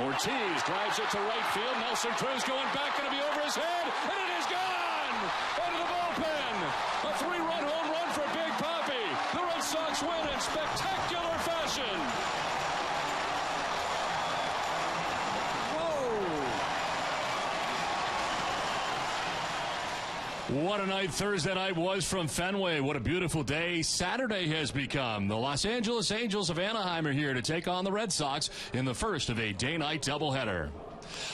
Ortiz drives it to right field. Nelson Cruz going back, going to be over his head, and it is gone! Into the bullpen! A 3-run home run for Big Papi. The Red Sox win in spectacular fashion. What a night Thursday night was from Fenway. What a beautiful day Saturday has become. The Los Angeles Angels of Anaheim are here to take on the Red Sox in the first of a day-night doubleheader.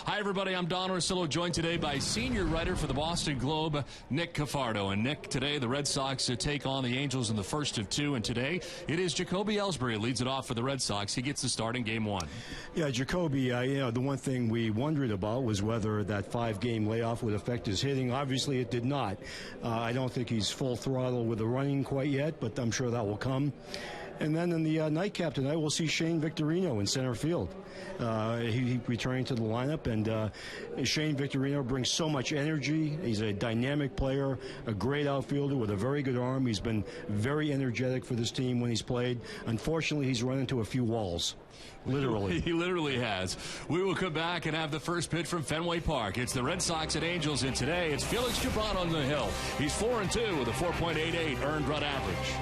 Hi, everybody. I'm Don Orsillo, joined today by senior writer for the Boston Globe, Nick Cafardo. And, Nick, today the Red Sox take on the Angels in the first of two. And today it is Jacoby Ellsbury who leads it off for the Red Sox. He gets the start in Game 1. Yeah, Jacoby, the one thing we wondered about was whether that 5-game layoff would affect his hitting. Obviously, it did not. I don't think he's full throttle with the running quite yet, but I'm sure that will come. And then in the nightcap tonight, we'll see Shane Victorino in center field. He returning to the lineup, and Shane Victorino brings so much energy. He's a dynamic player, a great outfielder with a very good arm. He's been very energetic for this team when he's played. Unfortunately, he's run into a few walls. Literally. He literally has. We will come back and have the first pitch from Fenway Park. It's the Red Sox and Angels, and today it's Felix Gibran on the hill. He's 4-2 with a 4.88 earned run average.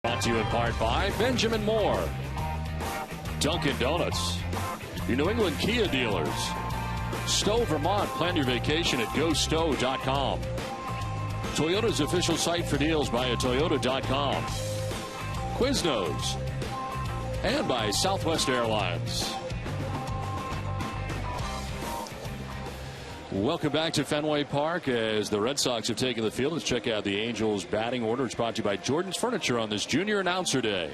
Brought to you in part by Benjamin Moore, Dunkin' Donuts, your New England Kia dealers, Stowe, Vermont. Plan your vacation at GoStowe.com. Toyota's official site for deals via Toyota.com. Quiznos, and by Southwest Airlines. Welcome back to Fenway Park as the Red Sox have taken the field. Let's check out the Angels batting order. It's brought to you by Jordan's Furniture on this Junior Announcer Day.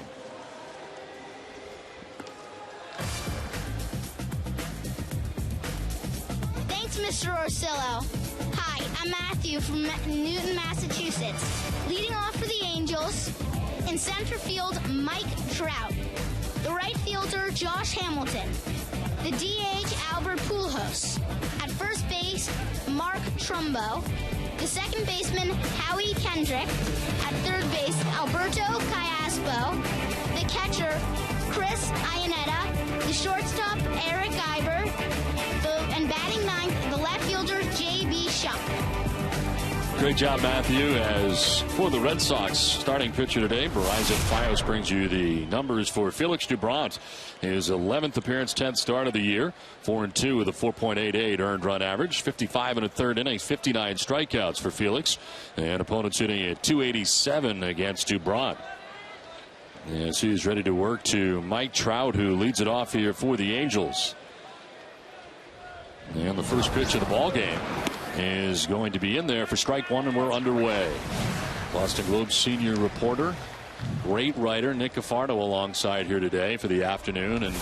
Thanks, Mr. Orsillo. Hi, I'm Matthew from Newton, Massachusetts. Leading off for the Angels, in center field, Mike Trout. The right fielder, Josh Hamilton. The DH, Albert Pujols. At first base, Mark Trumbo. The second baseman, Howie Kendrick. At third base, Alberto Callaspo. The catcher, Chris Iannetta. The shortstop, Eric Iber. And batting ninth, the left fielder, J.B. Shuck. Great job, Matthew. As for the Red Sox starting pitcher today, Verizon Fios brings you the numbers for Felix Doubront. His 11th appearance, 10th start of the year. 4-2 with a 4.88 earned run average. 55 and a third innings, 59 strikeouts for Felix. And opponents hitting at 287 against Doubront. As he's ready to work to Mike Trout, who leads it off here for the Angels. And the first pitch of the ball game is going to be in there for strike one, and we're underway. Boston Globe senior reporter, great writer Nick Cafardo alongside here today for the afternoon. And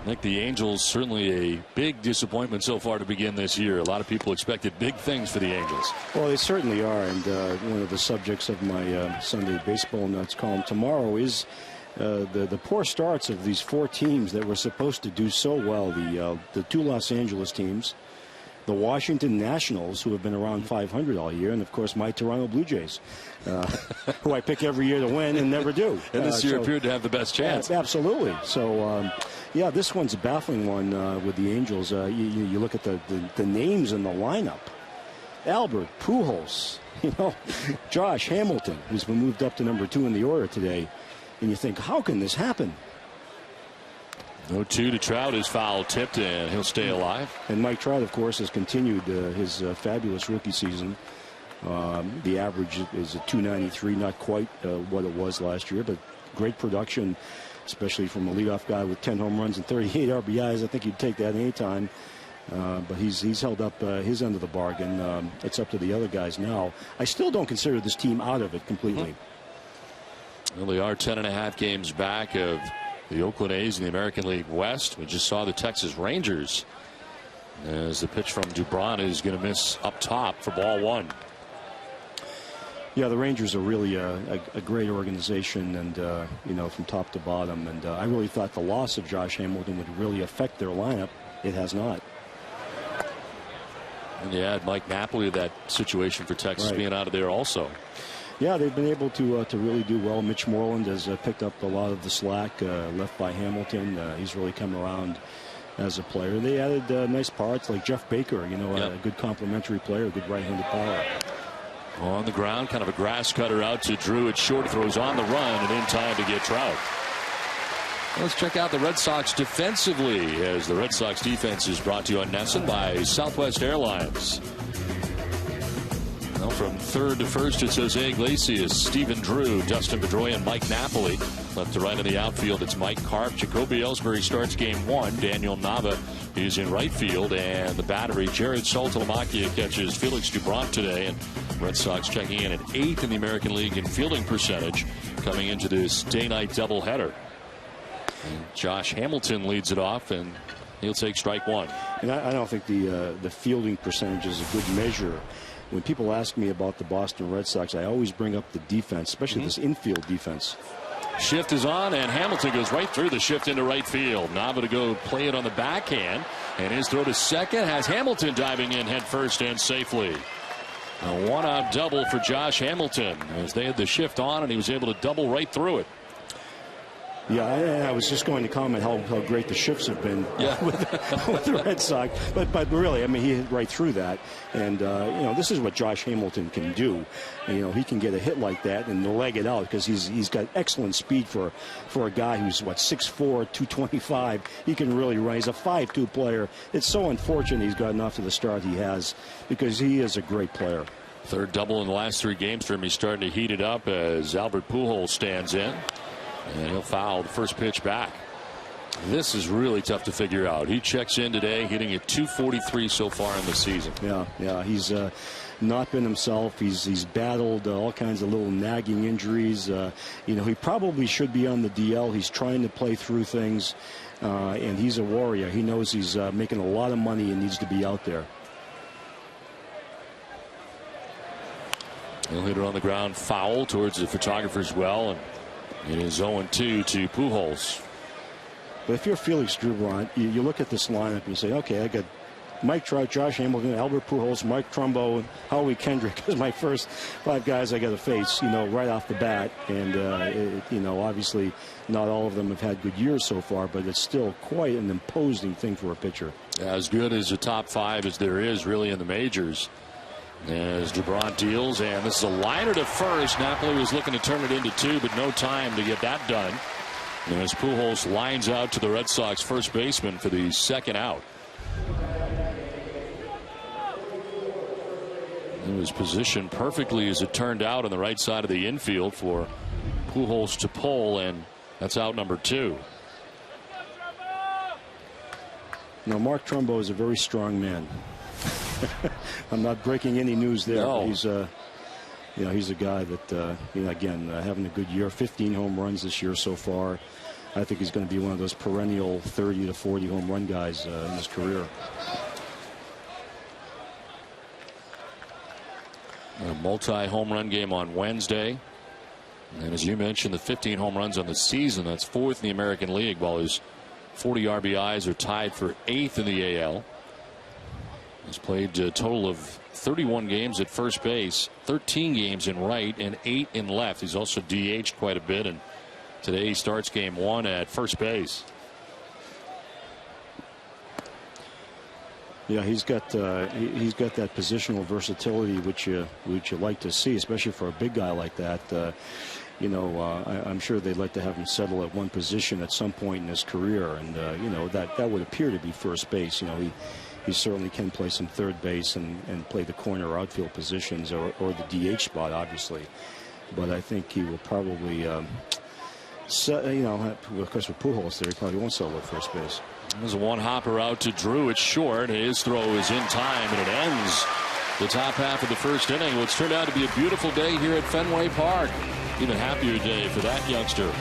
Nick, the Angels certainly a big disappointment so far to begin this year. A lot of people expected big things for the Angels. Well, they certainly are, and one of the subjects of my Sunday Baseball Nuts column tomorrow is the poor starts of these four teams that were supposed to do so well. The two Los Angeles teams, the Washington Nationals, who have been around 500 all year, and of course my Toronto Blue Jays, who I pick every year to win and never do. And this year appeared to have the best chance. Absolutely. So, yeah, this one's a baffling one with the Angels. You look at the names in the lineup. Albert Pujols, Josh Hamilton, who's been moved up to number 2 in the order today. And you think, how can this happen? 0-2 to Trout is foul tipped, and he'll stay alive. And Mike Trout, of course, has continued his fabulous rookie season. The average is at 293, not quite what it was last year, but great production, especially from a leadoff guy with 10 home runs and 38 RBIs. I think you'd take that anytime. But he's held up his end of the bargain. It's up to the other guys now. I still don't consider this team out of it completely. Well, they are 10.5 games back of the Oakland A's in the American League West. We just saw the Texas Rangers as the pitch from Doubront is going to miss up top for ball one. Yeah, the Rangers are really a great organization, and from top to bottom. And I really thought the loss of Josh Hamilton would really affect their lineup. It has not. And you add Mike Napoli to that situation for Texas being out of there also. Yeah, they've been able to really do well. Mitch Moreland has picked up a lot of the slack left by Hamilton. He's really come around as a player. They added nice parts like Jeff Baker, a good complementary player, a good right-handed power. On the ground, kind of a grass cutter out to Drew at short, throws on the run and in time to get Trout. Let's check out the Red Sox defensively, as the Red Sox defense is brought to you on NESN by Southwest Airlines. Well, from third to first, it's Jose Iglesias, Stephen Drew, Dustin Pedroia, and Mike Napoli. Left to right in the outfield, it's Mike Karp. Jacoby Ellsbury starts game one. Daniel Nava is in right field. And the battery, Jared Saltalamacchia catches Felix Doubront today. And Red Sox checking in at 8th in the American League in fielding percentage coming into this day-night doubleheader. And Josh Hamilton leads it off, and he'll take strike one. And I don't think the fielding percentage is a good measure. When people ask me about the Boston Red Sox, I always bring up the defense, especially this infield defense. Shift is on, and Hamilton goes right through the shift into right field. Nava to go play it on the backhand, and his throw to second has Hamilton diving in head first and safely. A one-out double for Josh Hamilton as they had the shift on, and he was able to double right through it. Yeah, I was just going to comment how great the shifts have been with the Red Sox. But really, I mean, he hit right through that. And, this is what Josh Hamilton can do. He can get a hit like that and leg it out because he's got excellent speed for a guy who's, 6'4", 225. He can really run. He's a 5'2" player. It's so unfortunate he's gotten off to the start he has because he is a great player. Third double in the last 3 games for him. He's starting to heat it up as Albert Pujols stands in. And he'll foul the first pitch back. This is really tough to figure out. He checks in today, hitting at 243 so far in the season. Yeah, he's not been himself. He's battled all kinds of little nagging injuries. He probably should be on the DL. He's trying to play through things, and he's a warrior. He knows he's making a lot of money and needs to be out there. He'll hit it on the ground, foul towards the photographer's well, and it is 0-2 to Pujols. But if you're Felix Doubront, you look at this lineup and you say, okay, I got Mike Trout, Josh Hamilton, Albert Pujols, Mike Trumbo, Howie Kendrick as my first 5 guys I got to face, right off the bat. And, obviously not all of them have had good years so far, but it's still quite an imposing thing for a pitcher. As good as a top 5 as there is really in the majors. As DeBron deals, and this is a liner to first. Napoli was looking to turn it into 2, but no time to get that done. And as Pujols lines out to the Red Sox first baseman for the second out. It was positioned perfectly as it turned out on the right side of the infield for Pujols to pull, and that's out number 2. Now, Mark Trumbo is a very strong man. I'm not breaking any news there. No. He's he's a guy that again having a good year. 15 home runs this year so far. I think he's going to be one of those perennial 30 to 40 home run guys in his career. A multi-home run game on Wednesday. And as you mentioned, the 15 home runs on the season, that's 4th in the American League, while his 40 RBIs are tied for 8th in the AL. He's played a total of 31 games at first base, 13 games in right, and 8 in left. He's also DH'd quite a bit, and today he starts game 1 at first base. Yeah, he's got that positional versatility which you like to see, especially for a big guy like that. I'm sure they'd like to have him settle at one position at some point in his career, and that would appear to be first base. He certainly can play some third base and play the corner or outfield positions or the DH spot, obviously. But I think he will probably, of course, with Pujols there, he probably won't settle at first base. There's a one hopper out to Drew. It's short. His throw is in time, and it ends the top half of the first inning. What's turned out to be a beautiful day here at Fenway Park. Even happier day for that youngster.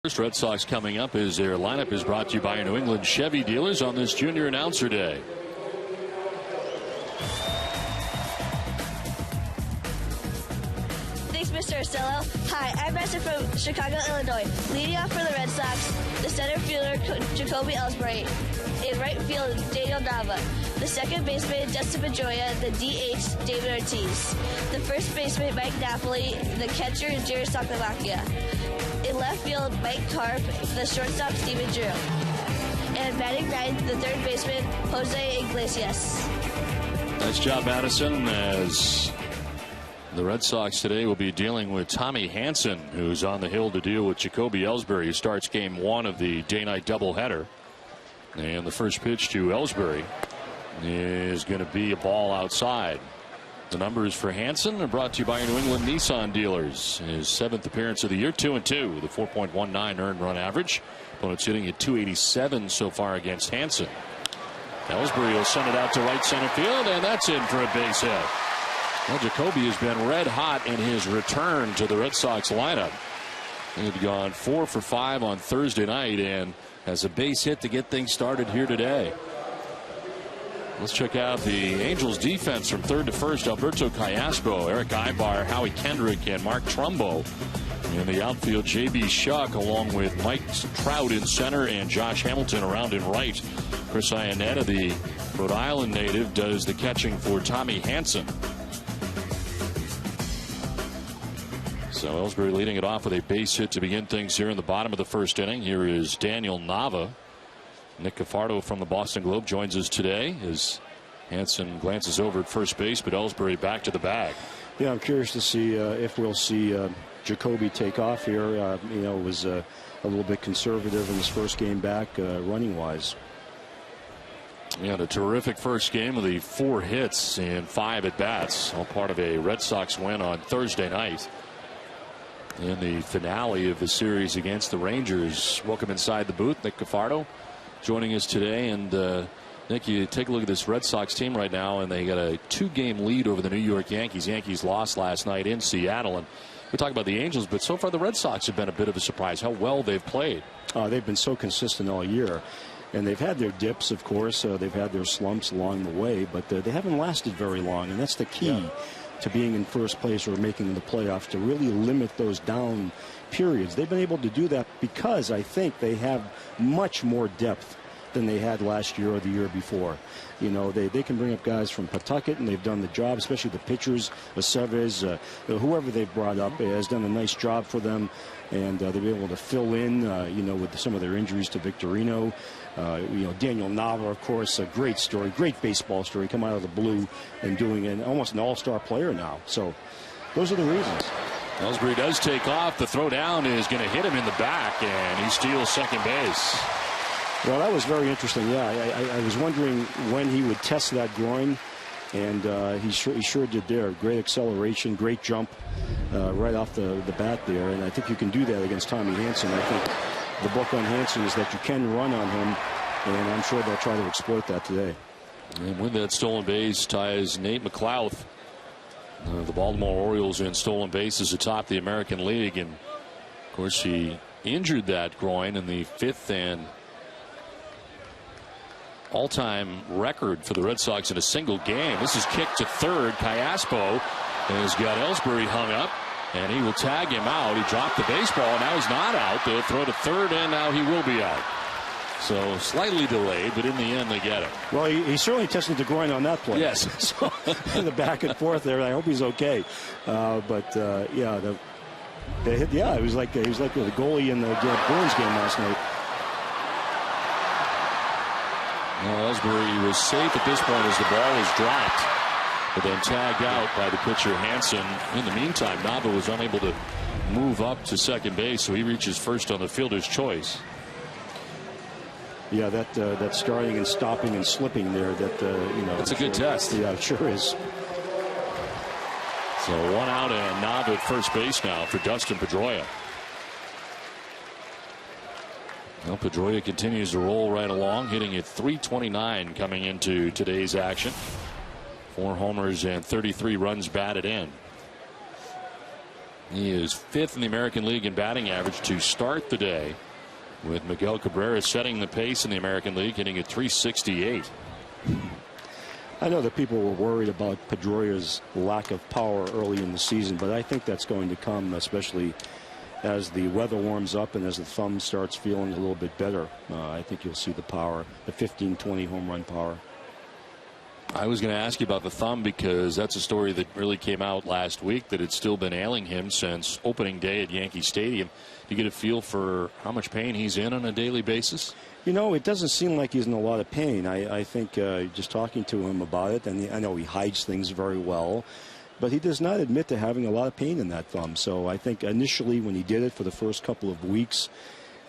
First Red Sox coming up as their lineup is brought to you by your New England Chevy dealers on this Junior Announcer Day. Thanks, Mr. Ursillo. Hi, I'm Master from Chicago, Illinois. Leading off for the Red Sox, the center fielder, Jacoby Ellsbury. In right field, Daniel Nava. The second baseman, Justin Pedroia. The DH, David Ortiz. The first baseman, Mike Napoli. The catcher, Jerry Sakalakia. In left field, Mike Carp. The shortstop, Steven Drew. And batting ninth, the third baseman, Jose Iglesias. Nice job, Madison, as the Red Sox today will be dealing with Tommy Hanson, who's on the hill to deal with Jacoby Ellsbury, who starts game 1 of the day-night doubleheader. And the first pitch to Ellsbury is going to be a ball outside. The numbers for Hanson are brought to you by your New England Nissan dealers. His 7th appearance of the year, 2-2 with a 4.19 earned run average. Opponent's hitting at 287 so far against Hansen. Ellsbury will send it out to right center field, and that's in for a base hit. Well, Jacoby has been red hot in his return to the Red Sox lineup. He had gone 4 for 5 on Thursday night and has a base hit to get things started here today. Let's check out the Angels defense from third to first. Alberto Callaspo, Eric Ibar, Howie Kendrick, and Mark Trumbo. In the outfield, J.B. Shuck along with Mike Trout in center and Josh Hamilton around in right. Chris Iannetta, the Rhode Island native, does the catching for Tommy Hansen. So Ellsbury leading it off with a base hit to begin things here in the bottom of the first inning. Here is Daniel Nava. Nick Cafardo from the Boston Globe joins us today as Hansen glances over at first base, but Ellsbury back to the bag. Yeah, I'm curious to see if we'll see Jacoby take off here. Was a little bit conservative in his first game back running wise. He had a terrific first game with the 4 hits and 5 at bats, all part of a Red Sox win on Thursday night. In the finale of the series against the Rangers. Welcome inside the booth, Nick Cafardo joining us today. And Nick, you take a look at this Red Sox team right now, and they got a 2-game lead over the New York Yankees. Yankees lost last night in Seattle. And we talk about the Angels, but so far the Red Sox have been a bit of a surprise how well they've played. They've been so consistent all year. And they've had their dips, of course. They've had their slumps along the way, but they haven't lasted very long. And that's the key to being in first place or making the playoffs, to really limit those down periods. They've been able to do that because I think they have much more depth than they had last year or the year before. They can bring up guys from Pawtucket, and they've done the job, especially the pitchers, Aceves, whoever they've brought up has done a nice job for them. And they've been able to fill in, with some of their injuries to Victorino. Daniel Nava, of course, a great story, great baseball story, come out of the blue and doing almost an all-star player now. So those are the reasons. Ellsbury does take off. The throw down is going to hit him in the back, and he steals second base. Well, that was very interesting. Yeah, I was wondering when he would test that groin, and he sure did there. Great acceleration, great jump right off the bat there, and I think you can do that against Tommy Hansen. I think the book on Hansen is that you can run on him, and I'm sure they'll try to exploit that today. And with that stolen base ties Nate McLouth. The Baltimore Orioles in stolen bases atop the American League, and of course he injured that groin in the 5th and all-time record for the Red Sox in a single game. This is kicked to third. Callaspo has got Ellsbury hung up, and he will tag him out. He dropped the baseball. Now he's not out. They'll throw to third, and now he will be out. So slightly delayed, but in the end they get it. Well, he certainly tested the groin on that play. Yes. So the back and forth there. I hope he's okay. It was like the goalie in the Bruins game last night. Well, Ellsbury was safe at this point as the ball is dropped, but then tagged out by the pitcher Hansen. In the meantime, Nava was unable to move up to second base, so he reaches first on the fielder's choice. Yeah, that starting and stopping and slipping there, it's a good test. Yeah, it sure is. So 1 out and Nava at first base now for Dustin Pedroia. Well, Pedroia continues to roll right along, hitting at .329 coming into today's action. 4 homers and 33 runs batted in. He is 5th in the American League in batting average to start the day, with Miguel Cabrera setting the pace in the American League, hitting at .368. I know that people were worried about Pedroia's lack of power early in the season, but I think that's going to come, especially as the weather warms up and as the thumb starts feeling a little bit better. I think you'll see the power, the 15-20 home run power. I was going to ask you about the thumb because that's a story that really came out last week, that it's still been ailing him since opening day at Yankee Stadium. Do you get a feel for how much pain he's in on a daily basis? It doesn't seem like he's in a lot of pain. I think just talking to him about it, and I know he hides things very well, but he does not admit to having a lot of pain in that thumb. So I think initially when he did it for the first couple of weeks,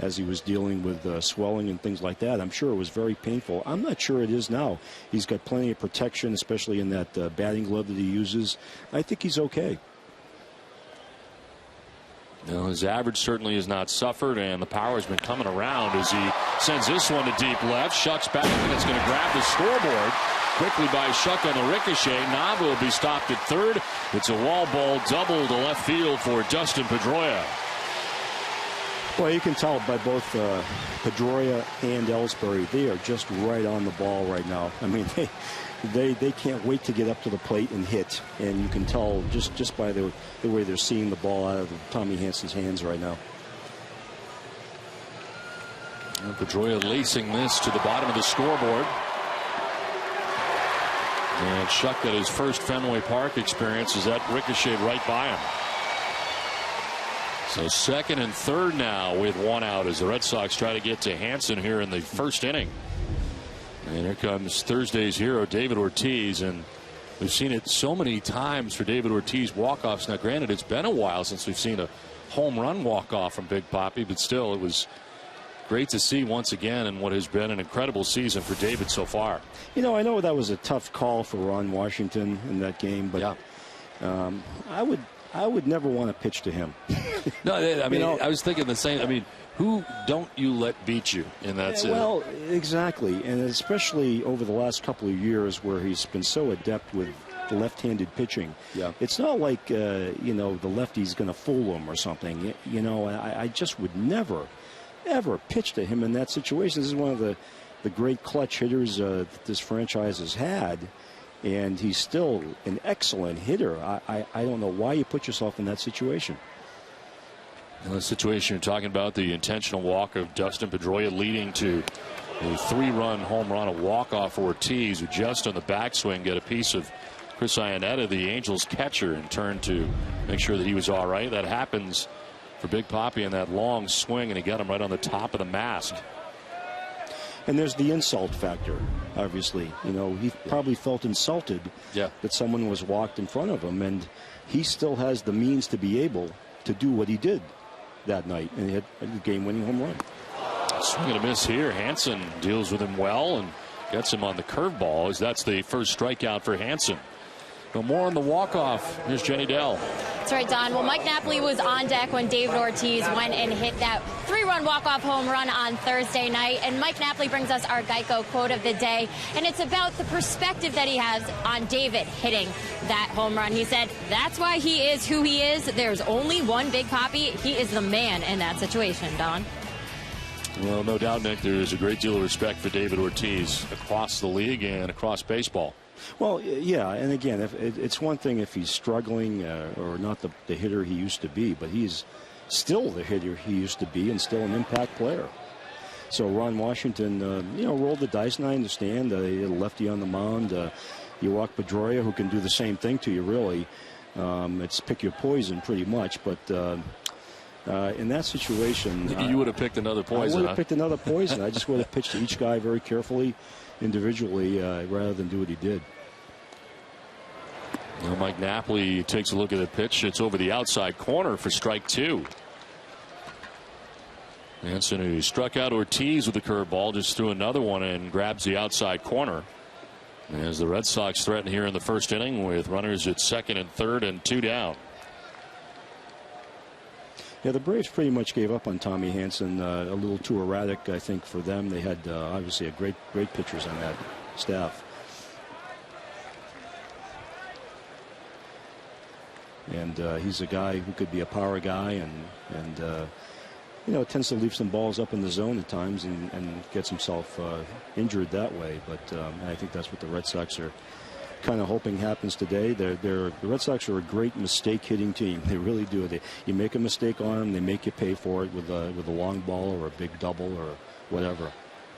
as he was dealing with swelling and things like that, I'm sure it was very painful. I'm not sure it is now. He's got plenty of protection, especially in that batting glove that he uses. I think he's okay. His average certainly has not suffered, and the power has been coming around as he sends this one to deep left. Shuck's back, and it's going to grab the scoreboard. Quickly by Shuck on the ricochet. Nava will be stopped at third. It's a wall ball double to left field for Dustin Pedroia. Well, you can tell by both Pedroia and Ellsbury, they are just right on the ball right now. I mean, they can't wait to get up to the plate and hit, and you can tell just by the way they're seeing the ball out of Tommy Hansen's hands right now. And Pedroia lacing this to the bottom of the scoreboard. And Shuck got his first Fenway Park experience as that ricocheted right by him. So second and third now with one out as the Red Sox try to get to Hansen here in the first inning. And here comes Thursday's hero, David Ortiz. And we've seen it so many times for David Ortiz walk-offs. Now, granted, it's been a while since we've seen a home run walk-off from Big Papi, but still, it was great to see once again in what has been an incredible season for David so far. You know, I know that was a tough call for Ron Washington in that game, but yeah. I would never want to pitch to him. No, I mean, I was thinking the same. I mean, who don't you let beat you in that sense? Well, exactly, and especially over the last couple of years where he's been so adept with left-handed pitching. Yeah. It's not like, you know, the lefty's going to fool him or something. You know, I just would never, ever pitch to him in that situation. This is one of the great clutch hitters that this franchise has had. And he's still an excellent hitter. I don't know why you put yourself in that situation. In the situation you're talking about, the intentional walk of Dustin Pedroia leading to a 3-run home run, a walk-off for Ortiz, who just on the backswing get a piece of Chris Iannetta, the Angels catcher, and turned to make sure that he was all right. That happens for Big Papi in that long swing, and he got him right on the top of the mask. And there's the insult factor, obviously. You know, he probably felt insulted that someone was walked in front of him, and he still has the means to be able to do what he did that night, and he had a game-winning home run. Swing and a miss here. Hansen deals with him well and gets him on the curveball, as that's the first strikeout for Hansen. No more on the walk-off. Here's Jenny Dell. That's right, Don. Well, Mike Napoli was on deck when David Ortiz went and hit that 3-run walk-off home run on Thursday night. And Mike Napoli brings us our Geico quote of the day. And it's about the perspective that he has on David hitting that home run. He said, that's why he is who he is. There's only one Big Papi. He is the man in that situation, Don. Well, no doubt, Nick, there is a great deal of respect for David Ortiz across the league and across baseball. Well, yeah, and again, it's one thing if he's struggling or not the hitter he used to be, but he's still the hitter he used to be and still an impact player. So Ron Washington, you know, rolled the dice, and I understand. He had a lefty on the mound. You walk Pedroia, who can do the same thing to you, really. It's pick your poison pretty much, but in that situation... You would have picked another poison. I would have picked another poison. I just would have pitched to each guy very carefully, individually, rather than do what he did. Now Mike Napoli takes a look at the pitch. It's over the outside corner for strike 2. Hansen, who struck out Ortiz with the curveball, just threw another one and grabs the outside corner. As the Red Sox threaten here in the first inning with runners at second and third and 2 down. Yeah, the Braves pretty much gave up on Tommy Hansen. A little too erratic, I think, for them. They had obviously great pitchers on that staff. And he's a guy who could be a power guy, and you know, tends to leave some balls up in the zone at times and gets himself injured that way. But I think that's what the Red Sox are kind of hoping happens today. The Red Sox are a great mistake-hitting team. They really do. You make a mistake on them, they make you pay for it with a long ball or a big double or whatever.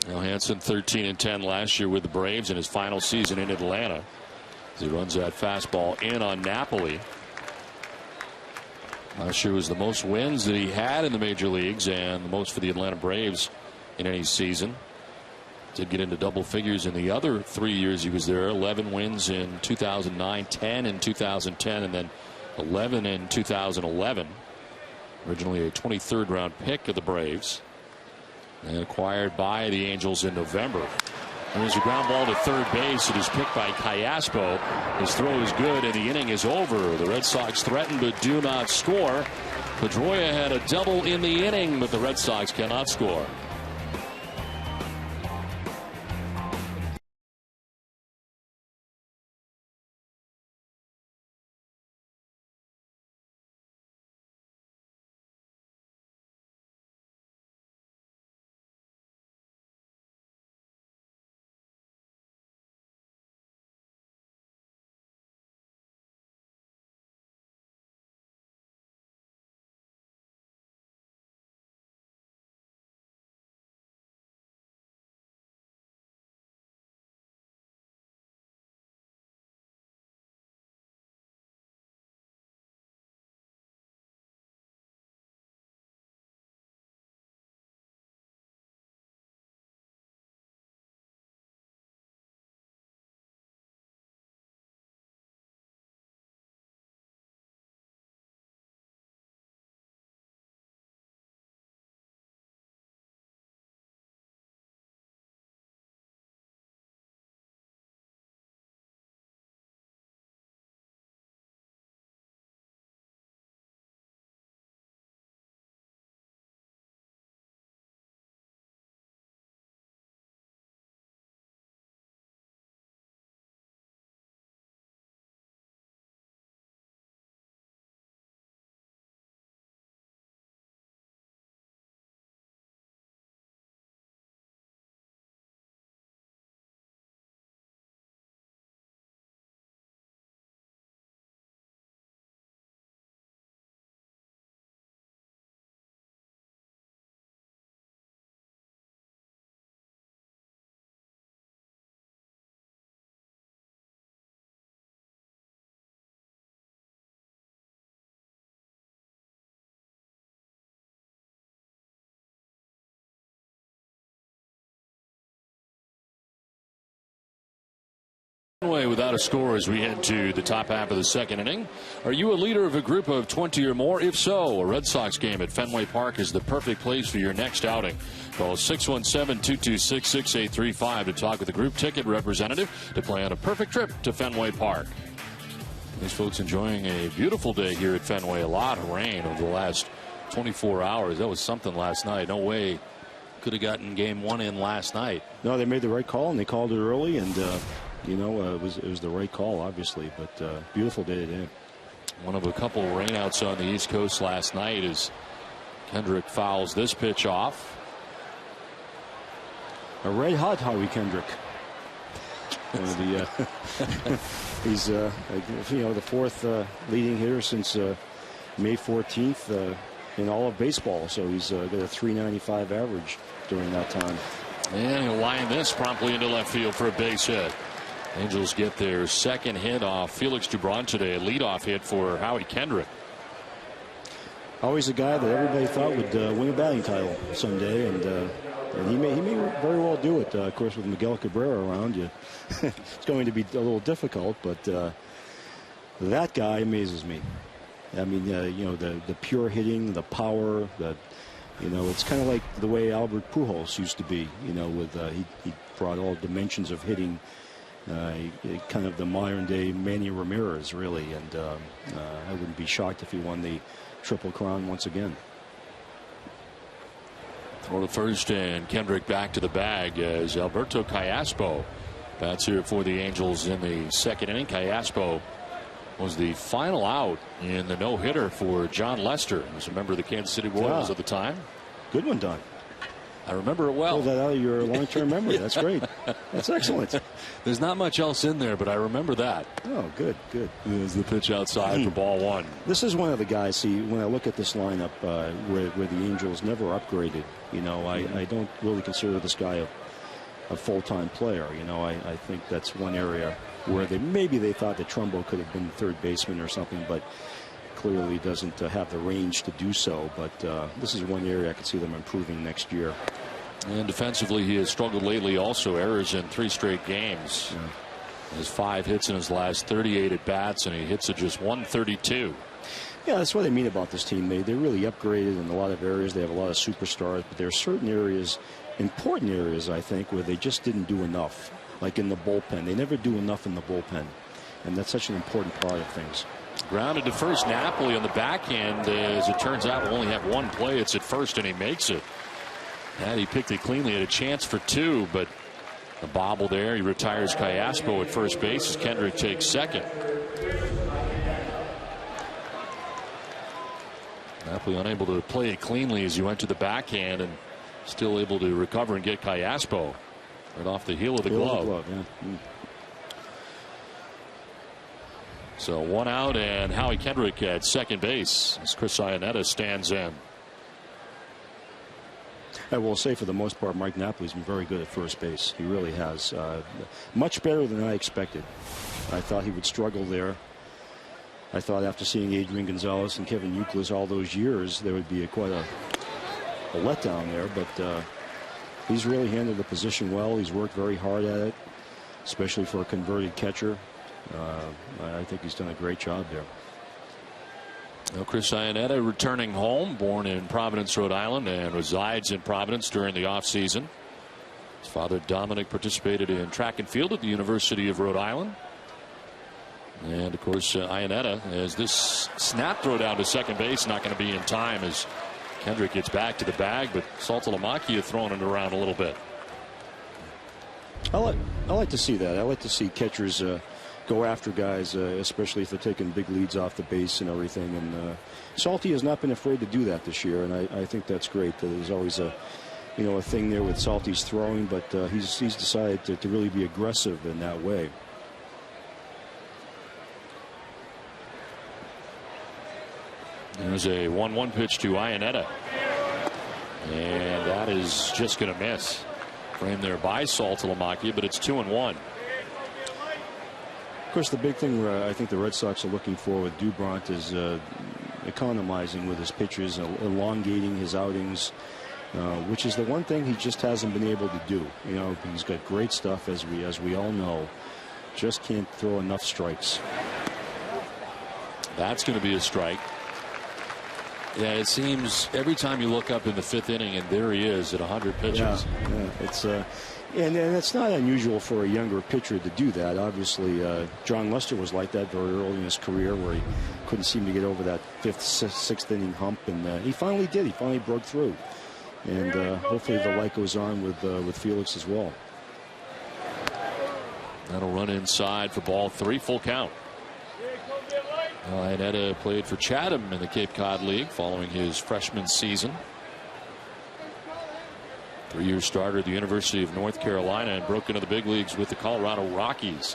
Now Hansen 13-10 last year with the Braves in his final season in Atlanta. As he runs that fastball in on Napoli. Last year was the most wins that he had in the major leagues and the most for the Atlanta Braves in any season. Did get into double figures in the other 3 years he was there. 11 wins in 2009, 10 in 2010, and then 11 in 2011. Originally a 23rd round pick of the Braves and acquired by the Angels in November. There's a ground ball to third base. It is picked by Callaspo. His throw is good and the inning is over. The Red Sox threaten but do not score. Pedroia had a double in the inning, but the Red Sox cannot score. Fenway without a score as we head to the top half of the second inning. Are you a leader of a group of 20 or more? If so, a Red Sox game at Fenway Park is the perfect place for your next outing. Call 617-226-6835 to talk with a group ticket representative to plan a perfect trip to Fenway Park. These folks enjoying a beautiful day here at Fenway. A lot of rain over the last 24 hours. That was something last night. No way could have gotten game one in last night. No, they made the right call, and they called it early, and you know, it was the right call, obviously, but beautiful day today. One of a couple of rainouts on the East Coast last night as Kendrick fouls this pitch off. A red hot Howie Kendrick. He's you know, the fourth leading hitter since May 14th in all of baseball, so he's got a .395 average during that time. And he'll line this promptly into left field for a base hit. Angels get their second hit off Felix Gibran today, a leadoff hit for Howie Kendrick. Always a guy that everybody thought would win a batting title someday, and he may very well do it. Of course, with Miguel Cabrera around you, it's going to be a little difficult, but that guy amazes me. I mean, you know, the pure hitting, the power, you know, it's kind of like the way Albert Pujols used to be. You know, with he brought all dimensions of hitting. Kind of the modern day Manny Ramirez, really, and I wouldn't be shocked if he won the Triple Crown once again. Throw to first, and Kendrick back to the bag as Alberto Callaspo bats here for the Angels in the second inning. Callaspo was the final out in the no-hitter for John Lester, who's a member of the Kansas City Royals at the time. Good one, Don. I remember it well. Pull that out of your long-term memory. That's great. That's excellent. There's not much else in there, but I remember that. Oh, good, good. There's the pitch outside for ball one. This is one of the guys, see, when I look at this lineup where the Angels never upgraded, you know, I don't really consider this guy a full-time player. You know, I think that's one area where maybe they thought that Trumbo could have been third baseman or something, but clearly doesn't have the range to do so. But this is one area I could see them improving next year. And defensively, he has struggled lately also. Errors in 3 straight games. Yeah. He has 5 hits in his last 38 at bats, and he hits at just 132. Yeah, that's what I mean about this team. They really upgraded in a lot of areas. They have a lot of superstars, but there are certain areas, important areas, I think, where they just didn't do enough. Like in the bullpen. They never do enough in the bullpen. And that's such an important part of things. Grounded to first. Napoli on the backhand. As it turns out, will only have one play. It's at first, and he makes it. And he picked it cleanly. Had a chance for two, but a bobble there. He retires Cayaspo at first base as Kendrick takes second. Napoli unable to play it cleanly as he went to the backhand, and still able to recover and get Cayaspo right off the heel of the glove. Yeah. So one out, and Howie Kendrick at second base as Chris Iannetta stands in. I will say, for the most part, Mike Napoli's been very good at first base. He really has. Much better than I expected. I thought he would struggle there. I thought after seeing Adrian Gonzalez and Kevin Youkilis all those years, there would be quite a letdown there. But he's really handled the position well. He's worked very hard at it, especially for a converted catcher. I think he's done a great job there. Well, Chris Iannetta returning home, born in Providence, Rhode Island, and resides in Providence during the offseason. His father, Dominic, participated in track and field at the University of Rhode Island. And, of course, Iannetta, as this snap throw down to second base, not going to be in time as Kendrick gets back to the bag, but Saltalamacchia throwing it around a little bit. I like to see that. I like to see catchers go after guys, especially if they're taking big leads off the base and everything. And Salty has not been afraid to do that this year, and I think that's great. There's always a thing there with Salty's throwing, but he's decided to really be aggressive in that way. There's a 1-1 pitch to Iannetta, and that is just going to miss. Framed there by Saltalamacchia, but it's 2-1. Of course, the big thing I think the Red Sox are looking for with Dubront is economizing with his pitches, elongating his outings, which is the one thing he just hasn't been able to do. You know, he's got great stuff, as we all know, just can't throw enough strikes. That's going to be a strike. Yeah, it seems every time you look up in the fifth inning, and there he is at 100 pitches. Yeah, it's and it's not unusual for a younger pitcher to do that. Obviously, John Lester was like that very early in his career, where he couldn't seem to get over that fifth, sixth inning hump, and he finally did. He finally broke through, and hopefully the light goes on with Felix as well. That'll run inside for ball three, full count. Iannetta played for Chatham in the Cape Cod League following his freshman season. 3-year starter at the University of North Carolina, and broke into the big leagues with the Colorado Rockies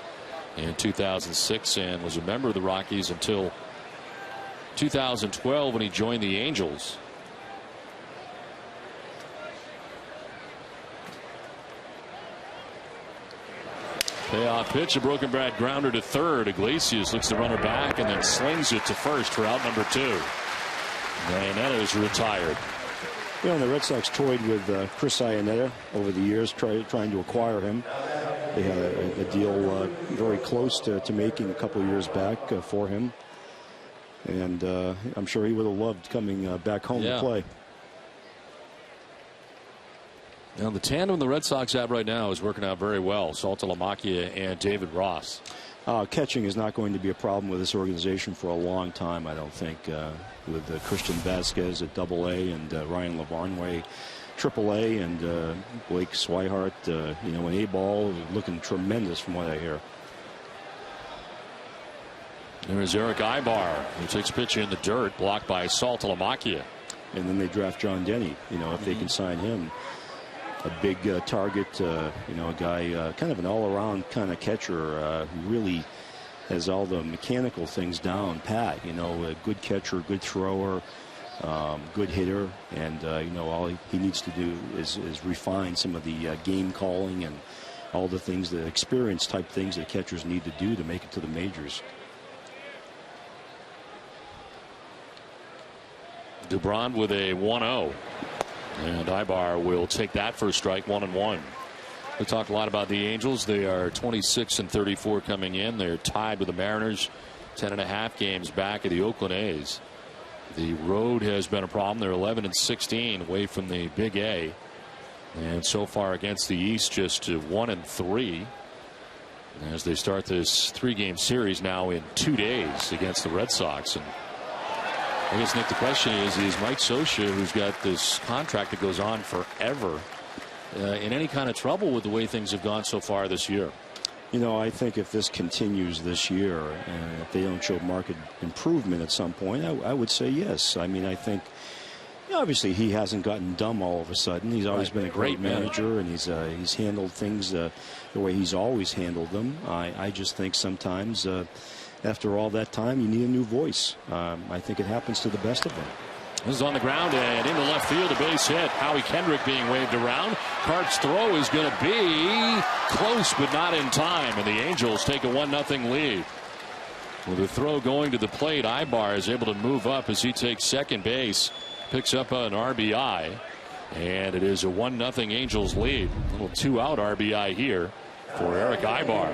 in 2006 and was a member of the Rockies until 2012 when he joined the Angels. Payoff pitch, a broken bat grounder to third. Iglesias looks the runner back and then slings it to first for out number 2. Iannetta is retired. You know, the Red Sox toyed with Chris Iannetta over the years, trying to acquire him. They had a deal very close to making a couple of years back for him. And I'm sure he would have loved coming back home to play. Now, the tandem the Red Sox have right now is working out very well. Saltalamacchia and David Ross. Catching is not going to be a problem with this organization for a long time, I don't think. With Christian Vasquez at AA and Ryan Lavarnway AAA, and Blake Swihart, in A-ball, looking tremendous from what I hear. There's Eric Ibar, who takes a pitch in the dirt, blocked by Saltalamacchia. And then they draft John Denny, if they can sign him. A big target, a guy, kind of an all-around kind of catcher who really has all the mechanical things down pat. A good catcher, good thrower, good hitter, and all he needs to do is refine some of the game calling and all the things, the experience type things that catchers need to do to make it to the majors. Dubront with a 1-0. And Ibar will take that for a strike, 1-1. We talked a lot about the Angels. They are 26-34 coming in. They're tied with the Mariners, 10.5 games back of the Oakland A's. The road has been a problem. They're 11-16 away from the Big A. And so far against the East, just 1-3. as they start this 3-game series now in 2 days against the Red Sox. And I guess, Nick, the question is Mike Scioscia, who's got this contract that goes on forever, in any kind of trouble with the way things have gone so far this year? You know, I think if this continues this year and if they don't show market improvement at some point, I would say yes. I mean, I think, you know, obviously he hasn't gotten dumb all of a sudden. He's always been a great manager, and he's handled things the way he's always handled them. I just think sometimes after all that time, you need a new voice. I think it happens to the best of them. This is on the ground and into left field, a base hit. Howie Kendrick being waved around. Carp's throw is going to be close, but not in time, and the Angels take a 1-0 lead. With the throw going to the plate, Ibar is able to move up as he takes second base, picks up an RBI, and it is a 1-0 Angels lead. A little 2-out RBI here for Eric Ibar.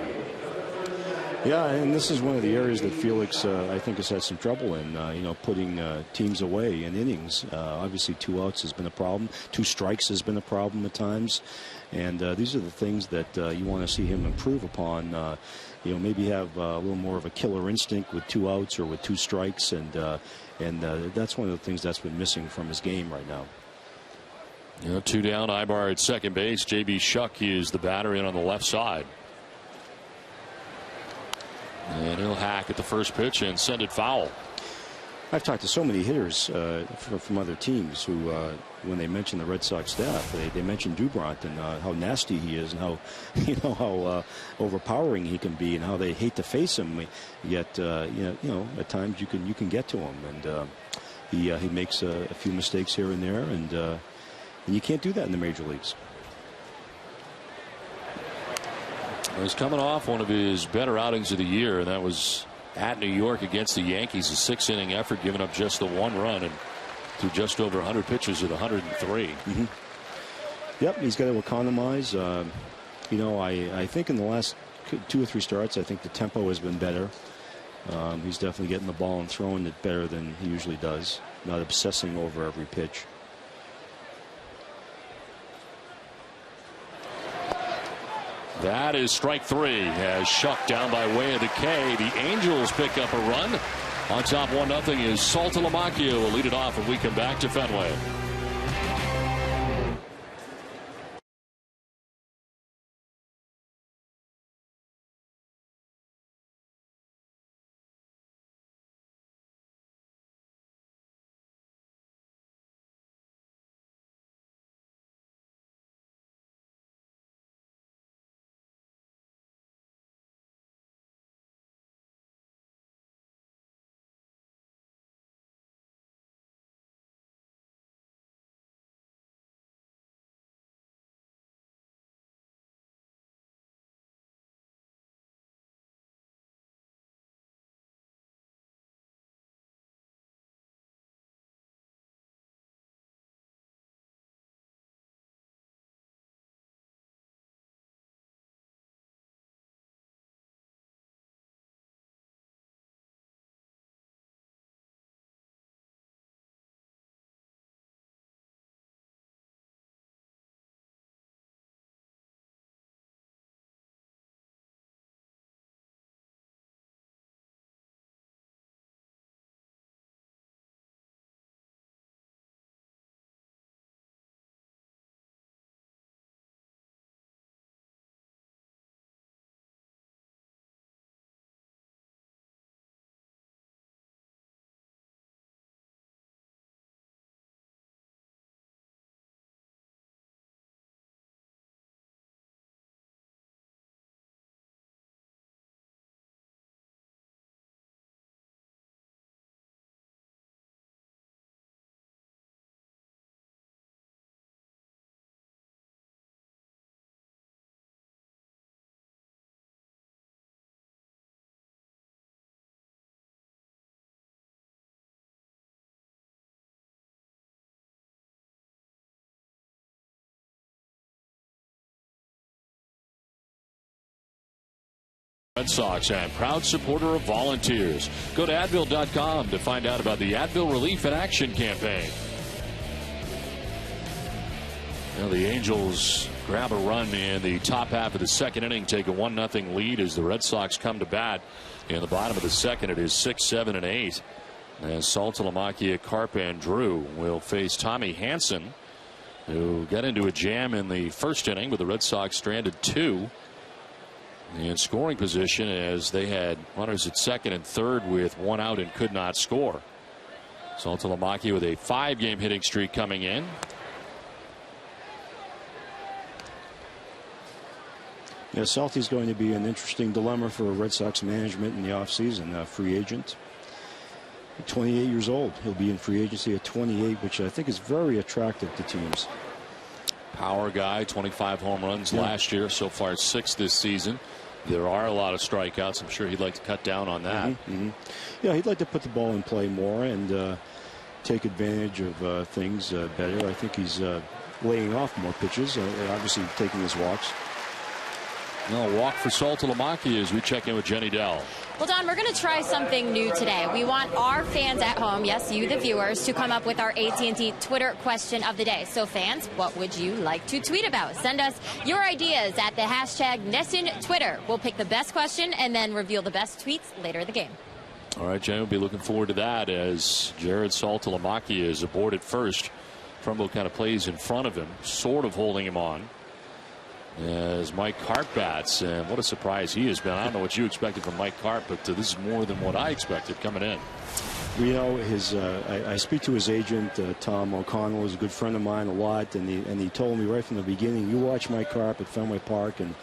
Yeah, and this is one of the areas that Felix, I think, has had some trouble in, you know, putting teams away in innings. Obviously, 2 outs has been a problem. 2 strikes has been a problem at times. And these are the things that you want to see him improve upon. You know, maybe have a little more of a killer instinct with 2 outs or with 2 strikes. And that's one of the things that's been missing from his game right now. You know, 2 down, Ibar at second base. J.B. Shuck is the batter in on the left side. And he'll hack at the first pitch and send it foul. I've talked to so many hitters from other teams who, when they mention the Red Sox staff, they mention Dubront and how nasty he is and how, you know, how overpowering he can be and how they hate to face him. Yet, you know, at times you can get to him, and he makes a few mistakes here and there, and you can't do that in the major leagues. He's coming off one of his better outings of the year, and that was at New York against the Yankees, a 6-inning effort, giving up just the 1 run and threw just over 100 pitches at 103. Mm-hmm. Yep, he's got to economize. You know, I think in the last 2 or 3 starts, I think the tempo has been better. He's definitely getting the ball and throwing it better than he usually does, not obsessing over every pitch. That is strike 3 as Shuck down by way of the K. The Angels pick up a run. On top 1-0 is Saltalamacchia will lead it off when we come back to Fenway. Red Sox and proud supporter of volunteers. Go to Advil.com to find out about the Advil Relief and Action campaign. Now the Angels grab a run in the top half of the second inning, take a 1-0 lead as the Red Sox come to bat in the bottom of the second. It is 6, 7, and 8. As Saltalamacchia, Carp, and Drew will face Tommy Hanson, who got into a jam in the first inning, but the Red Sox stranded 2 in scoring position as they had runners at second and third with 1 out and could not score. Saltalamacchia with a 5-game hitting streak coming in. Yeah, Salty's going to be an interesting dilemma for Red Sox management in the offseason. Free agent, 28 years old. He'll be in free agency at 28, which I think is very attractive to teams. Power guy, 25 home runs last year, so far 6 this season. There are a lot of strikeouts. I'm sure he'd like to cut down on that. Yeah, he'd like to put the ball in play more and take advantage of things better. I think he's laying off more pitches, obviously taking his walks. No walk for Saltalamacchia as we check in with Jenny Dell. Well, Don, we're going to try something new today. We want our fans at home, yes, you, the viewers, to come up with our AT&T Twitter question of the day. So, fans, what would you like to tweet about? Send us your ideas at the hashtag NESN Twitter. We'll pick the best question and then reveal the best tweets later in the game. All right, Jenny, we'll be looking forward to that as Jared Saltalamacchia is aboard at first. Trumbo kind of plays in front of him, sort of holding him on. As Mike Carp bats, and what a surprise he has been. I don't know what you expected from Mike Carp, but this is more than what I expected coming in. You know, I speak to his agent, Tom O'Connell, is a good friend of mine a lot, and he told me right from the beginning, you watch Mike Carp at Fenway Park and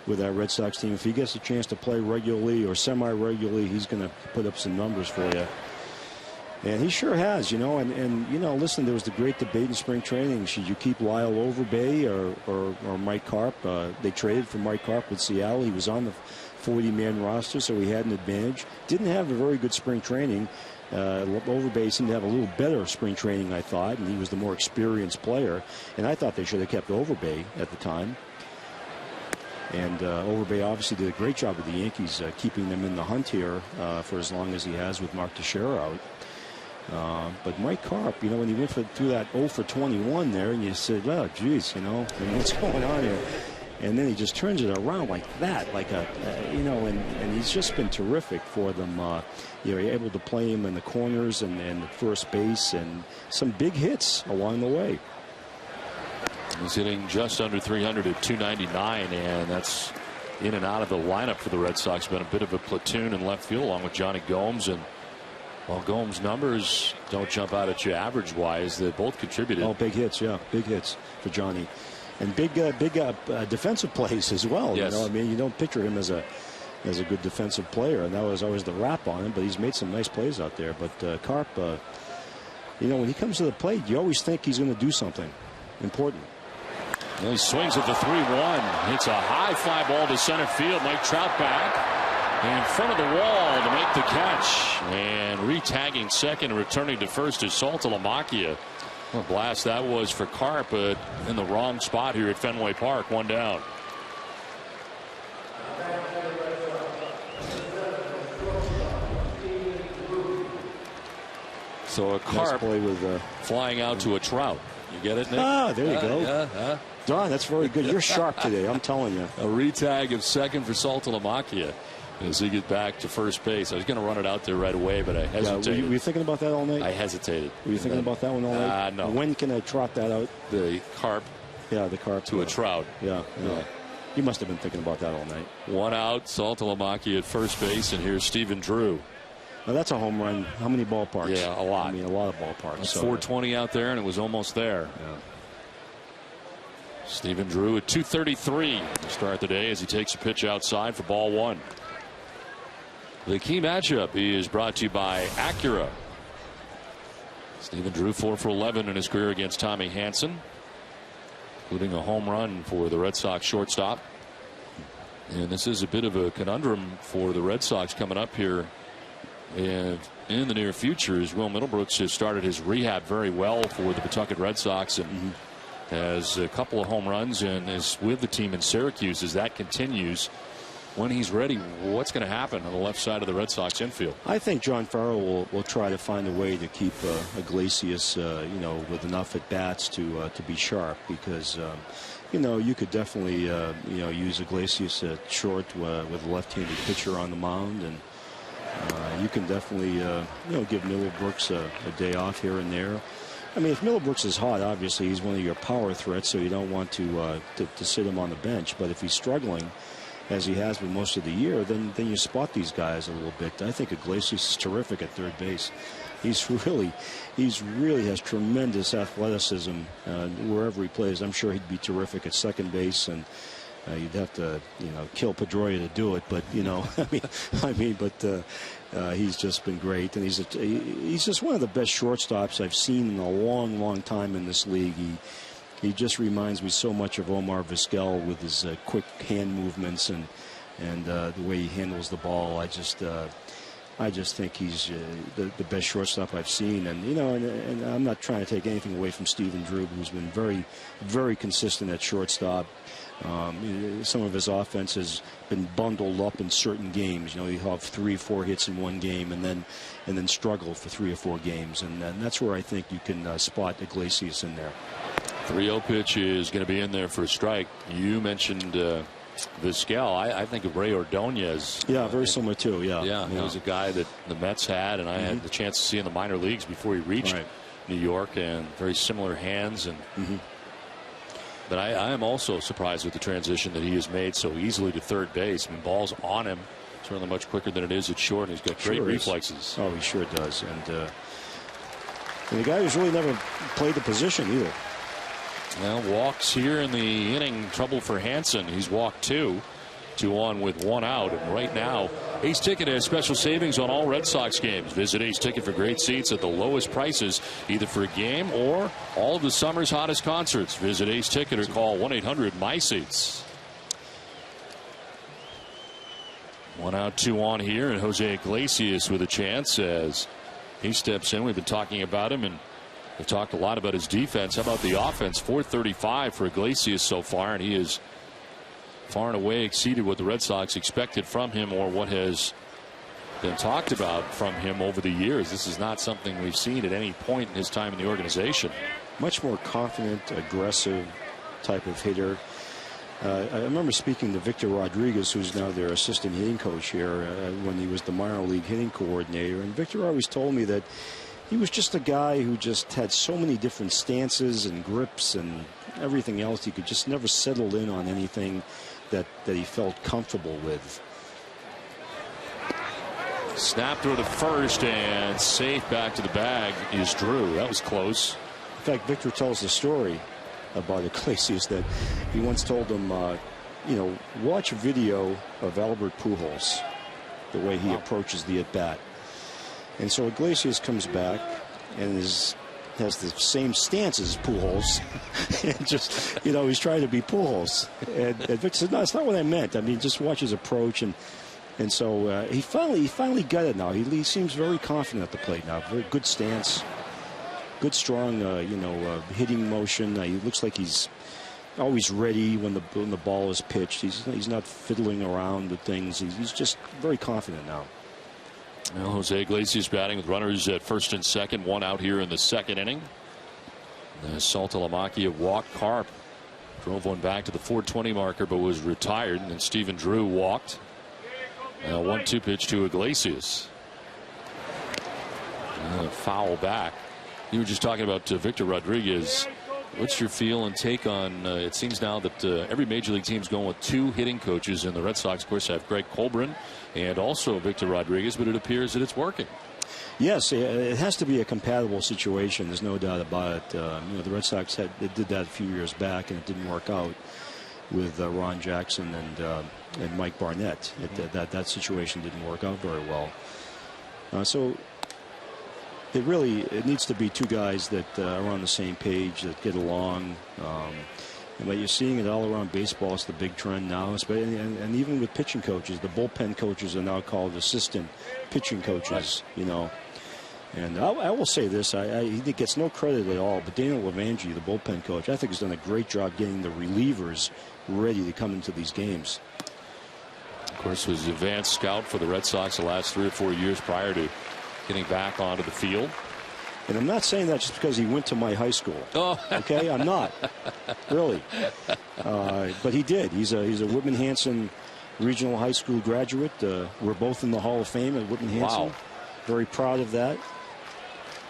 with that Red Sox team, if he gets a chance to play regularly or semi-regularly, he's going to put up some numbers for you. And he sure has, you know, and you know, listen, there was the great debate in spring training. Should you keep Lyle Overbay or Mike Carp? They traded for Mike Carp with Seattle. He was on the 40-man roster, so he had an advantage. Didn't have a very good spring training. Overbay seemed to have a little better spring training, I thought, and he was the more experienced player. And I thought they should have kept Overbay at the time. And Overbay obviously did a great job with the Yankees, keeping them in the hunt here for as long as he has with Mark Teixeira out. But Mike Carp, you know, when he went through that 0 for 21 there, and you said, oh, geez, you know, what's going on here? And then he just turns it around like that, like you know, and he's just been terrific for them. You know, you're able to play him in the corners and the first base and some big hits along the way. He's hitting just under 300 at 299, and that's in and out of the lineup for the Red Sox. Been a bit of a platoon in left field along with Johnny Gomes, and while Gomes' numbers don't jump out at you average-wise, they both contributed. Oh, big hits, yeah, big hits for Johnny, and big defensive plays as well. Yes. You know, I mean, you don't picture him as a good defensive player, and that was always the rap on him. But he's made some nice plays out there. But Carp, you know, when he comes to the plate, you always think he's going to do something important. Well, he swings at the 3-1. Hits a high fly ball to center field. Mike Trout back in front of the wall to make the catch, and re-tagging second and returning to first is Saltalamacchia. What a blast that was for Carp, but in the wrong spot here at Fenway Park. 1 down. So a Carp with, flying out to a Trout. You get it, Nick? Ah, there you go. Don, that's very good. You're sharp today, I'm telling you. A re-tag of second for Saltalamacchia as he gets back to first base. I was going to run it out there right away, but I hesitated. Were you thinking about that all night? I hesitated. Were you thinking about that one all night? No. When can I trot that out? The Carp. Yeah, the Carp. To a Trout. Yeah. You must have been thinking about that all night. 1 out, Saltalamacchia at first base, and here's Stephen Drew. Now, that's a home run. How many ballparks? Yeah, a lot. I mean, a lot of ballparks. It's 420 out there, and it was almost there. Yeah. Stephen Drew at 233 to start the day as he takes a pitch outside for ball 1. The key matchup is brought to you by Acura. Stephen Drew 4 for 11 in his career against Tommy Hanson, including a home run for the Red Sox shortstop. And this is a bit of a conundrum for the Red Sox coming up here in the near future, as Will Middlebrooks has started his rehab very well for the Pawtucket Red Sox and has a couple of home runs and is with the team in Syracuse as that continues. when he's ready, what's going to happen on the left side of the Red Sox infield? I think John Farrell will try to find a way to keep Iglesias, with enough at bats to be sharp, because you could definitely use Iglesias at short with a left-handed pitcher on the mound, and you can definitely give Miller Brooks a day off here and there. I mean, if Miller Brooks is hot, obviously he's one of your power threats, so you don't want to sit him on the bench. But if he's struggling, as he has been most of the year, then you spot these guys a little bit. I think Iglesias is terrific at third base. He's really has tremendous athleticism wherever he plays. I'm sure he'd be terrific at second base, and you'd have to kill Pedroia to do it. But he's just been great, and he's just one of the best shortstops I've seen in a long time in this league. He just reminds me so much of Omar Vizquel with his quick hand movements and the way he handles the ball. I just think he's the best shortstop I've seen. And I'm not trying to take anything away from Stephen Drew, who's been very, very consistent at shortstop. Some of his offense has been bundled up in certain games. He'll have 3-4 hits in one game and then struggle for 3 or 4 games, and that's where I think you can spot Iglesias in there. 3-0 pitch is going to be in there for a strike. You mentioned Vizquel. I think of Ray Ordonez. Yeah, very similar too. Yeah, he was a guy that the Mets had, and I had the chance to see in the minor leagues before he reached New York, and very similar hands. And but I am also surprised with the transition that he has made so easily to third base. I mean, ball's on him certainly much quicker than it is at short, and he's got great reflexes. Oh, he sure does. And the guy who's really never played the position either. Well, walks here in the inning. Trouble for Hansen. He's walked 2 on with 1 out. And right now, Ace Ticket has special savings on all Red Sox games. Visit Ace Ticket for great seats at the lowest prices, either for a game or all of the summer's hottest concerts. Visit Ace Ticket or call 1-800-MY-SEATS. 1 out, 2 on here, and Jose Iglesias with a chance as he steps in. We've been talking about him, and we've talked a lot about his defense. How about the offense? .435 for Iglesias so far, and he is far and away exceeded what the Red Sox expected from him, or what has been talked about from him over the years. This is not something we've seen at any point in his time in the organization. Much more confident, aggressive type of hitter. I remember speaking to Victor Rodriguez, who's now their assistant hitting coach here, when he was the minor league hitting coordinator. And Victor always told me that he was just a guy who just had so many different stances and grips and everything else. He could just never settle in on anything that he felt comfortable with. Snap through to first, and safe back to the bag is Drew. That was close. In fact, Victor tells the story about Iglesias that he once told him, watch a video of Albert Pujols, the way he approaches the at-bat. And so Iglesias comes back and has the same stance as Pujols. And just, he's trying to be Pujols. And Victor said, no, it's not what I meant. I mean, just watch his approach. And so he finally got it now. He seems very confident at the plate now. Very good stance. Good, strong, hitting motion. He looks like he's always ready when the ball is pitched. He's not fiddling around with things. He's just very confident now. Well, Jose Iglesias batting with runners at first and second. 1 out here in the second inning. Saltalamacchia walked. Carp drove one back to the 420 marker, but was retired. And then Stephen Drew walked. Now 1-2 pitch to Iglesias. Foul back. You were just talking about Victor Rodriguez. What's your feel and take on it seems now that every major league team's going with 2 hitting coaches, and the Red Sox of course have Greg Colbrin and also Victor Rodriguez, but it appears that it's working. Yes, it has to be a compatible situation. There's no doubt about it. The Red Sox did that a few years back, and it didn't work out with Ron Jackson and Mike Barnett. That situation didn't work out very well. So it needs to be 2 guys that are on the same page, that get along. But you're seeing it all around baseball. It's the big trend now. And even with pitching coaches, the bullpen coaches are now called assistant pitching coaches. Right. And I will say this: he gets no credit at all. But Daniel Levangie, the bullpen coach, I think has done a great job getting the relievers ready to come into these games. Of course, was advanced scout for the Red Sox the last 3 or 4 years prior to getting back onto the field. And I'm not saying that just because he went to my high school. Oh. Okay, I'm not really. But he did. He's a Whitman-Hanson Regional High School graduate. We're both in the Hall of Fame at Whitman-Hanson. Wow. Very proud of that.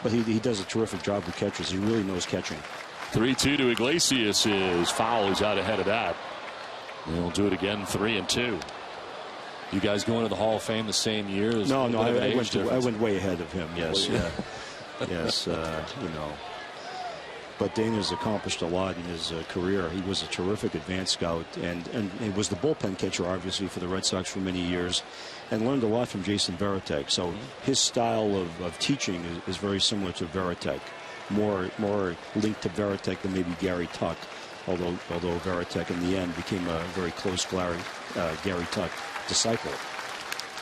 But he does a terrific job with catchers. He really knows catching. 3-2 to Iglesias is foul. He's out ahead of that. And he'll do it again, 3-2. You guys go into the Hall of Fame the same year? No, I went way ahead of him. Yes, yeah. Yes, But Dana's accomplished a lot in his career. He was a terrific advanced scout, and he was the bullpen catcher, obviously, for the Red Sox for many years, and learned a lot from Jason Varitek. So his style of teaching is very similar to Varitek, more linked to Varitek than maybe Gary Tuck, although Varitek in the end became a very close Gary Tuck disciple.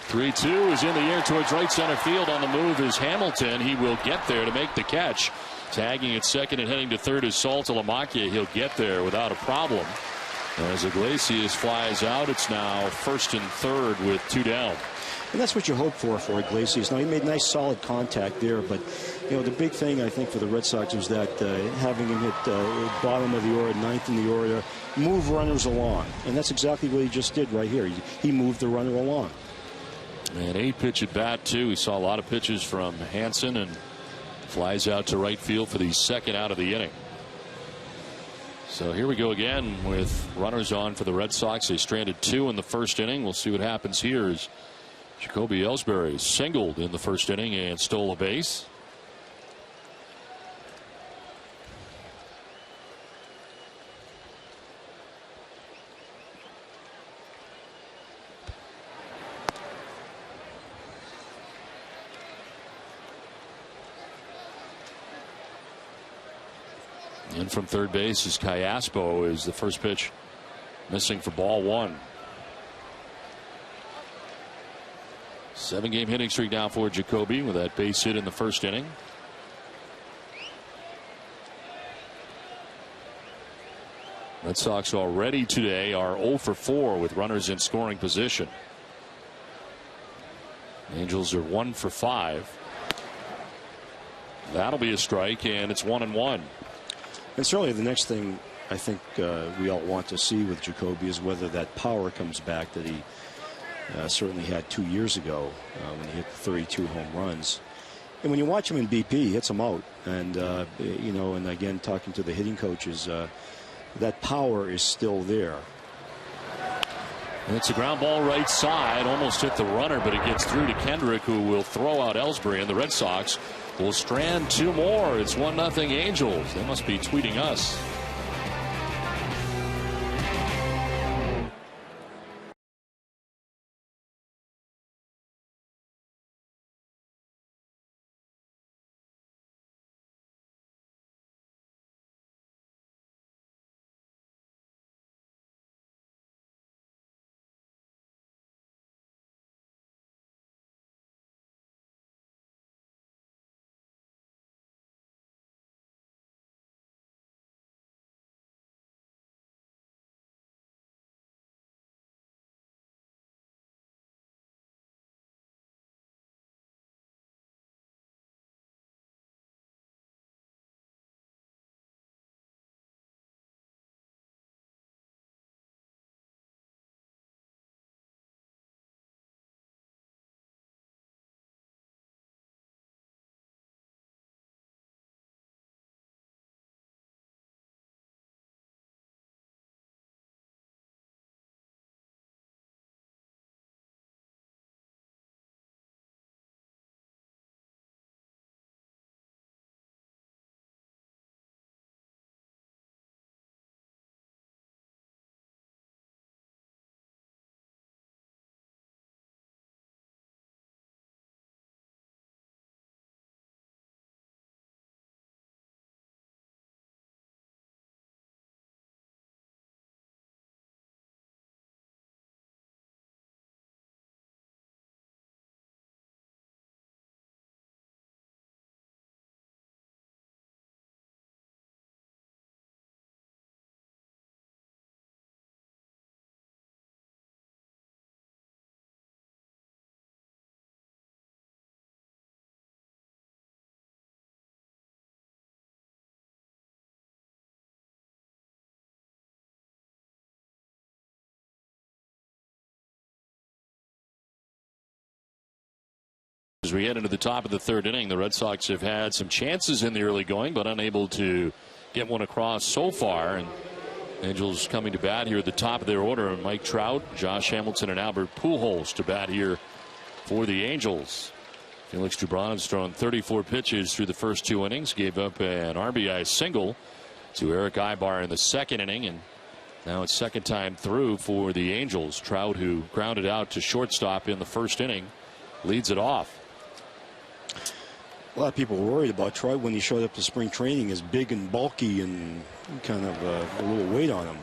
3-2 is in the air towards right center field. On the move is Hamilton. He will get there to make the catch. Tagging at second and heading to third is Saltalamacchia. He'll get there without a problem. As Iglesias flies out, it's now first and third with 2 down. And that's what you hope for Iglesias. Now, he made nice solid contact there, but the big thing I think for the Red Sox was that having him hit bottom of the order, ninth in the order, move runners along. And that's exactly what he just did right here. He moved the runner along. And 8-pitch at bat, too. We saw a lot of pitches from Hanson, and flies out to right field for the second out of the inning. So here we go again with runners on for the Red Sox. They stranded 2 in the first inning. We'll see what happens here as Jacoby Ellsbury singled in the first inning and stole a base. In from third base is Callaspo, is the first pitch missing for ball 1. 7-game hitting streak now for Jacoby with that base hit in the first inning. Red Sox already today are 0 for 4 with runners in scoring position. Angels are 1 for 5. That'll be a strike, and it's 1-1. And certainly the next thing I think we all want to see with Jacoby is whether that power comes back that he certainly had 2 years ago when he hit 32 home runs. And when you watch him in BP, he hits them out. And, and again, talking to the hitting coaches, that power is still there. And it's a ground ball right side, almost hit the runner, but it gets through to Kendrick, who will throw out Ellsbury, and the Red Sox will strand 2 more. It's 1-0 Angels. They must be tweeting us. as we head into the top of the third inning. The Red Sox have had some chances in the early going, but unable to get one across so far. And Angels coming to bat here at the top of their order. Mike Trout, Josh Hamilton, and Albert Pujols to bat here for the Angels. Felix Dubron's thrown 34 pitches through the first 2 innings. Gave up an RBI single to Eric Ibar in the second inning. And now it's second time through for the Angels. Trout, who grounded out to shortstop in the first inning, leads it off. A lot of people were worried about Trout when he showed up to spring training as big and bulky and kind of a little weight on him.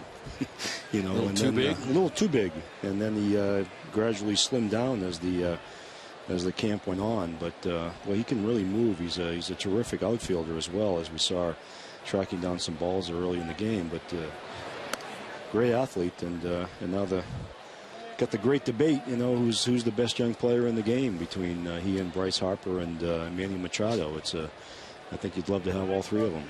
You know, a little too big. A little too big, and then he gradually slimmed down as the camp went on. But well, he can really move. He's a terrific outfielder as well, as we saw tracking down some balls early in the game. But great athlete, and now got the great debate, you know, who's the best young player in the game between he and Bryce Harper and Manny Machado. I think you'd love to have all 3 of them.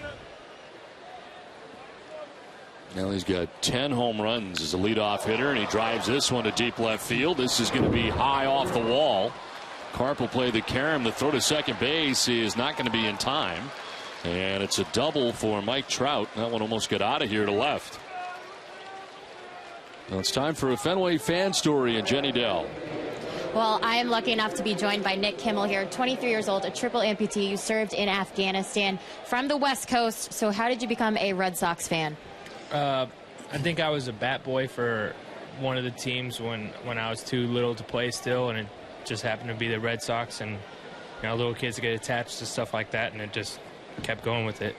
Now he's got 10 home runs as a leadoff hitter, and he drives this one to deep left field. This is going to be high off the wall. Karp will play the carom. The throw to second base is not going to be in time, and it's a double for Mike Trout. That one almost got out of here to left. Now it's time for a Fenway fan story in Jenny Dell. Well, I am lucky enough to be joined by Nick Kimmel here, 23 years old, a triple amputee. You served in Afghanistan from the West Coast. So how did you become a Red Sox fan? I think I was a bat boy for one of the teams when I was too little to play still, and it just happened to be the Red Sox. And, you know, little kids get attached to stuff like that, and it just kept going with it.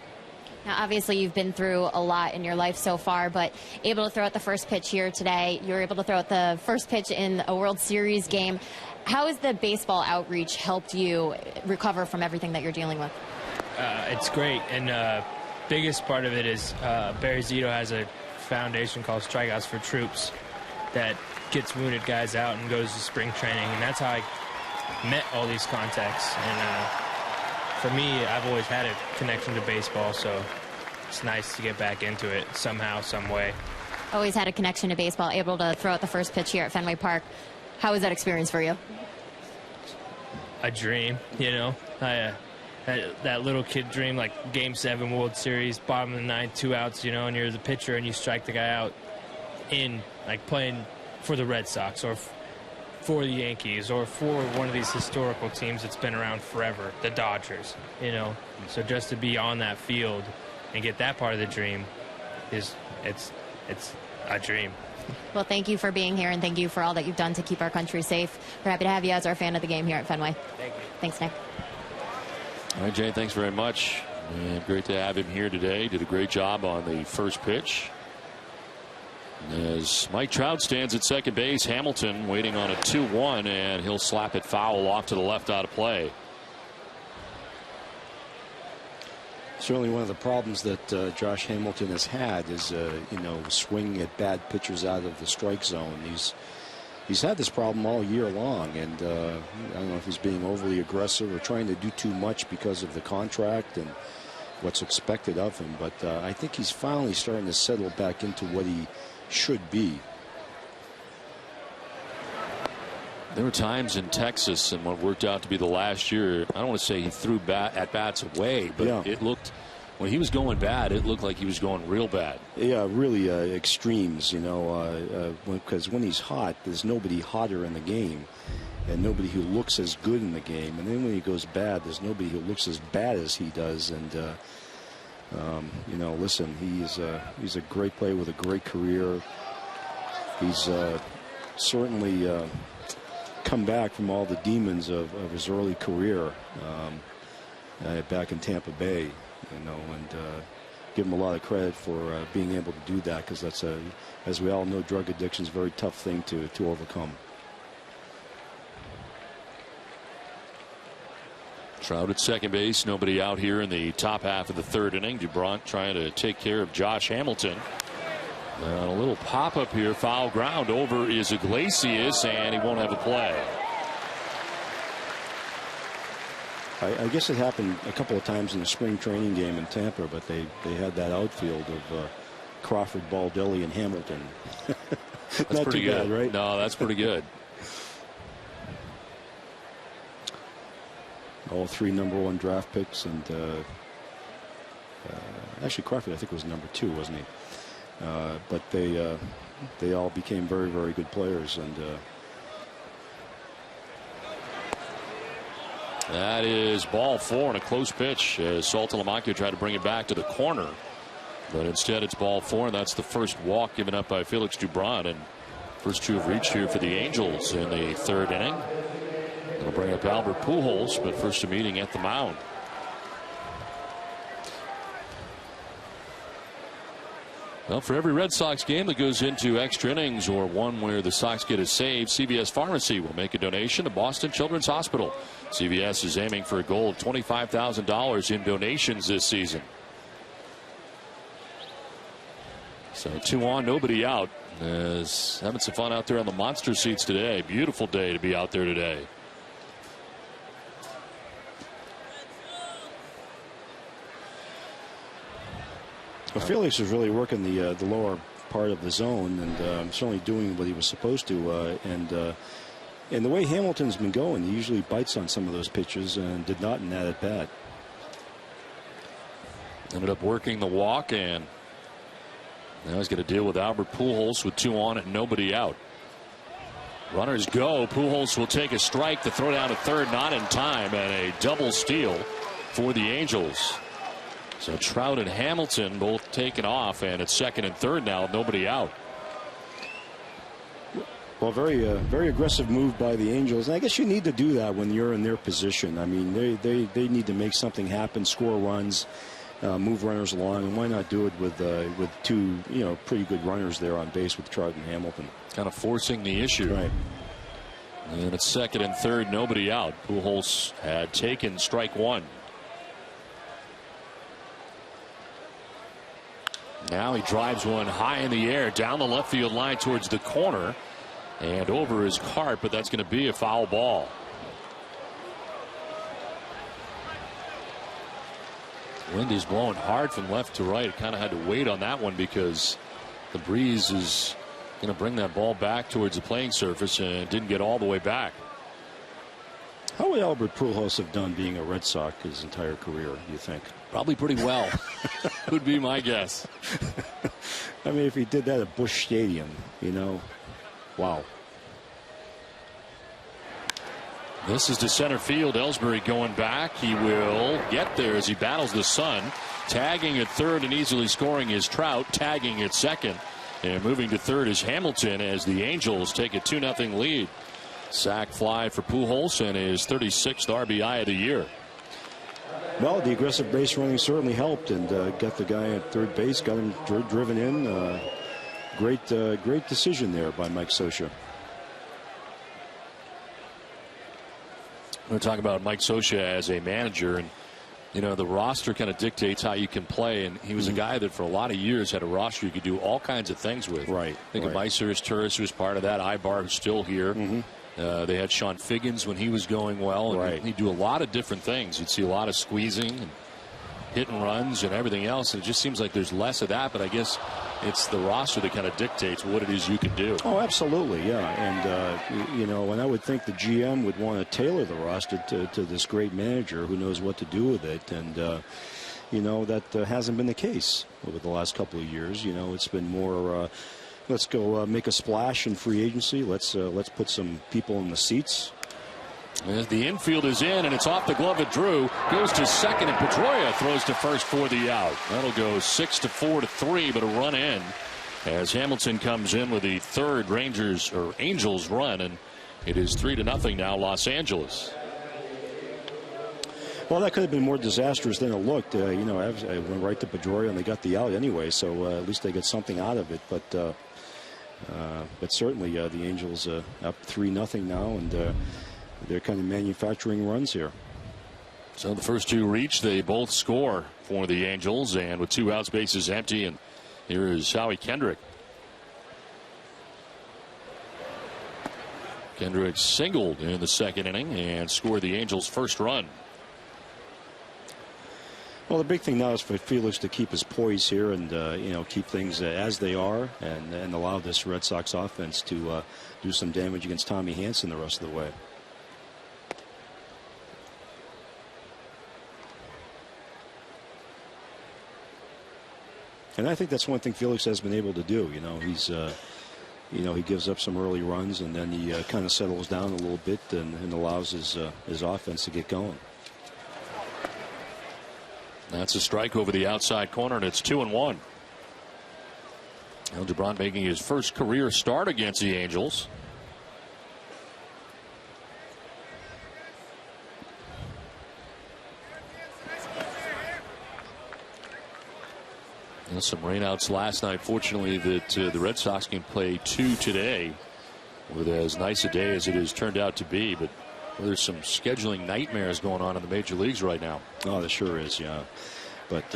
Now, obviously, you've been through a lot in your life so far, but able to throw out the first pitch here today. You were able to throw out the first pitch in a World Series game. How has the baseball outreach helped you recover from everything that you're dealing with? It's great, and biggest part of it is Barry Zito has a foundation called Strikeouts for Troops that gets wounded guys out and goes to spring training, and that's how I met all these contacts. And for me, I've always had a connection to baseball, so it's nice to get back into it somehow, some way. Always had a connection to baseball, able to throw out the first pitch here at Fenway Park. How was that experience for you? A dream, you know. That little kid dream, like Game 7 World Series, bottom of the ninth, 2 outs, you know, and you're the pitcher and you strike the guy out in, like, playing for the Red Sox or for the Yankees or for one of these historical teams that's been around forever, the Dodgers, you know. So just to be on that field and get that part of the dream it's a dream. Well, thank you for being here, and thank you for all that you've done to keep our country safe. We're happy to have you as our fan of the game here at Fenway. Thank you. Thanks, Nick. All right, Jay, thanks very much. And great to have him here today. Did a great job on the first pitch. As Mike Trout stands at second base, Hamilton waiting on a 2-1, and he'll slap it foul off to the left out of play. Certainly one of the problems that Josh Hamilton has had is, you know, swinging at bad pitchers out of the strike zone. He's had this problem all year long, and I don't know if he's being overly aggressive or trying to do too much because of the contract and what's expected of him. But I think he's finally starting to settle back into what he should be. There were times in Texas and what worked out to be the last year, I don't want to say he threw at bats away, but yeah, it looked, when he was going bad, it looked like he was going real bad. Yeah, really extremes, you know, because when he's hot, there's nobody hotter in the game and nobody who looks as good in the game. And then when he goes bad, there's nobody who looks as bad as he does. And you know, listen, he's a great player with a great career. He's certainly come back from all the demons of his early career back in Tampa Bay, you know, and give him a lot of credit for being able to do that, because that's as we all know, drug addiction is a very tough thing to overcome. Trout at second base, nobody out here in the top half of the third inning. Dubron trying to take care of Josh Hamilton. And a little pop-up here, foul ground over is Iglesias, and he won't have a play. I guess it happened a couple of times in the spring training game in Tampa, but they had that outfield of Crawford, Baldelli, and Hamilton. That's Not pretty too good, bad, right? No, that's pretty good. all 3 #1 draft picks, and actually Crawford I think was number 2, wasn't he? But they all became very, very good players, and that is ball 4 and a close pitch as Saltalamacchia tried to bring it back to the corner, but instead it's ball 4, and that's the first walk given up by Felix Dubron, and first 2 have reached here for the Angels in the 3rd inning. It'll bring up Albert Pujols, but first a meeting at the mound. Well, for every Red Sox game that goes into extra innings or one where the Sox get a save, CVS Pharmacy will make a donation to Boston Children's Hospital. CVS is aiming for a goal of $25,000 in donations this season. So 2 on, nobody out. Having some fun out there on the monster seats today. Beautiful day to be out there today. Well, Felix was really working the lower part of the zone, and certainly doing what he was supposed to. And the way Hamilton's been going, he usually bites on some of those pitches, and did not in that at bat. Ended up working the walk, and now he's got to deal with Albert Pujols with 2 on and nobody out. Runners go. Pujols will take a strike. The throw down to third, not in time, and a double steal for the Angels. So Trout and Hamilton both taken off, and it's second and third now, nobody out. Well, very aggressive move by the Angels, and I guess you need to do that when you're in their position. I mean, they need to make something happen, score runs, move runners along, and why not do it with 2 pretty good runners there on base with Trout and Hamilton. Kind of forcing the issue. Right. And it's second and third, nobody out. Pujols had taken strike 1. Now he drives one high in the air down the left field line towards the corner and over his cart, but that's going to be a foul ball. Wind is blowing hard from left to right. Kind of had to wait on that one because the breeze is going to bring that ball back towards the playing surface, and didn't get all the way back. How would Albert Pujols have done being a Red Sox his entire career, do you think? Probably pretty well. Would be my guess. I mean, if he did that at Busch Stadium, wow. This is to center field. Ellsbury going back. He will get there as he battles the sun. Tagging at third and easily scoring is Trout. Tagging at second. And moving to third is Hamilton as the Angels take a 2-0 lead. Sac fly for Pujols and his 36th RBI of the year. Well, the aggressive base running certainly helped, and got the guy at third base, got him driven in. Great decision there by Mike Scioscia. We're talking about Mike Scioscia as a manager, and the roster kind of dictates how you can play, and he was a guy that for a lot of years had a roster you could do all kinds of things with. Right. Think of Isurus Turris, who was part of that. Ibar, who's still here. They had Sean Figgins when he was going well, and he'd do a lot of different things. You'd see a lot of squeezing and hit and runs and everything else, and it just seems like there's less of that, but I guess it's the roster that kind of dictates what it is you can do. Oh, absolutely, yeah. And and I would think the GM would want to tailor the roster to this great manager who knows what to do with it, and that hasn't been the case over the last couple of years. It's been more let's go make a splash in free agency. Let's put some people in the seats. As the infield is in, and it's off the glove of Drew. Goes to second, and Pedroia throws to first for the out. That'll go 6-4-3, but a run in as Hamilton comes in with the third Angels run, and it is 3-0 now, Los Angeles. Well, that could have been more disastrous than it looked. I went right to Pedroia, and they got the out anyway, so at least they get something out of it. But certainly the Angels up 3-0 now, and they're kind of manufacturing runs here. So the first 2 reach, they both score for the Angels, and with 2 outs, bases empty, and here is Howie Kendrick. Kendrick singled in the second inning and scored the Angels' first run. Well, the big thing now is for Felix to keep his poise here and keep things as they are, and allow this Red Sox offense to do some damage against Tommy Hanson the rest of the way. And I think that's one thing Felix has been able to do. He gives up some early runs, and then he kind of settles down a little bit and allows his offense to get going. That's a strike over the outside corner, and it's 2-1. Hildebrand making his first career start against the Angels. And some rainouts last night. Fortunately, that the Red Sox can play 2 today with as nice a day as it has turned out to be. But there's some scheduling nightmares going on in the major leagues right now. Oh, there sure is, yeah. But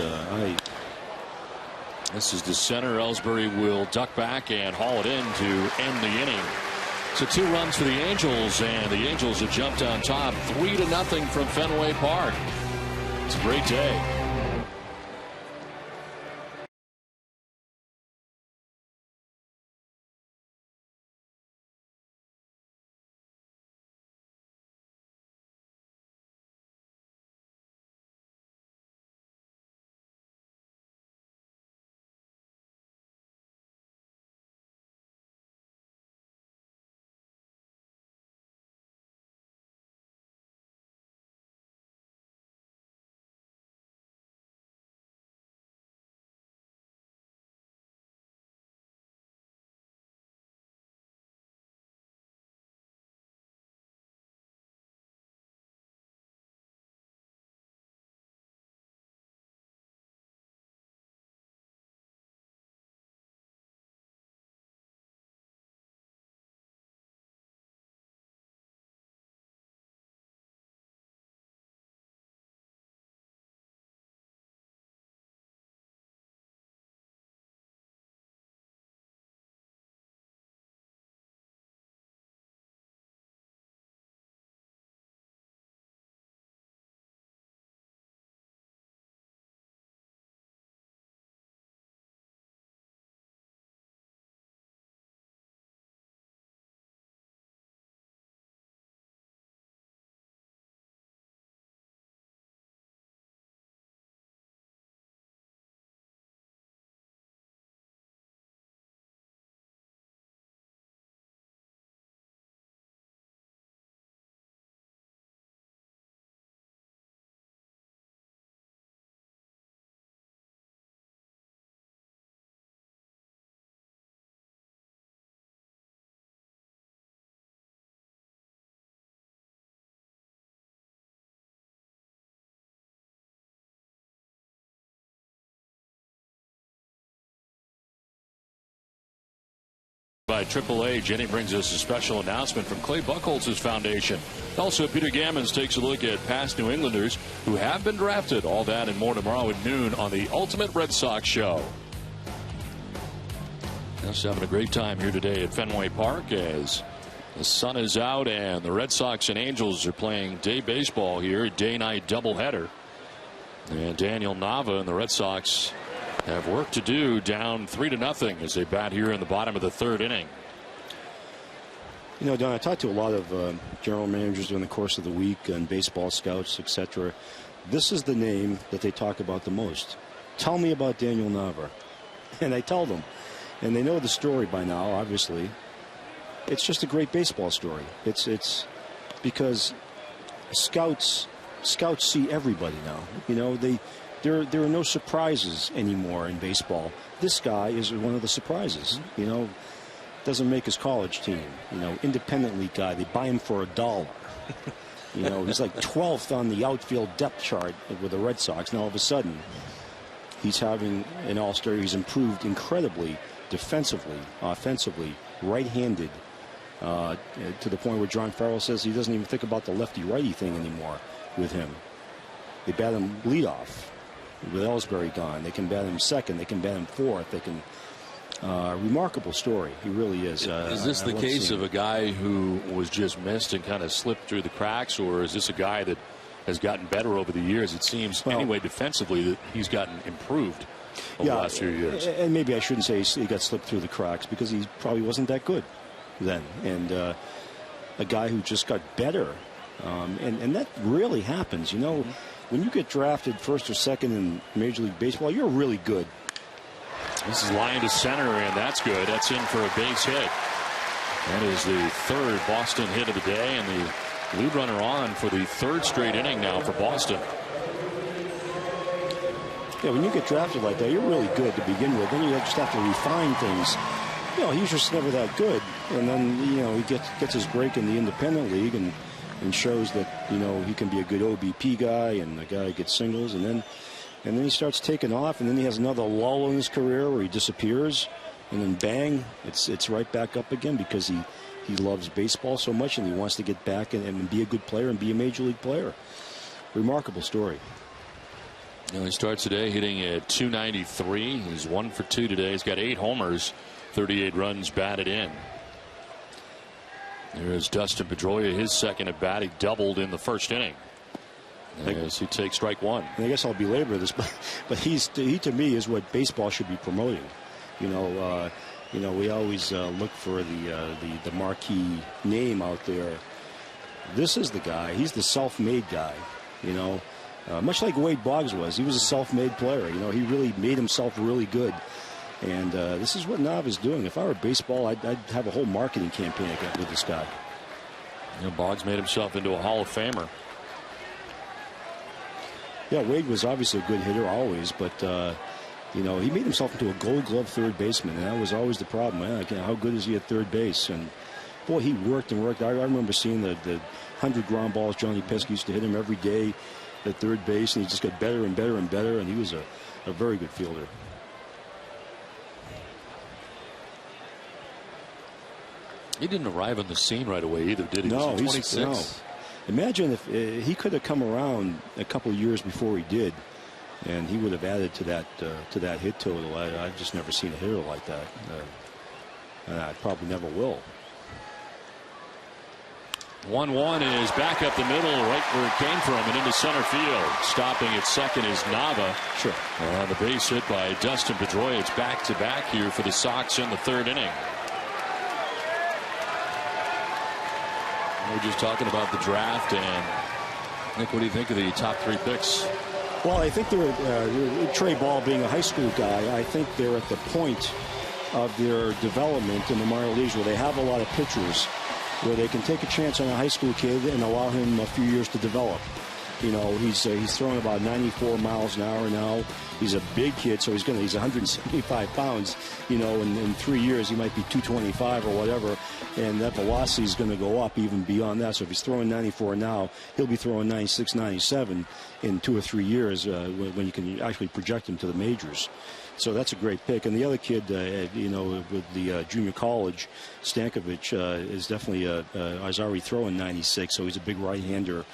this is the center. Ellsbury will duck back and haul it in to end the inning. So 2 runs for the Angels, and the Angels have jumped on top 3-0 from Fenway Park. It's a great day. By AAA, Jenny brings us a special announcement from Clay Buchholz's foundation. Also, Peter Gammons takes a look at past New Englanders who have been drafted. All that and more tomorrow at noon on the Ultimate Red Sox Show. Just having a great time here today at Fenway Park as the sun is out and the Red Sox and Angels are playing day baseball here, day-night doubleheader. And Daniel Nava and the Red Sox have work to do, down 3-0 as they bat here in the bottom of the 3rd inning. You know, Don, I talked to a lot of general managers during the course of the week and baseball scouts, etc. This is the name that they talk about the most. Tell me about Daniel Nava. And I tell them. And they know the story by now, obviously. It's just a great baseball story. It's because scouts see everybody now. You know, there are no surprises anymore in baseball. This guy is one of the surprises. You know, doesn't make his college team. You know, independent league guy. They buy him for $1. You know, he's like 12th on the outfield depth chart with the Red Sox. Now all of a sudden, he's having an all-star. He's improved incredibly defensively, offensively, right-handed, to the point where John Farrell says he doesn't even think about the lefty-righty thing anymore with him. They bat him leadoff with Ellsbury gone. They can bat him second. They can bat him fourth. They can. Remarkable story. He really is. Is this the case of a guy who was just missed and kind of slipped through the cracks, or is this a guy that has gotten better over the years? It seems, anyway, defensively, that he's gotten improved over the last few years. And maybe I shouldn't say he got slipped through the cracks, because he probably wasn't that good then. And a guy who just got better. And that really happens. You know, when you get drafted first or second in Major League Baseball, you're really good. This is line to center, and that's good. That's in for a base hit. That is the third Boston hit of the day, and the lead runner on for the third straight inning now for Boston. Yeah, when you get drafted like that, you're really good to begin with. Then you just have to refine things. You know, he's just never that good. And then, you know, he gets his break in the independent league and shows that, you know, he can be a good OBP guy and a guy who gets singles. And then he starts taking off, and then he has another lull in his career where he disappears. And then bang, it's right back up again because he loves baseball so much and he wants to get back and be a good player and be a major league player. Remarkable story. You know, he starts today hitting at .293. He's 1 for 2 today. He's got 8 homers, 38 runs batted in. There is Dustin Pedroia, his second at bat. He doubled in the first inning as he takes strike one. I guess I'll belabor this, but he to me is what baseball should be promoting. You know, we always look for the marquee name out there. This is the guy. He's the self-made guy. You know, much like Wade Boggs was. He was a self-made player. You know, he really made himself really good. And this is what Nav is doing. If I were baseball, I'd have a whole marketing campaign with this guy. You know, Boggs made himself into a Hall of Famer. Yeah, Wade was obviously a good hitter always, but you know, he made himself into a Gold Glove third baseman, and that was always the problem. Man, how good is he at third base? And boy, he worked and worked. I remember seeing the 100 ground balls Johnny Pesky used to hit him every day at third base, and he just got better and better and better, and he was a very good fielder. He didn't arrive on the scene right away either, did he? No, he's 26. No. Imagine if he could have come around a couple of years before he did, and he would have added to that hit total. I've just never seen a hitter like that, and I probably never will. 1-1 is back up the middle, right where it came from, and into center field. Stopping at second is Nava. Sure. The base hit by Dustin Pedroia. It's back-to-back here for the Sox in the third inning. We're just talking about the draft, and Nick, what do you think of the top 3 picks? Well, I think Trey Ball being a high school guy, I think they're at the point of their development in the minor leagues where they have a lot of pitchers where they can take a chance on a high school kid and allow him a few years to develop. You know, he's throwing about 94 miles an hour now. He's a big kid, so he's 175 pounds. You know, in 3 years he might be 225 or whatever, and that velocity is going to go up even beyond that. So if he's throwing 94 now, he'll be throwing 96, 97 in 2 or 3 years when you can actually project him to the majors. So that's a great pick. And the other kid, you know, with the junior college, Stankovic, is definitely is already throwing 96, so he's a big right-hander.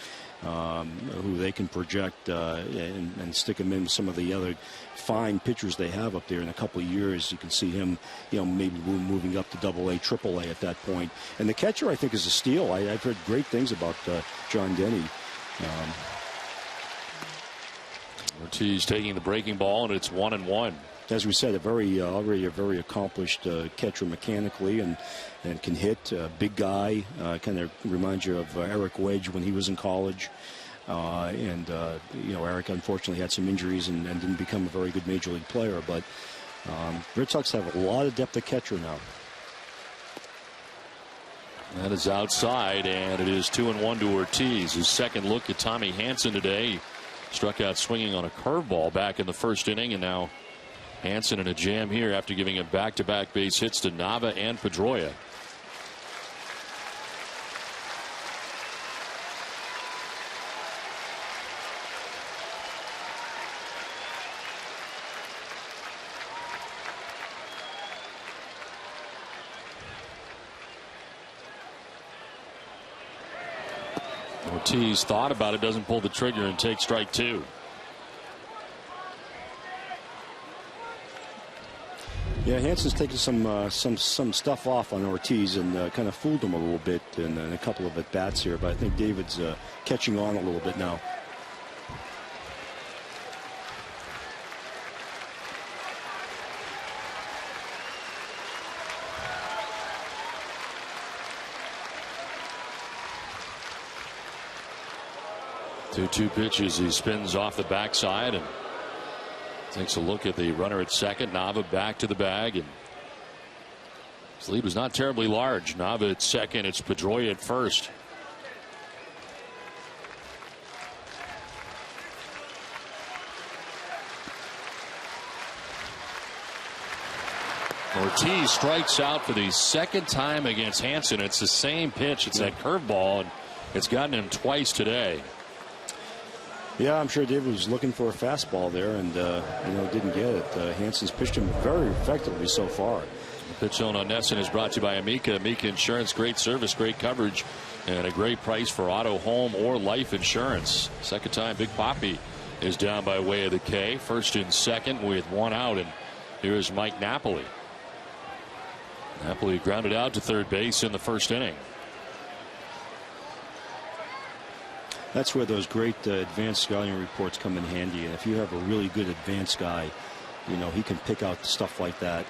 Who they can project and stick him in with some of the other fine pitchers they have up there in a couple of years. You can see him, you know, maybe moving up to AA, AAA at that point. And the catcher, I think, is a steal. I've heard great things about John Denny. Ortiz taking the breaking ball, and it's 1-1. As we said, already a very accomplished catcher mechanically and can hit. Big guy, kind of reminds you of Eric Wedge when he was in college. You know, Eric unfortunately had some injuries and didn't become a very good major league player. But Red Sox have a lot of depth at catcher now. That is outside, and it is 2-1 to Ortiz. His second look at Tommy Hanson today. He struck out swinging on a curveball back in the first inning, and now Hanson in a jam here after giving him back-to-back base hits to Nava and Pedroia. Ortiz thought about it, doesn't pull the trigger, and takes strike 2. Yeah, Hanson's taken some stuff off on Ortiz and kind of fooled him a little bit in a couple of at bats here. But I think David's catching on a little bit now. Two pitches. He spins off the backside and Takes a look at the runner at second. Nava back to the bag, and his lead was not terribly large. Nava at second. It's Pedroia at first. Ortiz strikes out for the second time against Hansen. It's the same pitch. It's that curveball, and it's gotten him twice today. Yeah, I'm sure David was looking for a fastball there, and didn't get it. Hansen's pitched him very effectively so far. The pitch zone on Nesson is brought to you by Amica. Amica Insurance, great service, great coverage, and a great price for auto, home, or life insurance. Second time, Big Papi is down by way of the K. First and second with one out, and here's Mike Napoli. Napoli grounded out to third base in the first inning. That's where those great advanced scouting reports come in handy. And if you have a really good advanced guy, he can pick out stuff like that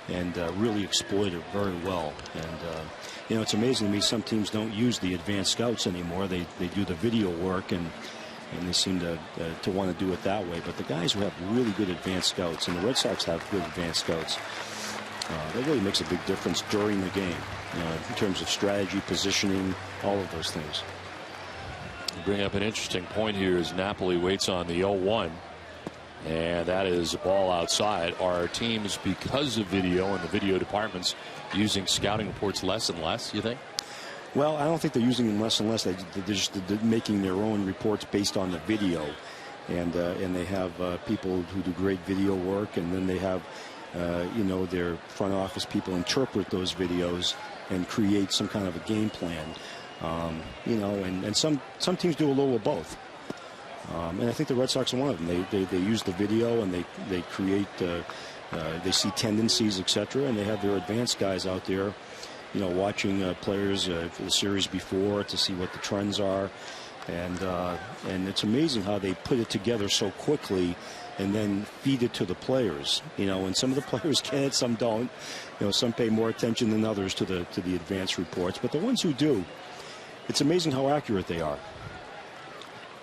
and really exploit it very well. And it's amazing to me, some teams don't use the advanced scouts anymore. They do the video work, and they seem to want to do it that way. But the guys who have really good advanced scouts, and the Red Sox have good advanced scouts, that really makes a big difference during the game, in terms of strategy, positioning, all of those things. You bring up an interesting point here as Napoli waits on the 0-1, and that is a ball outside. Are teams, because of video and the video departments, using scouting reports less and less, you think? Well, I don't think they're using them less and less. They're just making their own reports based on the video, and they have people who do great video work, and then they have their front office people interpret those videos and create some kind of a game plan. And some teams do a little of both. And I think the Red Sox are one of them. They use the video, and they create, they see tendencies, etc. And they have their advanced guys out there, watching players for the series before to see what the trends are. And it's amazing how they put it together so quickly and then feed it to the players. And some of the players get it, some don't. Some pay more attention than others to the advanced reports. But the ones who do, it's amazing how accurate they are.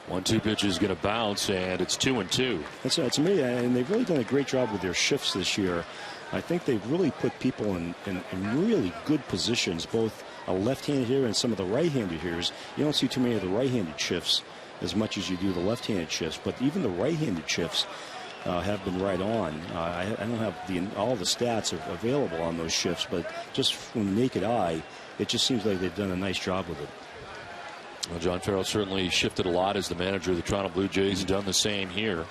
1-2 pitch is going to bounce, and it's 2-2. It's amazing, and they've really done a great job with their shifts this year. I think they've really put people in really good positions, both a left-handed hitter and some of the right-handed hitters. You don't see too many of the right-handed shifts as much as you do the left-handed shifts, but even the right-handed shifts have been right on. I don't have all the stats available on those shifts, but just from the naked eye, it just seems like they've done a nice job with it. Well, John Farrell certainly shifted a lot as the manager of the Toronto Blue Jays. Has done the same here.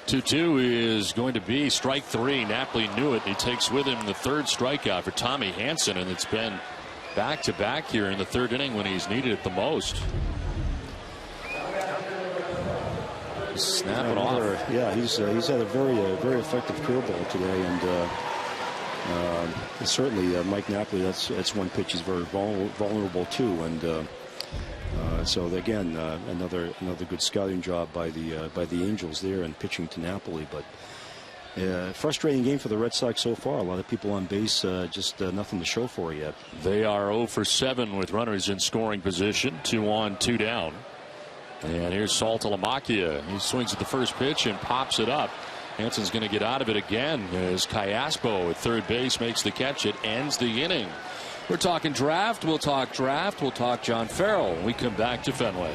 2-2 is going to be strike three. Napoli knew it. He takes with him the third strikeout for Tommy Hansen, and it's been back-to-back here in the third inning when he's needed it the most. Snap it off. Yeah, he's had a very effective curveball today, and certainly Mike Napoli. That's one pitch he's very vulnerable to, and so again another good scouting job by the Angels there and pitching to Napoli. But frustrating game for the Red Sox so far. A lot of people on base, just nothing to show for it yet. They are 0 for 7 with runners in scoring position. 2 on, 2 down. And here's Saltalamacchia. He swings at the first pitch and pops it up. Hansen's going to get out of it again as Callaspo at third base makes the catch. It ends the inning. We're talking draft. We'll talk draft. We'll talk John Farrell when we come back to Fenway.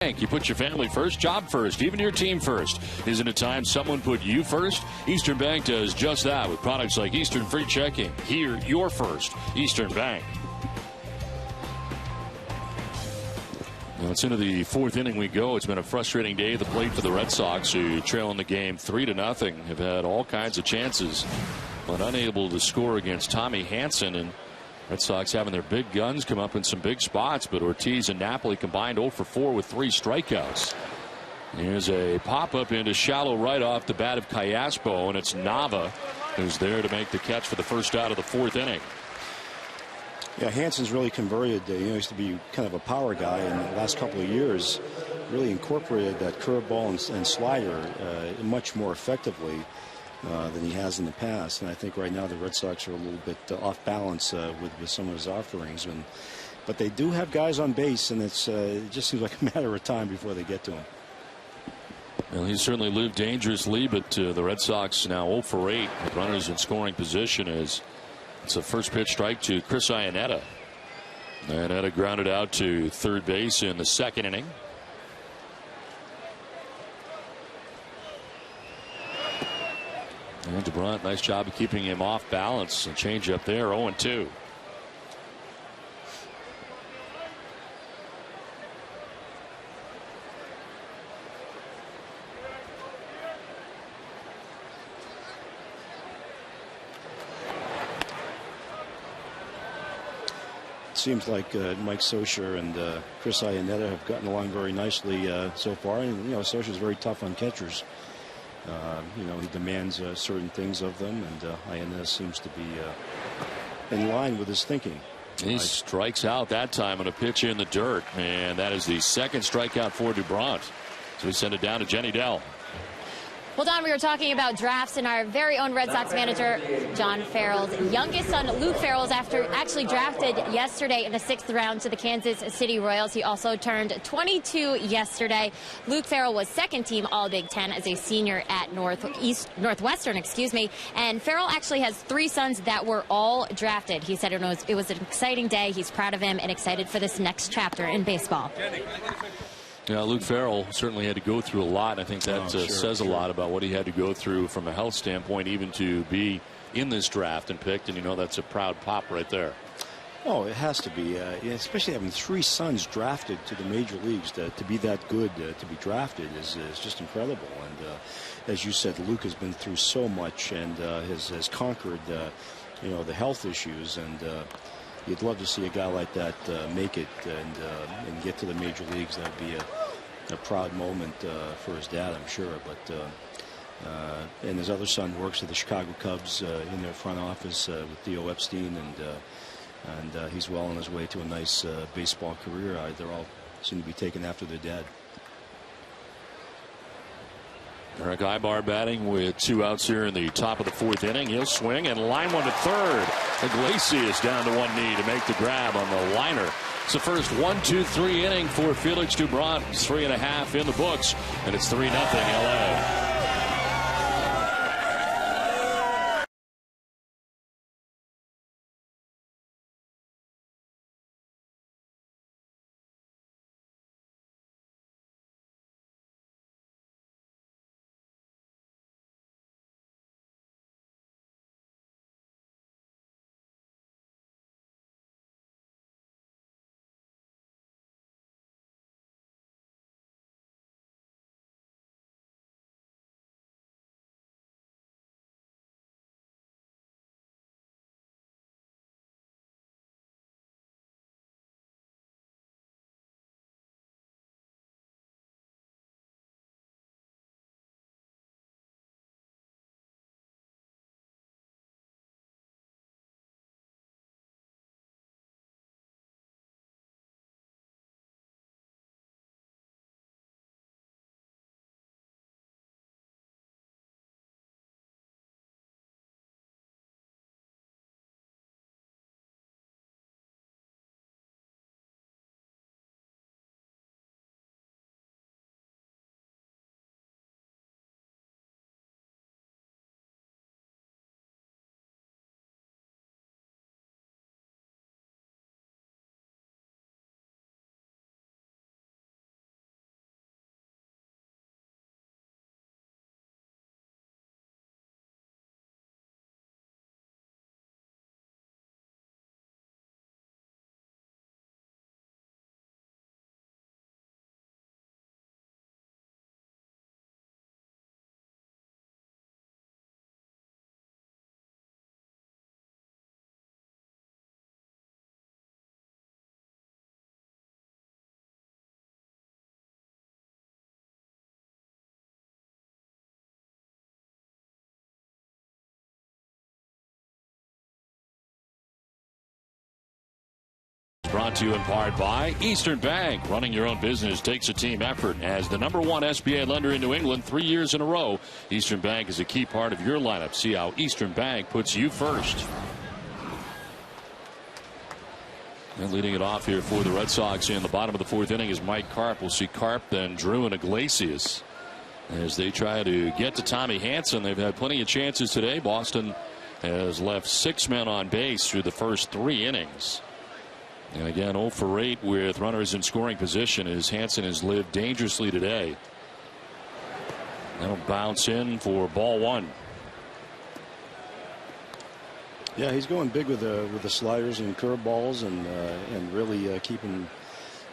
You put your family first, job first, even your team first. Isn't it time someone put you first? Eastern Bank does just that with products like Eastern Free Checking. Here, you're first. Eastern Bank. Well, it's into the fourth inning we go. It's been a frustrating day at the plate for the Red Sox, who trail in the game 3-0. Have had all kinds of chances, but unable to score against Tommy Hanson. And Red Sox having their big guns come up in some big spots, but Ortiz and Napoli combined 0 for 4 with 3 strikeouts. Here's a pop-up into shallow right off the bat of Callaspo, and it's Nava who's there to make the catch for the first out of the fourth inning. Yeah, Hanson's really converted. He used to be kind of a power guy, and the last couple of years really incorporated that curveball and slider much more effectively than he has in the past. And I think right now the Red Sox are a little bit off balance with some of his offerings. But they do have guys on base, and it just seems like a matter of time before they get to him. Well, he's certainly lived dangerously, but the Red Sox now 0 for 8 with runners in scoring position as it's a first pitch strike to Chris Iannetta. Iannetta grounded out to third base in the second inning. And DeBrunt, nice job of keeping him off balance. A change up there, 0-2. Seems like Mike Scioscia and Chris Iannetta have gotten along very nicely so far. And, Scioscia's very tough on catchers. He demands certain things of them, and Iannetta seems to be in line with his thinking. He strikes out that time on a pitch in the dirt, and that is the second strikeout for DeBrunt. So we send it down to Jenny Dell. Well, Don, we were talking about drafts, and our very own Red Sox manager, John Farrell's youngest son, Luke Farrell, is actually drafted yesterday in the 6th round to the Kansas City Royals. He also turned 22 yesterday. Luke Farrell was second team All Big Ten as a senior at Northwestern, and Farrell actually has 3 sons that were all drafted. He said it was an exciting day. He's proud of him and excited for this next chapter in baseball. Yeah, Luke Farrell certainly had to go through a lot. I think that says a lot about what he had to go through from a health standpoint, even to be in this draft and picked. And that's a proud pop right there. Oh, it has to be, especially having 3 sons drafted to the major leagues. To be that good to be drafted is just incredible. And as you said, Luke has been through so much and has conquered the health issues. And you'd love to see a guy like that make it and get to the major leagues. That would be a proud moment for his dad, I'm sure. But and his other son works at the Chicago Cubs in their front office with Theo Epstein, and he's well on his way to a nice baseball career. They're all seem to be taken after their dad. Eric Ibar batting with 2 outs here in the top of the 4th inning. He'll swing and line one to third. Iglesias down to one knee to make the grab on the liner. It's the first 1-2-3 inning for Felix DeBrunt. 3.5 in the books, and it's 3-0 LA. Brought to you in part by Eastern Bank. Running your own business takes a team effort. As the #1 SBA lender in New England 3 years in a row, Eastern Bank is a key part of your lineup. See how Eastern Bank puts you first. And leading it off here for the Red Sox in the bottom of the 4th inning is Mike Karp. We'll see Karp, then Drew and Iglesias as they try to get to Tommy Hanson. They've had plenty of chances today. Boston has left 6 men on base through the first 3 innings. And again, 0 for 8 with runners in scoring position as Hanson has lived dangerously today. That'll bounce in for ball 1. Yeah, he's going big with the sliders and curveballs and really keeping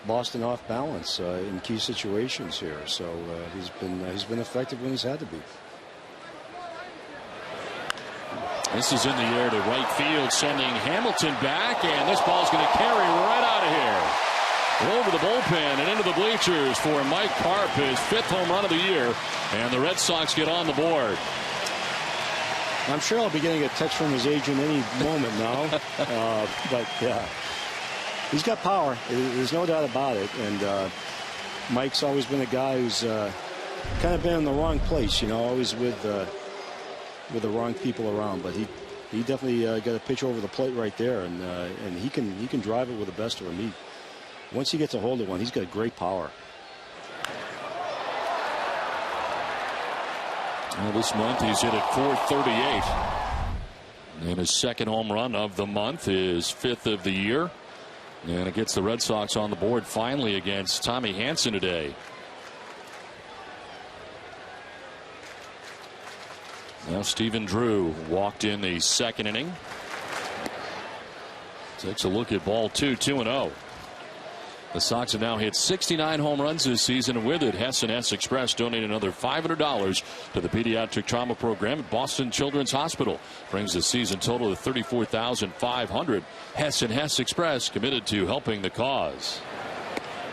Boston off balance in key situations here. So he's been effective when he's had to be. This is in the air to right field, sending Hamilton back, and this ball's going to carry right out of here. Over the bullpen and into the bleachers for Mike Karp, his 5th home run of the year, and the Red Sox get on the board. I'm sure I'll be getting a text from his agent any moment now. But yeah, he's got power. There's no doubt about it. And Mike's always been a guy who's kind of been in the wrong place, always with the wrong people around. But he definitely got a pitch over the plate right there, and he can drive it with the best of them. Once he gets a hold of one, he's got great power. Well, this month he's hit at .438. And his 2nd home run of the month, his 5th of the year. And it gets the Red Sox on the board finally against Tommy Hanson today. Now Stephen Drew walked in the 2nd inning. Takes a look at ball 2, 2-0. The Sox have now hit 69 home runs this season, and with it, Hess and Hess Express donate another $500 to the pediatric trauma program at Boston Children's Hospital. Brings the season total to $34,500. Hess and Hess Express committed to helping the cause.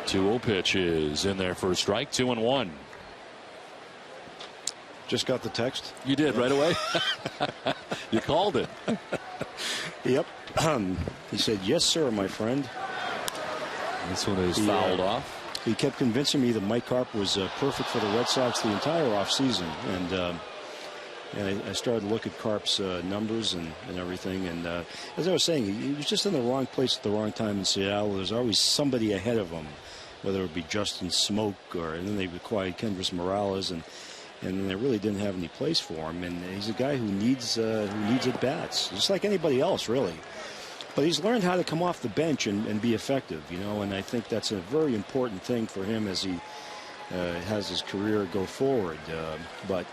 2-0 pitch is in there for a strike, 2-1. Just got the text. You did right away. You called it. Yep. He said, "Yes, sir, my friend." This one is fouled off. He kept convincing me that Mike Karp was perfect for the Red Sox the entire offseason. And I started to look at Karp's numbers and everything. And as I was saying, he was just in the wrong place at the wrong time in Seattle. There's always somebody ahead of him, whether it be Justin Smoke and then they acquired Kendrys Morales, and they really didn't have any place for him. And he's a guy who needs at bats, just like anybody else, really. But he's learned how to come off the bench and be effective, and I think that's a very important thing for him as he has his career go forward. But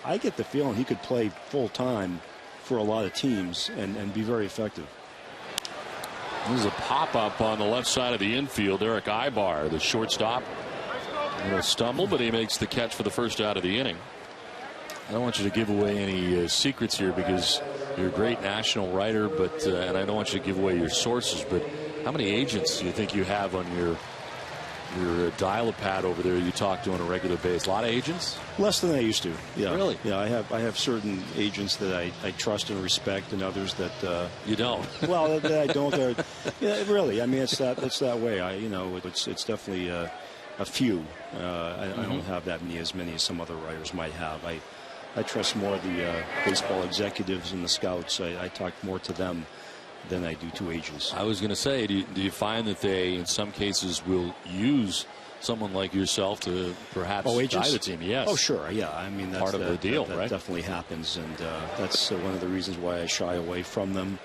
I get the feeling he could play full time for a lot of teams and be very effective. There's a pop-up on the left side of the infield. Eric Ibar, the shortstop. A little stumble, but he makes the catch for the first out of the inning. I don't want you to give away any secrets here because you're a great national writer, but and I don't want you to give away your sources, but how many agents do you think you have on your dial-a-pad over there you talk to on a regular basis? A lot of agents? Less than I used to. Yeah. Really? Yeah, I have certain agents that I trust and respect, and others that you don't. Well, that I don't. Yeah, really. I mean, it's that way. It's definitely a few. I don't have that many as some other writers might have. I trust more the baseball executives and the scouts. I talk more to them than I do to agents. I was going to say, do you find that they, in some cases, will use someone like yourself to perhaps guide the team? Yes. Oh, sure. Yeah. I mean, that's part of the deal, that right? Definitely happens, and that's one of the reasons why I shy away from them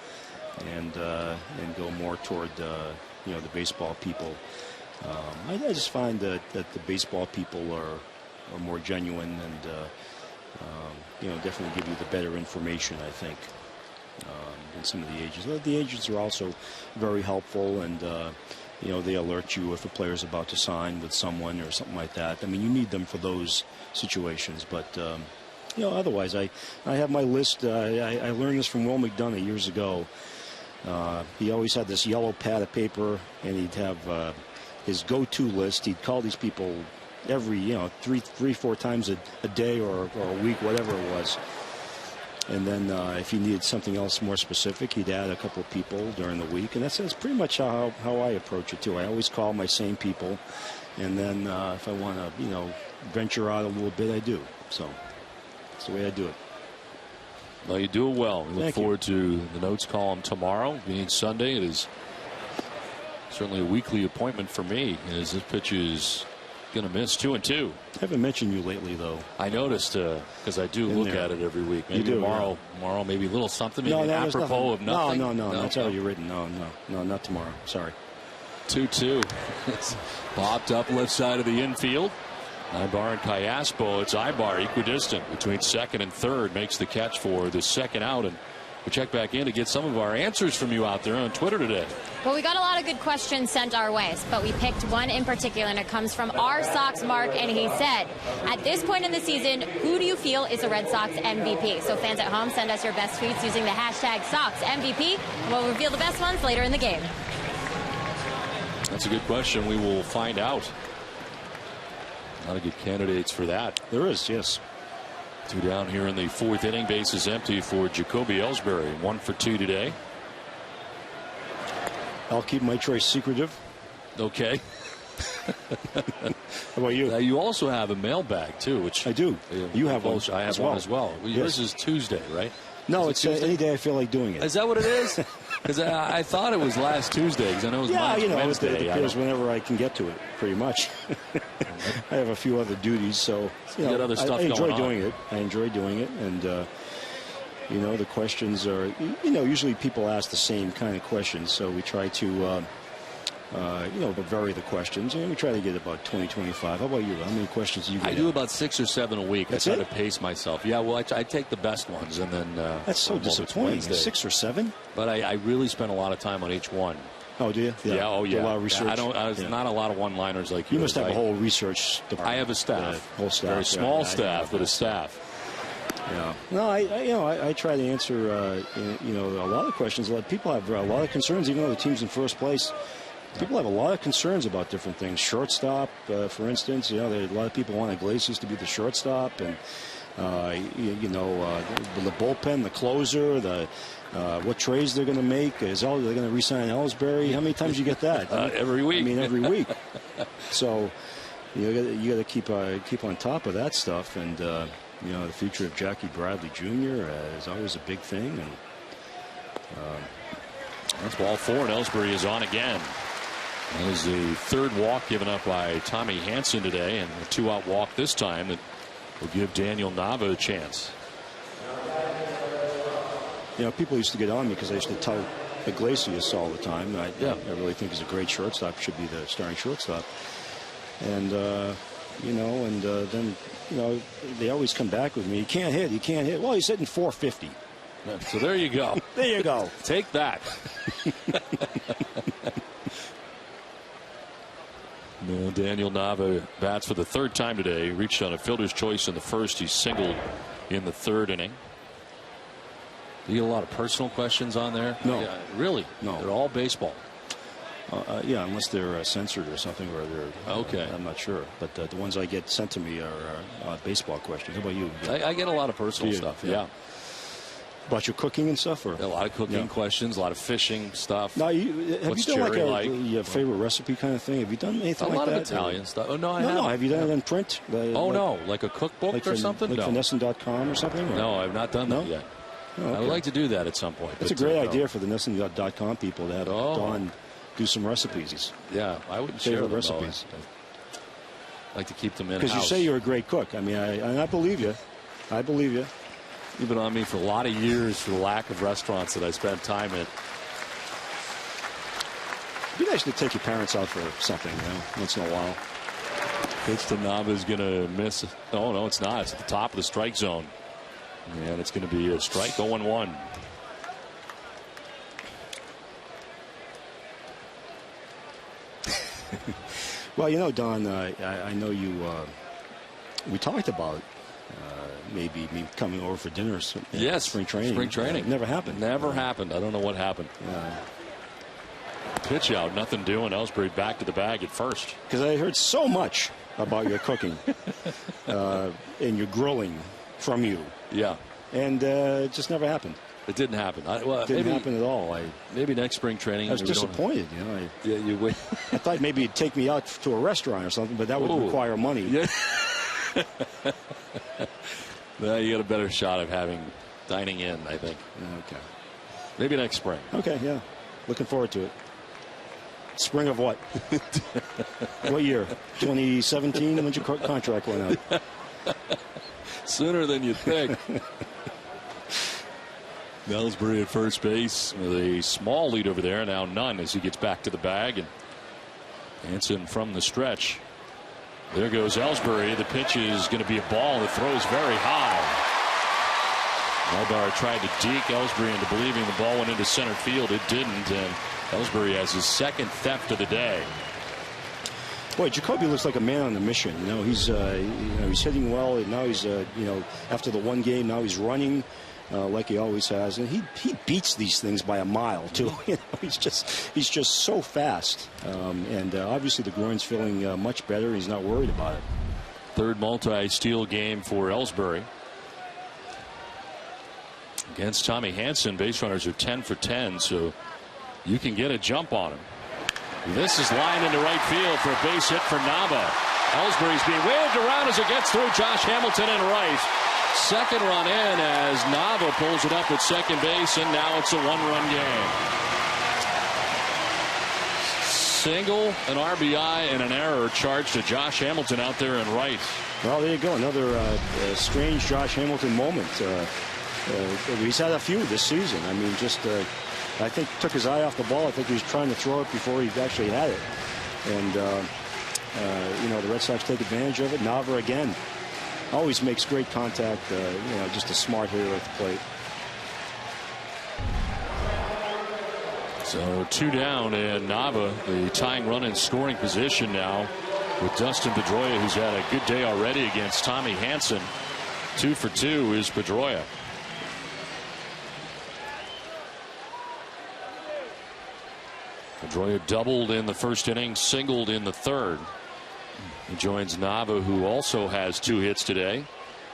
and go more toward the baseball people. I just find that the baseball people are more genuine and definitely give you the better information, I think, than some of the agents. The agents are also very helpful, and they alert you if a player's about to sign with someone or something like that. I mean, you need them for those situations, but otherwise, I have my list. I learned this from Will McDonough years ago. He always had this yellow pad of paper, and he'd have his go-to list. He'd call these people every 3-4 times a day or a week, whatever it was. And then if he needed something else more specific, he'd add a couple of people during the week. And that's pretty much how I approach it, too. I always call my same people. And then if I want to, venture out a little bit, I do. So that's the way I do it. Well, you do it well. We look forward to the notes column tomorrow. Being Sunday, it is certainly a weekly appointment for me, as this pitch is going to miss 2-2. I haven't mentioned you lately, though. I noticed because I do look at it every week. Maybe tomorrow, maybe a little something, maybe apropos of nothing. No, that's already written. No, not tomorrow. Sorry. 2-2. Bobbed up left side of the infield. Ibar and Callaspo. It's Ibar equidistant between second and third. Makes the catch for the second out. And we check back in to get some of our answers from you out there on Twitter today. Well, we got a lot of good questions sent our way, but we picked one in particular, and it comes from our Sox Mark, and he said, at this point in the season, who do you feel is a Red Sox MVP? So fans at home, send us your best tweets using the hashtag SoxMVP. We'll reveal the best ones later in the game. That's a good question. We will find out. A lot of good candidates for that. There is, yes. 2 down here in the 4th inning. Base is empty for Jacoby Ellsbury. 1 for 2 today. I'll keep my choice secretive. Okay. How about you? You also have a mailbag, too, which I do. You have one. I have one as well. Yours is Tuesday, right? No, it's any day I feel like doing it. Is that what it is? Because I thought it was last Tuesday, because I know it was Wednesday. It appears whenever I can get to it, pretty much. I have a few other duties, so other stuff I enjoy going on. doing it. I enjoy doing it, and the questions are, usually people ask the same kind of questions, so we try to, vary the questions, and we try to get about 20, 25. How about you? How many questions do you get? I do about 6 or 7 a week. That's I try it? to pace myself. Yeah, well, I take the best ones, and then that's so disappointing. 6 or 7? But I really spend a lot of time on each one. Oh, do you? Yeah. Oh, yeah. Do a lot of research. Not a lot of one-liners like you. Yours. Must have a whole research department. I have a staff. Whole staff. Very small staff, but a staff. Yeah. No, I try to answer a lot of questions. A lot of people have a lot of concerns, even though the team's in first place. People have a lot of concerns about different things. Shortstop, for instance, a lot of people want Iglesias to be the shortstop, and the bullpen, the closer, what trades they're going to make. They're going to re-sign Ellsbury. How many times you get that? Every week. I mean, every week. So you got to keep on top of that stuff, and the future of Jackie Bradley Jr. Is always a big thing. And that's ball 4, and Ellsbury is on again. That was the 3rd walk given up by Tommy Hanson today, and a 2-out walk this time that will give Daniel Nava a chance. People used to get on me because I used to tout Iglesias all the time. I really think he's a great shortstop. Should be the starting shortstop. And then they always come back with me. You can't hit. Well, he's hitting 450. So there you go. There you go. Take that. Daniel Nava bats for the 3rd time today. Reached on a fielder's choice in the 1st. He singled in the 3rd inning. Do you get a lot of personal questions on there? No. Yeah, really? No. They're all baseball. Unless they're censored or something, or they're okay. I'm not sure, but the ones I get sent to me are baseball questions. How about you? I get a lot of personal stuff. Yeah. About your cooking and stuff, or a lot of cooking questions, a lot of fishing stuff. Now, have you done your favorite recipe kind of thing? Have you done anything like that? A lot of Italian stuff. Oh no, I haven't. No. Have you done it in print? Like a cookbook or something? Like NESN.com or something? Or? No, I've not done that yet. Oh, okay. I would like to do that at some point. It's a great idea for the NESN.com people to have Don do some recipes. Yeah, I wouldn't share them, recipes. I'd like to keep them in-house. Because you say you're a great cook. I mean, I believe you. I believe you. You've been on me for a lot of years for the lack of restaurants that I spent time in. It'd be nice to take your parents out for something, once in a while. Pitch to Nava's going to miss. Oh, no, it's not. It's at the top of the strike zone. And it's going to be a strike 0-1. Well, Don, I know you. We talked about maybe me coming over for dinner. Yes, spring training. Spring training. Never happened. Never happened. I don't know what happened. Pitch out, nothing doing. Ellsbury back to the bag at first. Because I heard so much about your cooking and your grilling from you. Yeah. and it just never happened. It didn't happen. It didn't happen at all. Maybe next spring training. I was disappointed. You wait. I thought maybe you'd take me out to a restaurant or something, but that would require money. Yeah. Well, you got a better shot of dining in, I think. Okay. Maybe next spring. Okay, yeah. Looking forward to it. Spring of what? What year? 2017? When's your contract went out? Sooner than you think. Ellsbury at first base with a small lead over there. Now none as he gets back to the bag. And Hansen from the stretch. There goes Ellsbury. The pitch is going to be a ball that throws very high. Albar tried to deke Ellsbury into believing the ball went into center field. It didn't, and Ellsbury has his second theft of the day. Boy, Jacoby looks like a man on a mission. He's he's hitting well, and now he's after the one game, now he's running like he always has, and he beats these things by a mile too. He's just so fast, and obviously the groin's feeling much better. He's not worried about it. Third multi-steal game for Ellsbury. Against Tommy Hansen, base runners are 10 for 10, so you can get a jump on him. This is lined into right field for a base hit for Nava. Ellsbury's being waved around as it gets through Josh Hamilton in right. Second run in as Nava pulls it up at second base, and now it's a one-run game. Single, an RBI, and an error charged to Josh Hamilton out there in right. Well, there you go. Another strange Josh Hamilton moment. He's had a few this season. I mean, I think took his eye off the ball. I think he was trying to throw it before he actually had it. And, the Red Sox take advantage of it. Nava again always makes great contact. Just a smart hitter at the plate. So 2 down, and Nava, the tying run in scoring position now with Dustin Pedroia, who's had a good day already against Tommy Hansen. 2 for 2 is Pedroia. Pedroia doubled in the first inning, singled in the third. He joins Nava, who also has 2 hits today.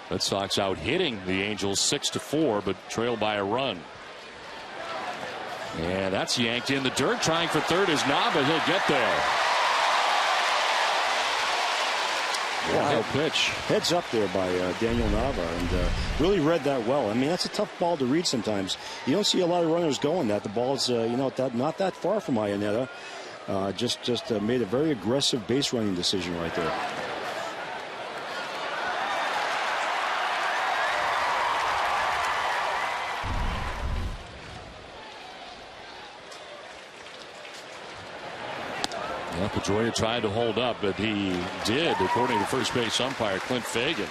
Red Sox out hitting the Angels 6-4, but trailed by a run. And that's yanked in the dirt. Trying for third is Nava. He'll get there. Wild pitch. Heads up there by Daniel Nava, and really read that well. I mean, that's a tough ball to read sometimes. You don't see a lot of runners going that. The ball's, not that far from Iannetta. Just made a very aggressive base running decision right there. Well, Pedroia tried to hold up, but he did, according to first base umpire Clint Fagan.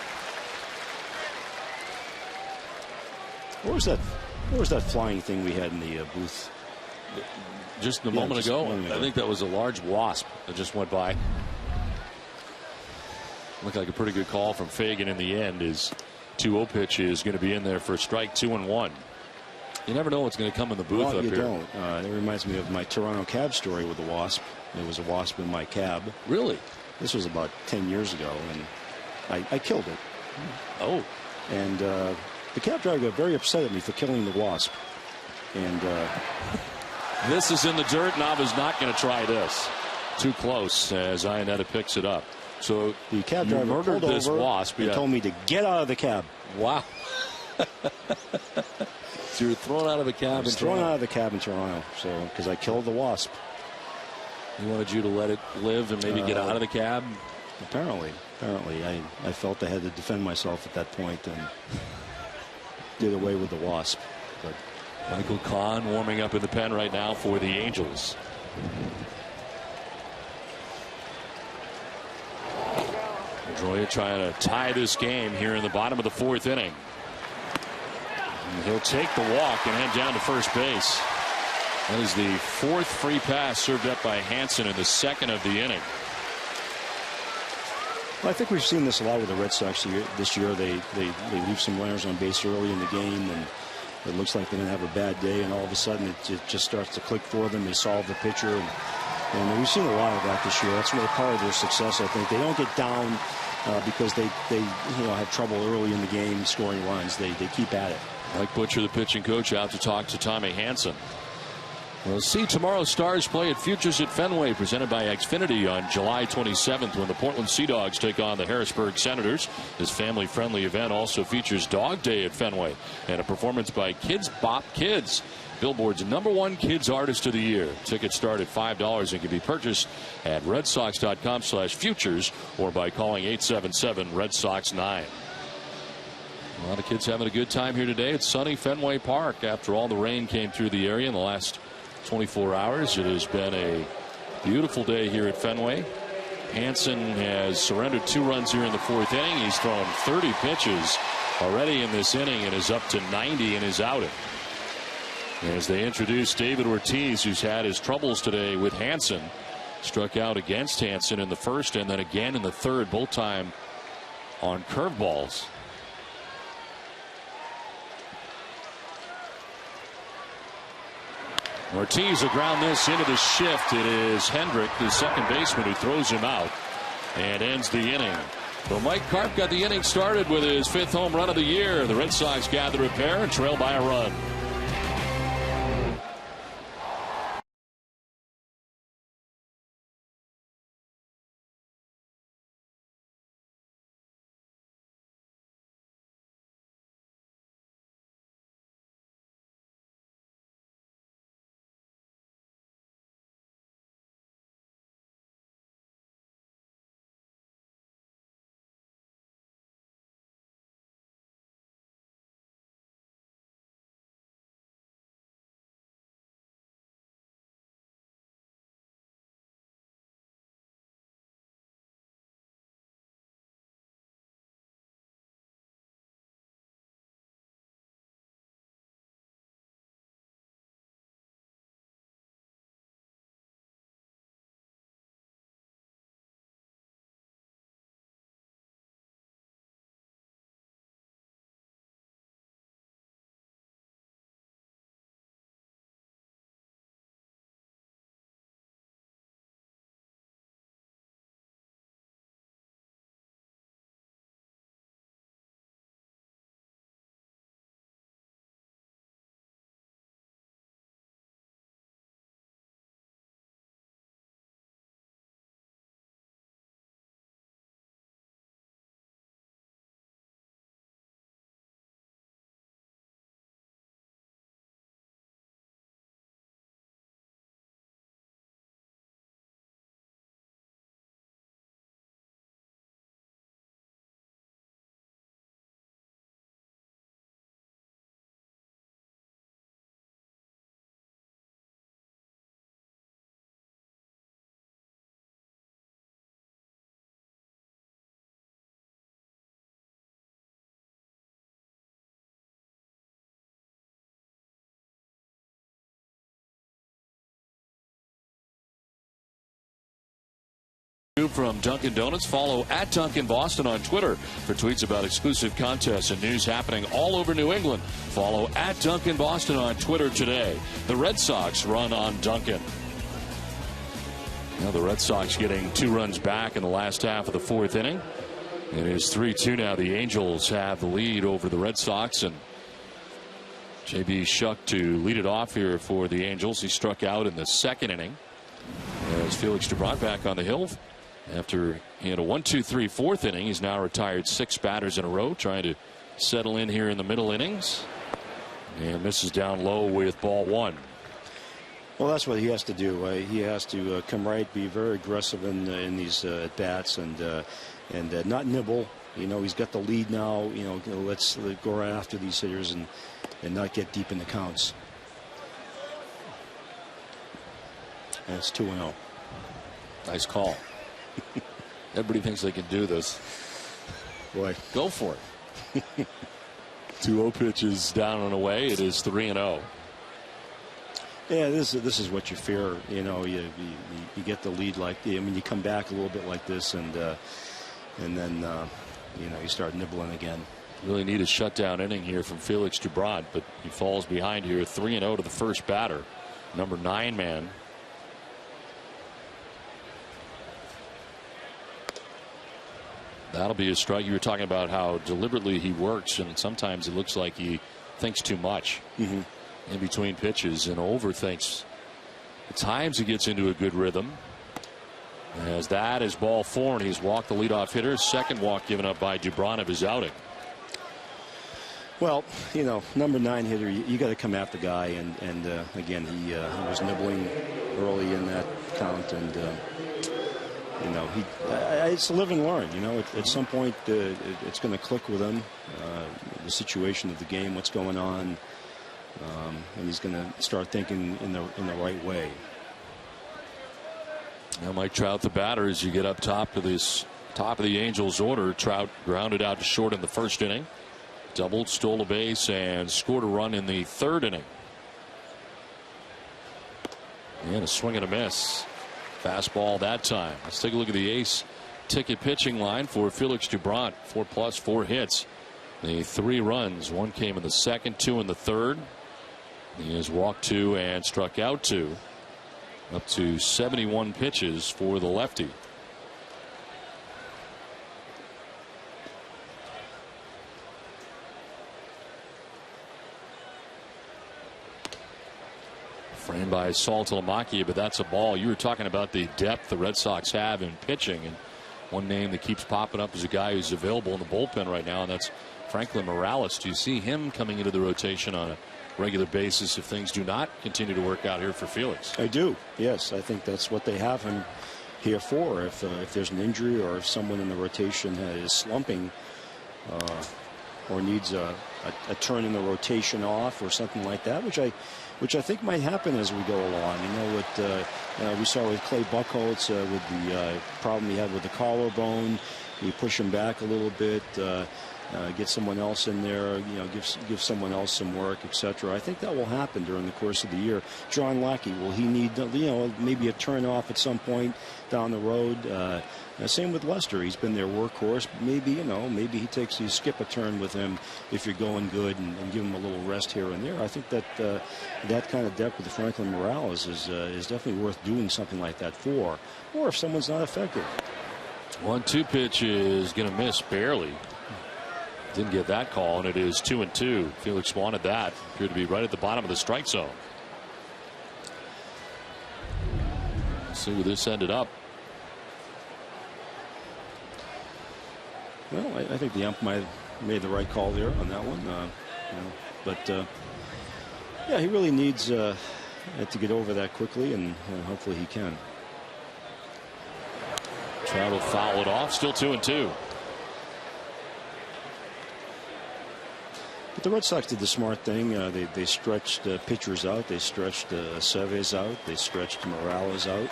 What was that flying thing we had in the booth? Just a moment ago. I think that was a large wasp that just went by. Looked like a pretty good call from Fagan in the end. His 2-0 pitch is going to be in there for a strike, 2-1. You never know what's going to come in the booth up here. You don't. It reminds me of my Toronto cab story with the wasp. There was a wasp in my cab. Really? This was about 10 years ago, and I killed it. Oh. And the cab driver got very upset at me for killing the wasp. And this is in the dirt. Nava's not going to try this. Too close as Iannetta picks it up. So the cab driver murdered this wasp and told me to get out of the cab. Wow. So you're thrown out of the cab. Thrown out of the cab in Toronto. So because I killed the wasp. He wanted you to let it live and maybe get out of the cab. Apparently, I felt I had to defend myself at that point and did away with the wasp. But Michael Kahn warming up in the pen right now for the Angels. Pedroia trying to tie this game here in the bottom of the 4th inning. And he'll take the walk and head down to first base. That is the 4th free pass served up by Hansen in the 2nd of the inning. Well, I think we've seen this a lot with the Red Sox this year. They leave some runners on base early in the game, and it looks like they're going to have a bad day, and all of a sudden it just starts to click for them. They solve the pitcher, and we've seen a lot of that this year. That's really part of their success, I think. They don't get down because they have trouble early in the game scoring runs. They keep at it. Mike Butcher, the pitching coach, out to talk to Tommy Hanson. We'll see tomorrow's Stars play at Futures at Fenway, presented by Xfinity on July 27th when the Portland Sea Dogs take on the Harrisburg Senators. This family-friendly event also features Dog Day at Fenway and a performance by Kids Bop Kids, Billboard's #1 kids artist of the year. Tickets start at $5 and can be purchased at redsox.com/futures or by calling 877-RED-SOX-9. A lot of kids having a good time here today at sunny Fenway Park. After all the rain came through the area in the last 24 hours, it has been a beautiful day here at Fenway. Hanson has surrendered 2 runs here in the 4th inning. He's thrown 30 pitches already in this inning and is up to 90 in his outing. As they introduce David Ortiz, who's had his troubles today with Hanson. Struck out against Hanson in the 1st and then again in the 3rd, both time on curveballs. Ortiz will ground this into the shift. It is Hendrick, the second baseman, who throws him out and ends the inning. So Mike Karp got the inning started with his 5th home run of the year. The Red Sox gather a pair and trail by a run. From Dunkin' Donuts. Follow at Dunkin' Boston on Twitter for tweets about exclusive contests and news happening all over New England. Follow at Dunkin' Boston on Twitter today. The Red Sox run on Dunkin'. Now the Red Sox getting 2 runs back in the last half of the 4th inning. It is 3-2 now. The Angels have the lead over the Red Sox, and J.B. Shuck to lead it off here for the Angels. He struck out in the 2nd inning as Felix Dubron back on the hill. After he had a 1-2-3 4th inning, he's now retired 6 batters in a row, trying to settle in here in the middle innings. And this is down low with ball 1. Well, that's what he has to do. He has to come right, be very aggressive in these at bats, and not nibble. You know, he's got the lead now. You know, let's go right after these hitters and not get deep in the counts. And it's 2-0. Nice call. Everybody thinks they can do this. Boy, go for it. 2-0 pitches down and away. It is 3-0. Yeah, this is what you fear. You know, you get the lead you come back a little bit like this, and then you know, you start nibbling again. Really need a shutdown inning here from Felix Dubron, but he falls behind here 3-0 to the first batter, number 9 man. That'll be a strike. You were talking about how deliberately he works, and sometimes it looks like he thinks too much in between pitches and overthinks. At times he gets into a good rhythm. As that is ball 4, and he's walked the leadoff hitter. Second walk given up by Dubron of his outing. Well, number 9 hitter, you got to come at the guy, and again, he was nibbling early in that count, and it's a live and learn. At some point, it's going to click with him, the situation of the game, what's going on, and he's going to start thinking in the right way. Now Mike Trout, the batter, as you get up top of the Angels order. Trout grounded out to short in the first inning, doubled, stole a base, and scored a run in the third inning. And a swing and a miss. Fastball that time. Let's take a look at the ace ticket pitching line for Felix Dubron. 4+, 4 hits. The 3 runs. 1 came in the second, 2 in the third. He has walked 2 and struck out 2. Up to 71 pitches for the lefty. Framed by Saltalamacchia, but that's a ball. You were talking about the depth the Red Sox have in pitching, and one name that keeps popping up is a guy who's available in the bullpen right now, and that's Franklin Morales. Do you see him coming into the rotation on a regular basis if things do not continue to work out here for Felix? I do. Yes, I think that's what they have him here for. If there's an injury, or if someone in the rotation is slumping, or needs a turn in the rotation off or something like that, which I think might happen as we go along. What we saw with Clay Buchholz with the problem he had with the collarbone. You push him back a little bit. Get someone else in there, give someone else some work, etc. I think that will happen during the course of the year. John Lackey, will he need, maybe a turn off at some point down the road? Same with Lester. He's been their workhorse. Maybe he skip a turn with him if you're going good, and give him a little rest here and there. I think that that kind of depth with Franklin Morales is definitely worth doing something like that for, or if someone's not effective. 1-2 pitch is going to miss barely. Didn't get that call, and it is 2-2. Felix wanted that. Appeared to be right at the bottom of the strike zone. Let's see where this ended up. Well, I think the ump might have made the right call there on that one. Yeah, he really needs to get over that quickly, and hopefully he can. Trout will foul it off. Still 2-2. But the Red Sox did the smart thing. They stretched pitchers out. They stretched Seves out. They stretched Morales out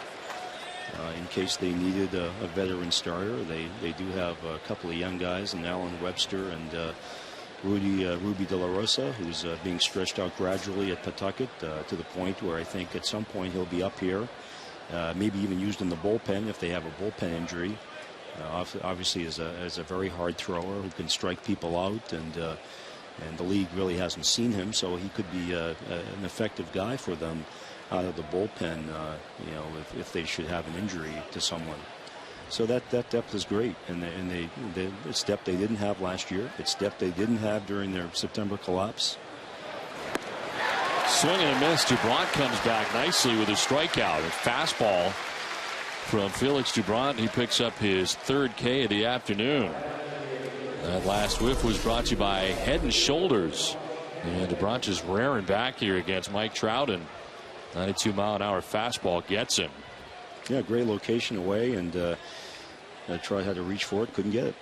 in case they needed a veteran starter. They do have a couple of young guys, and Alan Webster and Ruby De La Rosa, who's being stretched out gradually at Pawtucket to the point where I think at some point he'll be up here, maybe even used in the bullpen if they have a bullpen injury. Obviously, is a very hard thrower who can strike people out, and the league really hasn't seen him, so he could be an effective guy for them out of the bullpen, if they should have an injury to someone. So that depth is great, and it's depth they didn't have last year. It's depth they didn't have during their September collapse. Swing and a miss. Dubron comes back nicely with a strikeout. A fastball from Felix Dubron. He picks up his 3rd K of the afternoon. That last whiff was brought to you by Head and Shoulders. And Dubron just raring back here against Mike Trout, and 92-mile-an-hour fastball gets him. Yeah, great location away, and Trout had to reach for it, couldn't get it.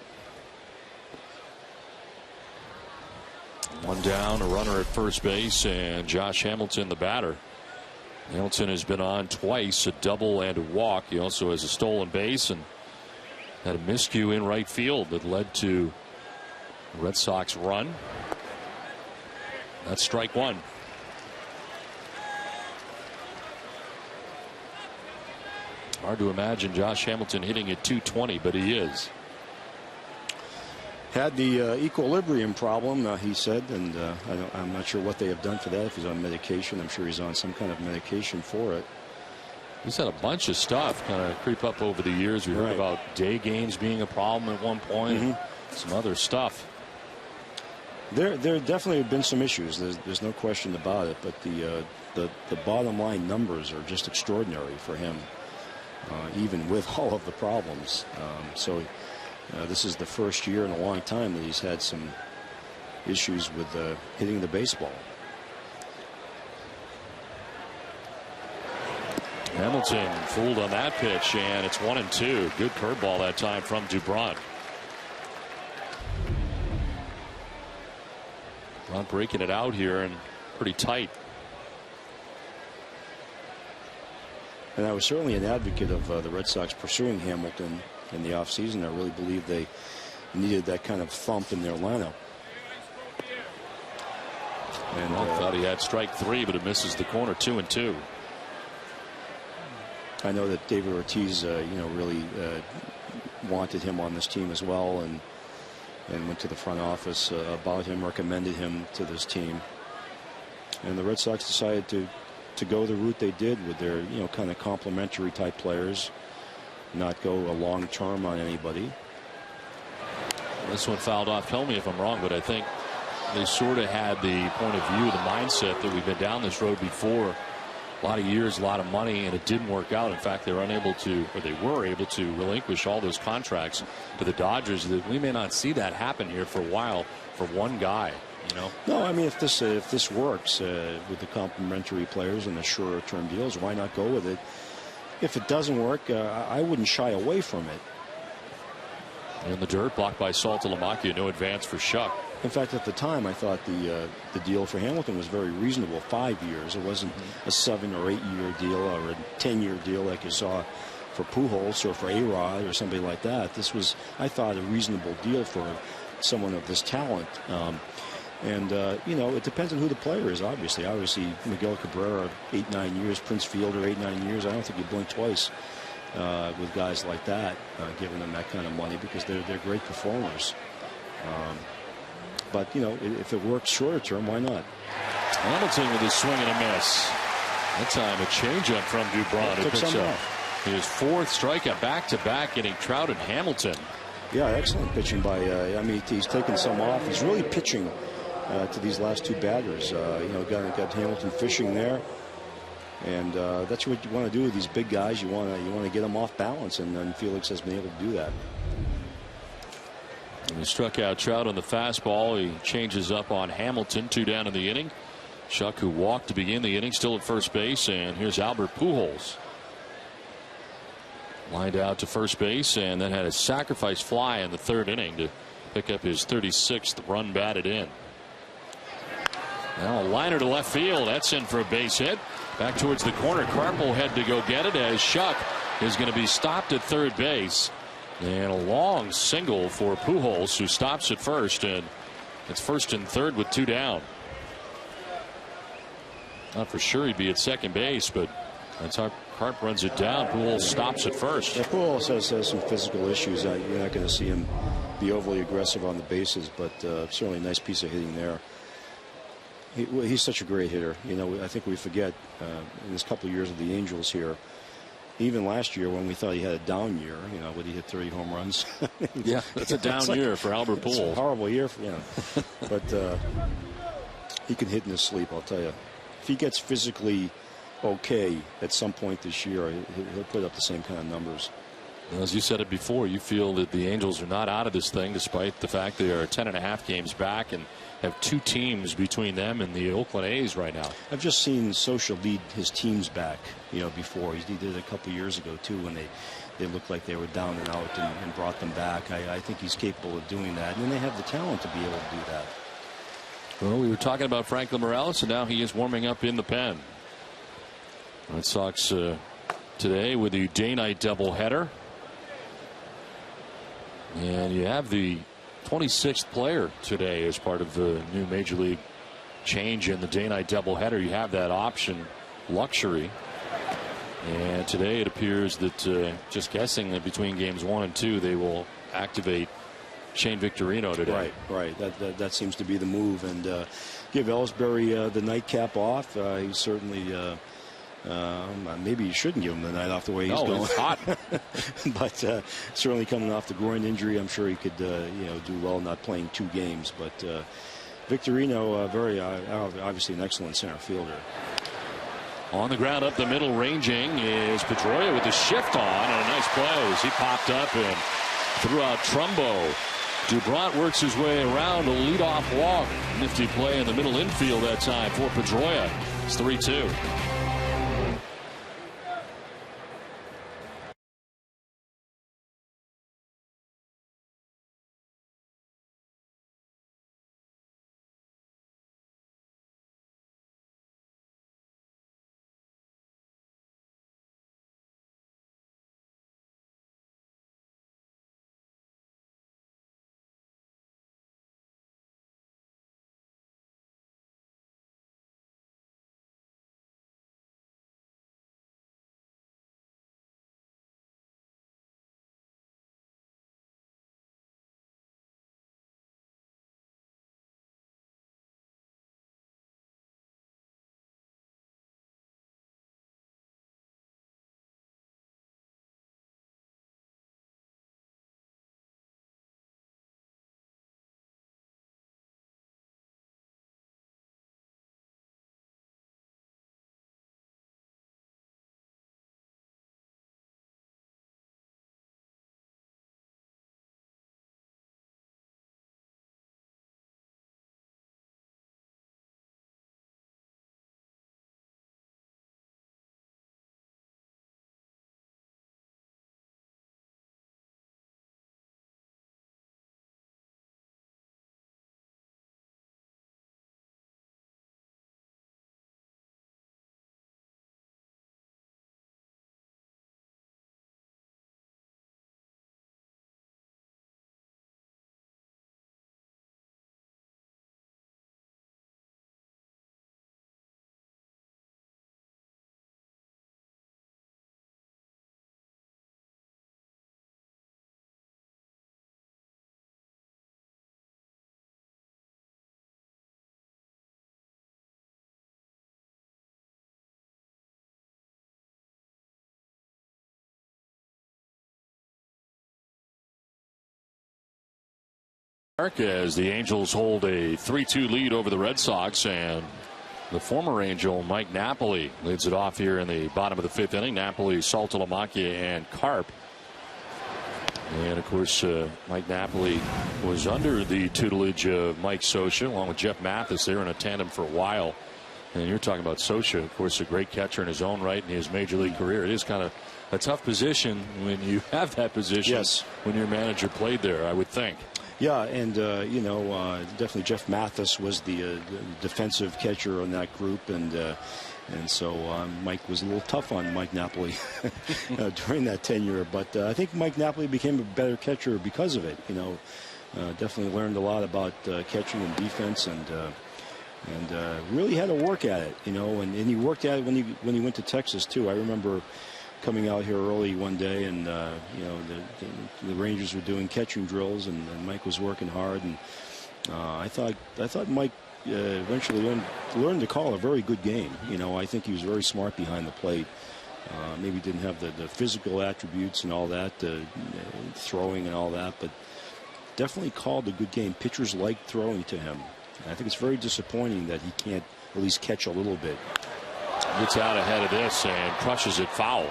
One down, a runner at first base, and Josh Hamilton, the batter. Hamilton has been on twice, a double and a walk. He also has a stolen base and had a miscue in right field that led to a Red Sox run. That's strike 1. Hard to imagine Josh Hamilton hitting at 220, but he is. Had the equilibrium problem, he said, and I'm not sure what they have done for that. If he's on medication, I'm sure he's on some kind of medication for it. He's had a bunch of stuff kind of creep up over the years. We heard about day games being a problem at one point. Some other stuff. There definitely have been some issues. There's no question about it. But the bottom line numbers are just extraordinary for him, even with all of the problems. So this is the first year in a long time that he's had some issues with hitting the baseball. Hamilton fooled on that pitch, and it's 1-2. Good curveball that time from Dubron. Not breaking it out here and pretty tight. And I was certainly an advocate of the Red Sox pursuing Hamilton in the offseason. I really believe they needed that kind of thump in their lineup. And I thought he had strike 3, but it misses the corner. 2-2. I know that David Ortiz, really wanted him on this team as well, and went to the front office about him, recommended him to this team. And the Red Sox decided to go the route they did with their, kind of complementary type players, not go a long term on anybody. This one fouled off. Tell me if I'm wrong, but I think they sort of had the point of view, the mindset that we've been down this road before. A lot of years, a lot of money, and it didn't work out. In fact, they were able to relinquish all those contracts to the Dodgers. That we may not see that happen here for a while for one guy. No, I mean, if this works with the complementary players and the shorter term deals, why not go with it? If it doesn't work, I wouldn't shy away from it. In the dirt, blocked by Saltalamacchia. No advance for Shuck. In fact, at the time, I thought the deal for Hamilton was very reasonable. 5 years. It wasn't a 7 or 8 year deal or a 10-year deal like you saw for Pujols or for A-Rod or somebody like that. This was, I thought, a reasonable deal for someone of this talent. It depends on who the player is, obviously. Obviously, Miguel Cabrera, 8-9 years. Prince Fielder, 8-9 years. I don't think you blink twice with guys like that, giving them that kind of money, because they're great performers. But, if it works shorter term, why not? Hamilton with a swing and a miss. That time a changeup from Dubron. Who picks up his 4th strikeout back-to-back, getting Trout and Hamilton. Yeah, excellent pitching by, he's taken some off. He's really pitching to these last 2 batters. Got Hamilton fishing there. And that's what you want to do with these big guys. You want to get them off balance, and Felix has been able to do that. And he struck out Trout on the fastball. He changes up on Hamilton. 2 down in the inning. Shuck, who walked to begin the inning, still at first base. And here's Albert Pujols. Lined out to first base and then had a sacrifice fly in the 3rd inning to pick up his 36th run batted in. Now a liner to left field. That's in for a base hit. Back towards the corner. Carp head to go get it as Shuck is going to be stopped at third base. And a long single for Pujols, who stops at first, and it's 1st and 3rd with 2 down. Not for sure he'd be at second base, but that's how Carp runs it down. Pujols stops at first. Yeah, Pujols has some physical issues. You're not going to see him be overly aggressive on the bases, but certainly a nice piece of hitting there. He's such a great hitter. I think we forget in this couple of years of the Angels here, even last year when we thought he had a down year, when he hit 30 home runs. Yeah, that's a down year for Albert Pujols. It's a horrible year for but he can hit in his sleep, I'll tell you. If he gets physically okay at some point this year, he'll put up the same kind of numbers. As you said it before, you feel that the Angels are not out of this thing, despite the fact they are 10.5 games back and have 2 teams between them and the Oakland A's right now. I've just seen Social lead his teams back, before. He did it a couple years ago, too, when they looked like they were down and out and brought them back. I think he's capable of doing that. And then they have the talent to be able to do that. Well, we were talking about Franklin Morales, and now he is warming up in the pen. Red Sox today with the day-night doubleheader. And you have the 26th player today as part of the new Major League change in the day-night doubleheader. You have that option luxury. And today it appears that, just guessing that between games 1 and 2, they will activate Shane Victorino today. Right. That seems to be the move. And give Ellsbury the nightcap off. He's certainly Maybe you shouldn't give him the night off the way he's going. It's hot. But certainly coming off the groin injury, I'm sure he could do well not playing 2 games. But Victorino, very obviously an excellent center fielder. On the ground up the middle ranging is Pedroia with the shift on, and a nice play as he popped up and threw out Trumbo. Dubront works his way around a leadoff walk. Nifty play in the middle infield that time for Pedroia. It's 3-2. As the Angels hold a 3-2 lead over the Red Sox, and the former Angel Mike Napoli leads it off here in the bottom of the 5th inning. Napoli, Saltalamacchia, and Carp. And of course, Mike Napoli was under the tutelage of Mike Scioscia along with Jeff Mathis. They were in a tandem for a while. And you're talking about Scioscia, of course, a great catcher in his own right in his major league career. It is kind of a tough position when you have that position. Yes. When your manager played there, I would think. Yeah, and definitely Jeff Mathis was the defensive catcher on that group, and so Mike was a little tough on Mike Napoli during that tenure. But I think Mike Napoli became a better catcher because of it. Definitely learned a lot about catching and defense, and really had to work at it. And he worked at it when he went to Texas too. I remember coming out here early one day, and the Rangers were doing catching drills, and Mike was working hard, and I thought Mike eventually learned to call a very good game. I think he was very smart behind the plate. Maybe didn't have the physical attributes and all that, throwing and all that, but definitely called a good game. Pitchers liked throwing to him. I think it's very disappointing that he can't at least catch a little bit. Gets out ahead of this and crushes it foul.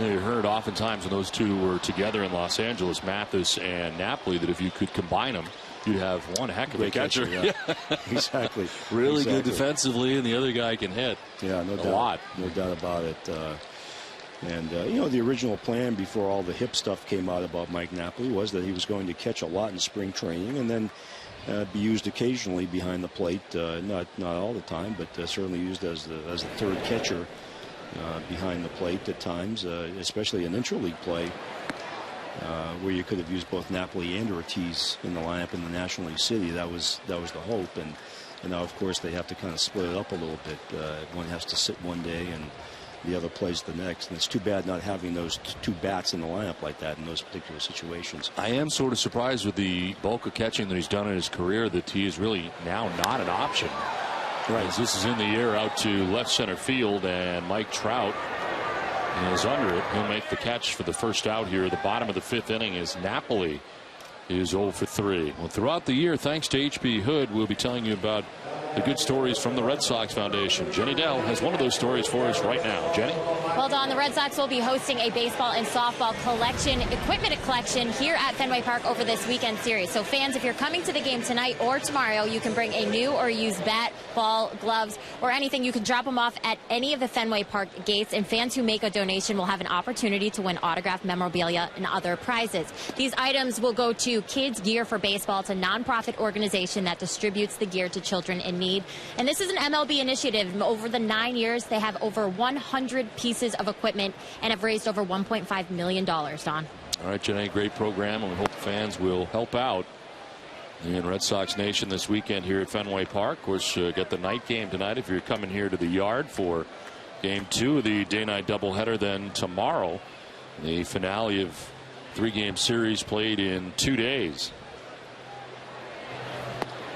You heard oftentimes when those two were together in Los Angeles, Mathis and Napoli, that if you could combine them, you'd have one heck of a catcher. Yeah. Exactly. Really exactly. good defensively, and the other guy can hit. Yeah, no doubt. A lot. No doubt about it. The original plan before all the hip stuff came out about Mike Napoli was that he was going to catch a lot in spring training and then be used occasionally behind the plate, not all the time, but certainly used as the third catcher behind the plate at times, especially in interleague play, where you could have used both Napoli and Ortiz in the lineup in the National League City. That was the hope, and now of course they have to kind of split it up a little bit. One has to sit one day and the other plays the next, and it's too bad not having those two bats in the lineup like that in those particular situations. I am sort of surprised with the bulk of catching that he's done in his career that he is really now not an option. Right. As this is in the air out to left center field, and Mike Trout is under it. He'll make the catch for the first out here. The bottom of the 5th inning is Napoli is 0 for 3. Well, throughout the year, thanks to H.B. Hood, we'll be telling you about the good stories from the Red Sox Foundation. Jenny Dell has one of those stories for us right now. Jenny? Well, Don, the Red Sox will be hosting a baseball and softball equipment collection here at Fenway Park over this weekend series. So fans, if you're coming to the game tonight or tomorrow, you can bring a new or used bat, ball, gloves, or anything. You can drop them off at any of the Fenway Park gates, and fans who make a donation will have an opportunity to win autographed memorabilia and other prizes. These items will go to Kids Gear for Baseball. It's a nonprofit organization that distributes the gear to children in need. And this is an MLB initiative. Over the 9 years, they have over 100 pieces of equipment and have raised over $1.5 million, Don. All right, Jenny, great program, and we hope fans will help out in Red Sox Nation this weekend here at Fenway Park. Of course, got the night game tonight if you're coming here to the Yard for Game 2 of the day-night doubleheader. Then tomorrow, the finale of 3-game series played in 2 days.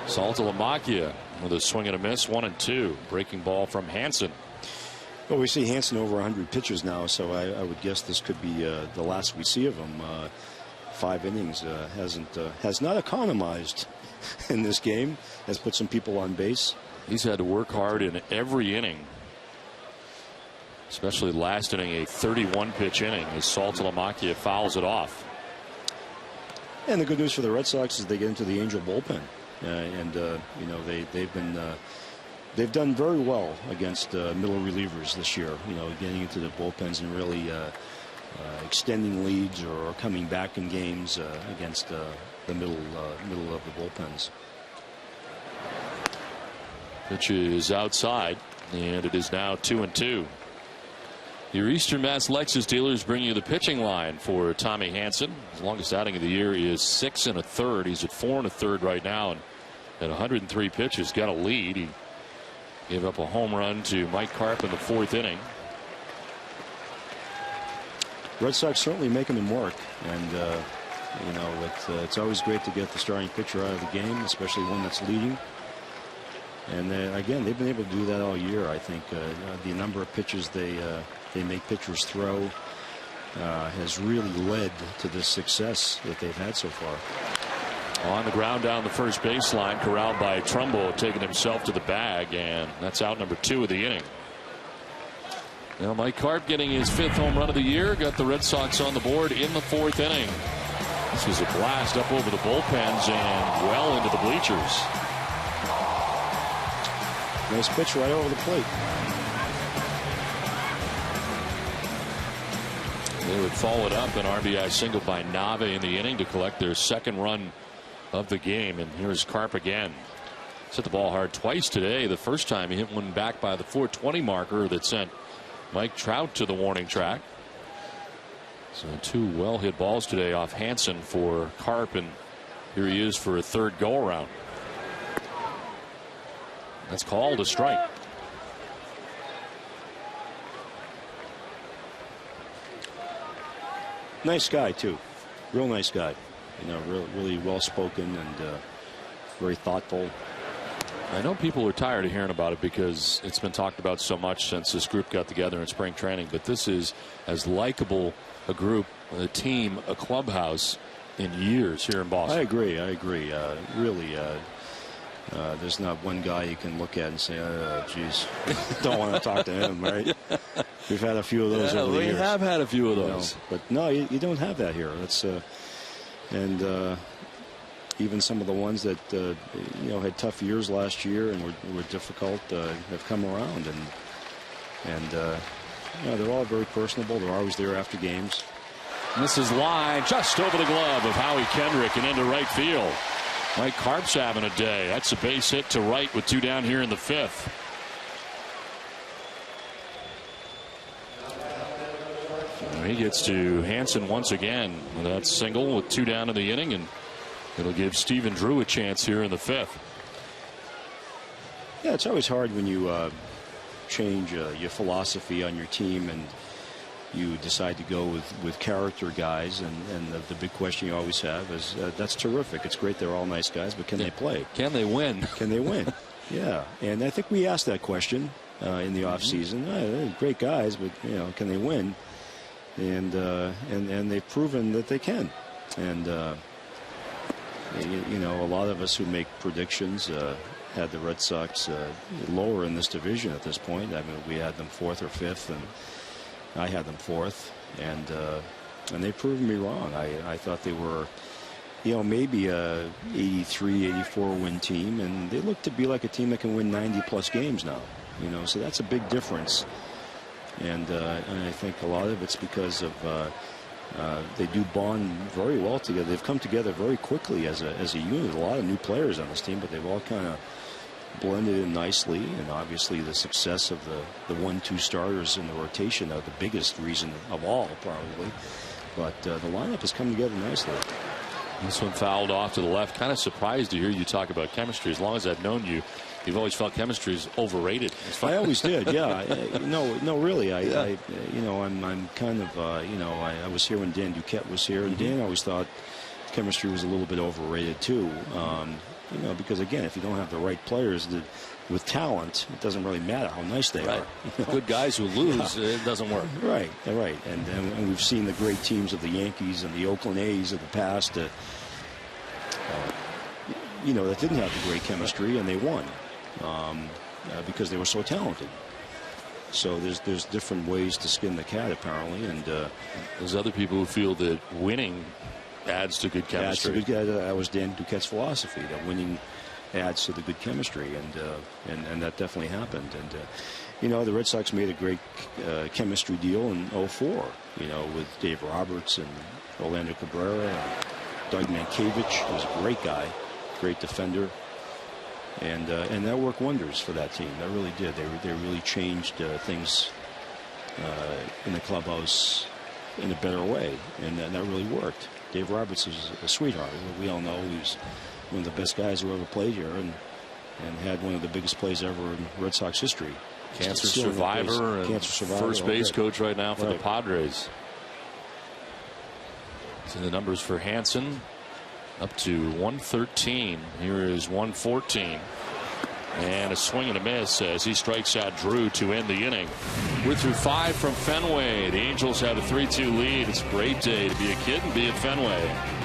Saltalamacchia with a swing and a miss, 1-2. Breaking ball from Hansen. Well, we see Hansen over 100 pitches now, so I would guess this could be the last we see of him. 5 innings has not economized in this game. Has put some people on base. He's had to work hard in every inning, especially last inning, a 31-pitch inning as Saltalamacchia fouls it off. And the good news for the Red Sox is they get into the Angel bullpen, and you know they've done very well against middle relievers this year. You know, getting into the bullpens and really extending leads or coming back in games against the middle of the bullpens. Pitch is outside, and it is now 2-2. Your Eastern Mass Lexus dealers bring you the pitching line for Tommy Hansen. His longest outing of the year is 6 1/3. He's at 4 1/3 right now, and at 103 pitches, got a lead. He gave up a home run to Mike Carp in the 4th inning. Red Sox certainly making them work, and you know it's always great to get the starting pitcher out of the game, especially one that's leading. And again, they've been able to do that all year. I think the number of pitches they make pitchers throw has really led to this success that they've had so far. On the ground down the first baseline, corralled by Trumbo, taking himself to the bag, and that's out number 2 of the inning. Now Mike Carp getting his 5th home run of the year, got the Red Sox on the board in the 4th inning. This was a blast up over the bullpens and well into the bleachers. Nice pitch right over the plate. They would follow it up, an RBI single by Nave in the inning to collect their 2nd run of the game. And here's Carp again. He's hit the ball hard twice today. The first time he hit one back by the 420 marker that sent Mike Trout to the warning track. So 2 well hit balls today off Hansen for Carp, and here he is for a 3rd go around. That's called a strike. Nice guy too, real nice guy. You know, really well spoken and very thoughtful. I know people are tired of hearing about it because it's been talked about so much since this group got together in spring training. But this is as likable a group, a team, a clubhouse in years here in Boston. I agree. Really. There's not one guy you can look at and say, oh, geez, don't want to talk to him, right? We've had a few of those over the years. We have had a few of those. You know, but no, you don't have that here. That's and even some of the ones that you know had tough years last year and were difficult have come around, and you know, they're all very personable. They're always there after games. And this is line just over the glove of Howie Kendrick and into right field. Mike Carp's having a day. That's a base hit to right with 2 down here in the 5th. He gets to Hansen once again. That's single with 2 down in the inning, and it'll give Stephen Drew a chance here in the 5th. Yeah, it's always hard when you change your philosophy on your team and you decide to go with character guys, and the big question you always have is that's terrific. It's great they're all nice guys, but can they play? Can they win? Can they win? Yeah, and I think we asked that question in the offseason. They're great guys, but can they win? And they've proven that they can. And a lot of us who make predictions had the Red Sox lower in this division at this point. I mean, we had them 4th or 5th, and I had them 4th, and they've proven me wrong. I thought they were, maybe a 83, 84 win team, and they look to be like a team that can win 90+ games now. So that's a big difference. And I think a lot of it's because of they do bond very well together. They've come together very quickly as a unit. A lot of new players on this team, but they've all kind of blended in nicely. And obviously the success of the 1-2 starters in the rotation are the biggest reason of all, probably. But the lineup has come together nicely. This one fouled off to the left. Kind of surprised to hear you talk about chemistry. As long as I've known you, you've always felt chemistry is overrated. I always did, yeah. No, really. I'm kind of, I was here when Dan Duquette was here, and Dan always thought chemistry was a little bit overrated too. Because again, if you don't have the right players with talent, it doesn't really matter how nice they are. Good guys who lose, it doesn't work. Right. And we've seen the great teams of the Yankees and the Oakland A's of the past. That didn't have the great chemistry, and they won because they were so talented. So there's different ways to skin the cat, apparently, and there's other people who feel that winning adds to good chemistry. That was Dan Duquette's philosophy, that winning adds to the good chemistry, and that definitely happened. And the Red Sox made a great chemistry deal in 2004, with Dave Roberts and Orlando Cabrera and Doug Mankiewicz, who was a great guy, great defender, and that worked wonders for that team. That really did. They really changed things in the clubhouse in a better way, and that really worked. Dave Roberts is a sweetheart. We all know he was one of the best guys who ever played here, and had one of the biggest plays ever in Red Sox history. Cancer survivor and first base coach right now for the Padres. So the numbers for Hansen up to 113. Here is 114. And a swing and a miss as he strikes out Drew to end the inning. We're through 5 from Fenway. The Angels have a 3-2 lead. It's a great day to be a kid and be at Fenway.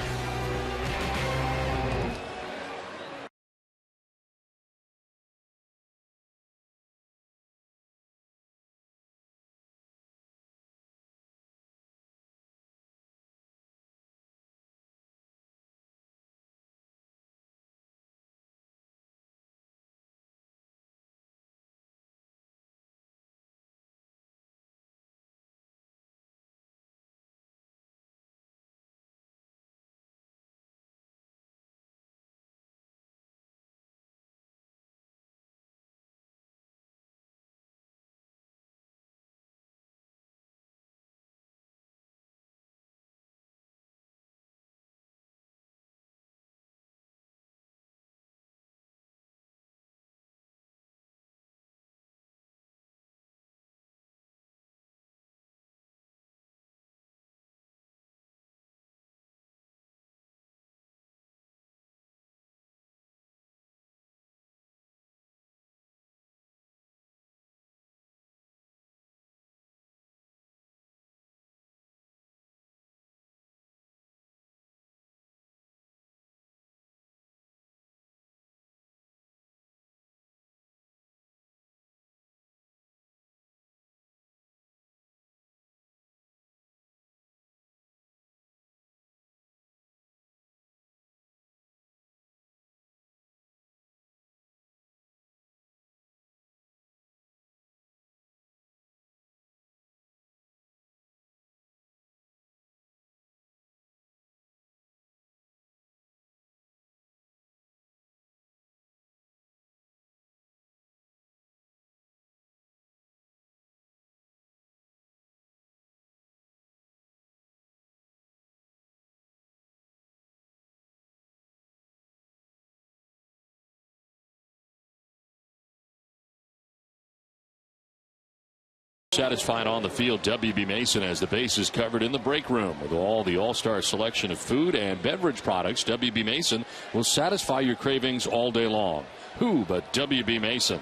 Satisfied on the field, W.B. Mason has the bases covered in the break room with all the all-star selection of food and beverage products. W.B. Mason will satisfy your cravings all day long. Who but W.B. Mason?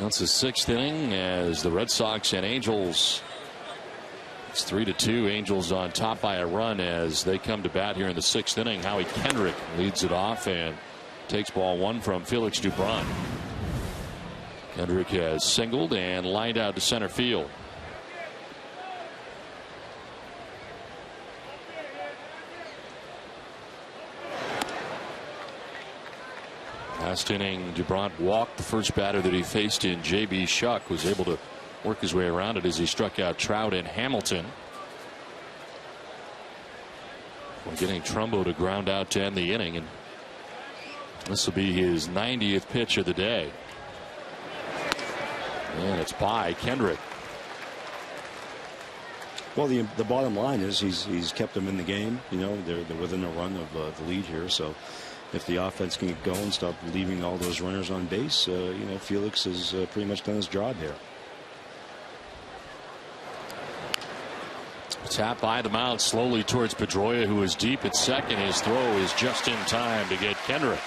That's the 6th inning as the Red Sox and Angels. It's 3-2. Angels on top by a run as they come to bat here in the 6th inning. Howie Kendrick leads it off and takes ball 1 from Felix Dubron. Kendrick has singled and lined out to center field. Last inning, Dubron walked the first batter that he faced in J.B. Shuck. Was able to work his way around it as he struck out Trout and Hamilton. We're getting Trumbo to ground out to end the inning, and this will be his 90th pitch of the day. And it's by Kendrick. Well, the bottom line is he's kept them in the game. You know, they're within a run of the lead here. So if the offense can get going, stop leaving all those runners on base, you know, Felix has pretty much done his job here. Tap by the mound slowly towards Pedroia, who is deep at second. His throw is just in time to get Kendrick.